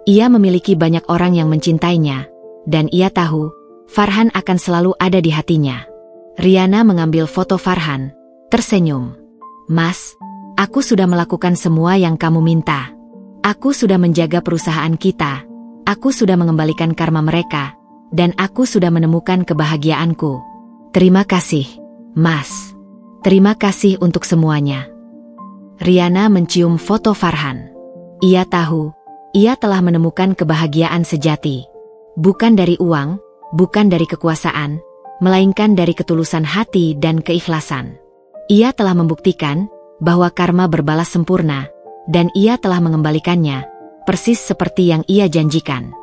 Ia memiliki banyak orang yang mencintainya, dan ia tahu, Farhan akan selalu ada di hatinya. Riana mengambil foto Farhan, tersenyum. Mas, aku sudah melakukan semua yang kamu minta. Aku sudah menjaga perusahaan kita, aku sudah mengembalikan karma mereka, dan aku sudah menemukan kebahagiaanku. Terima kasih, Mas. Terima kasih untuk semuanya. Riana mencium foto Farhan. Ia tahu, ia telah menemukan kebahagiaan sejati. Bukan dari uang, bukan dari kekuasaan, melainkan dari ketulusan hati dan keikhlasan. Ia telah membuktikan bahwa karma berbalas sempurna, dan ia telah mengembalikannya, persis seperti yang ia janjikan.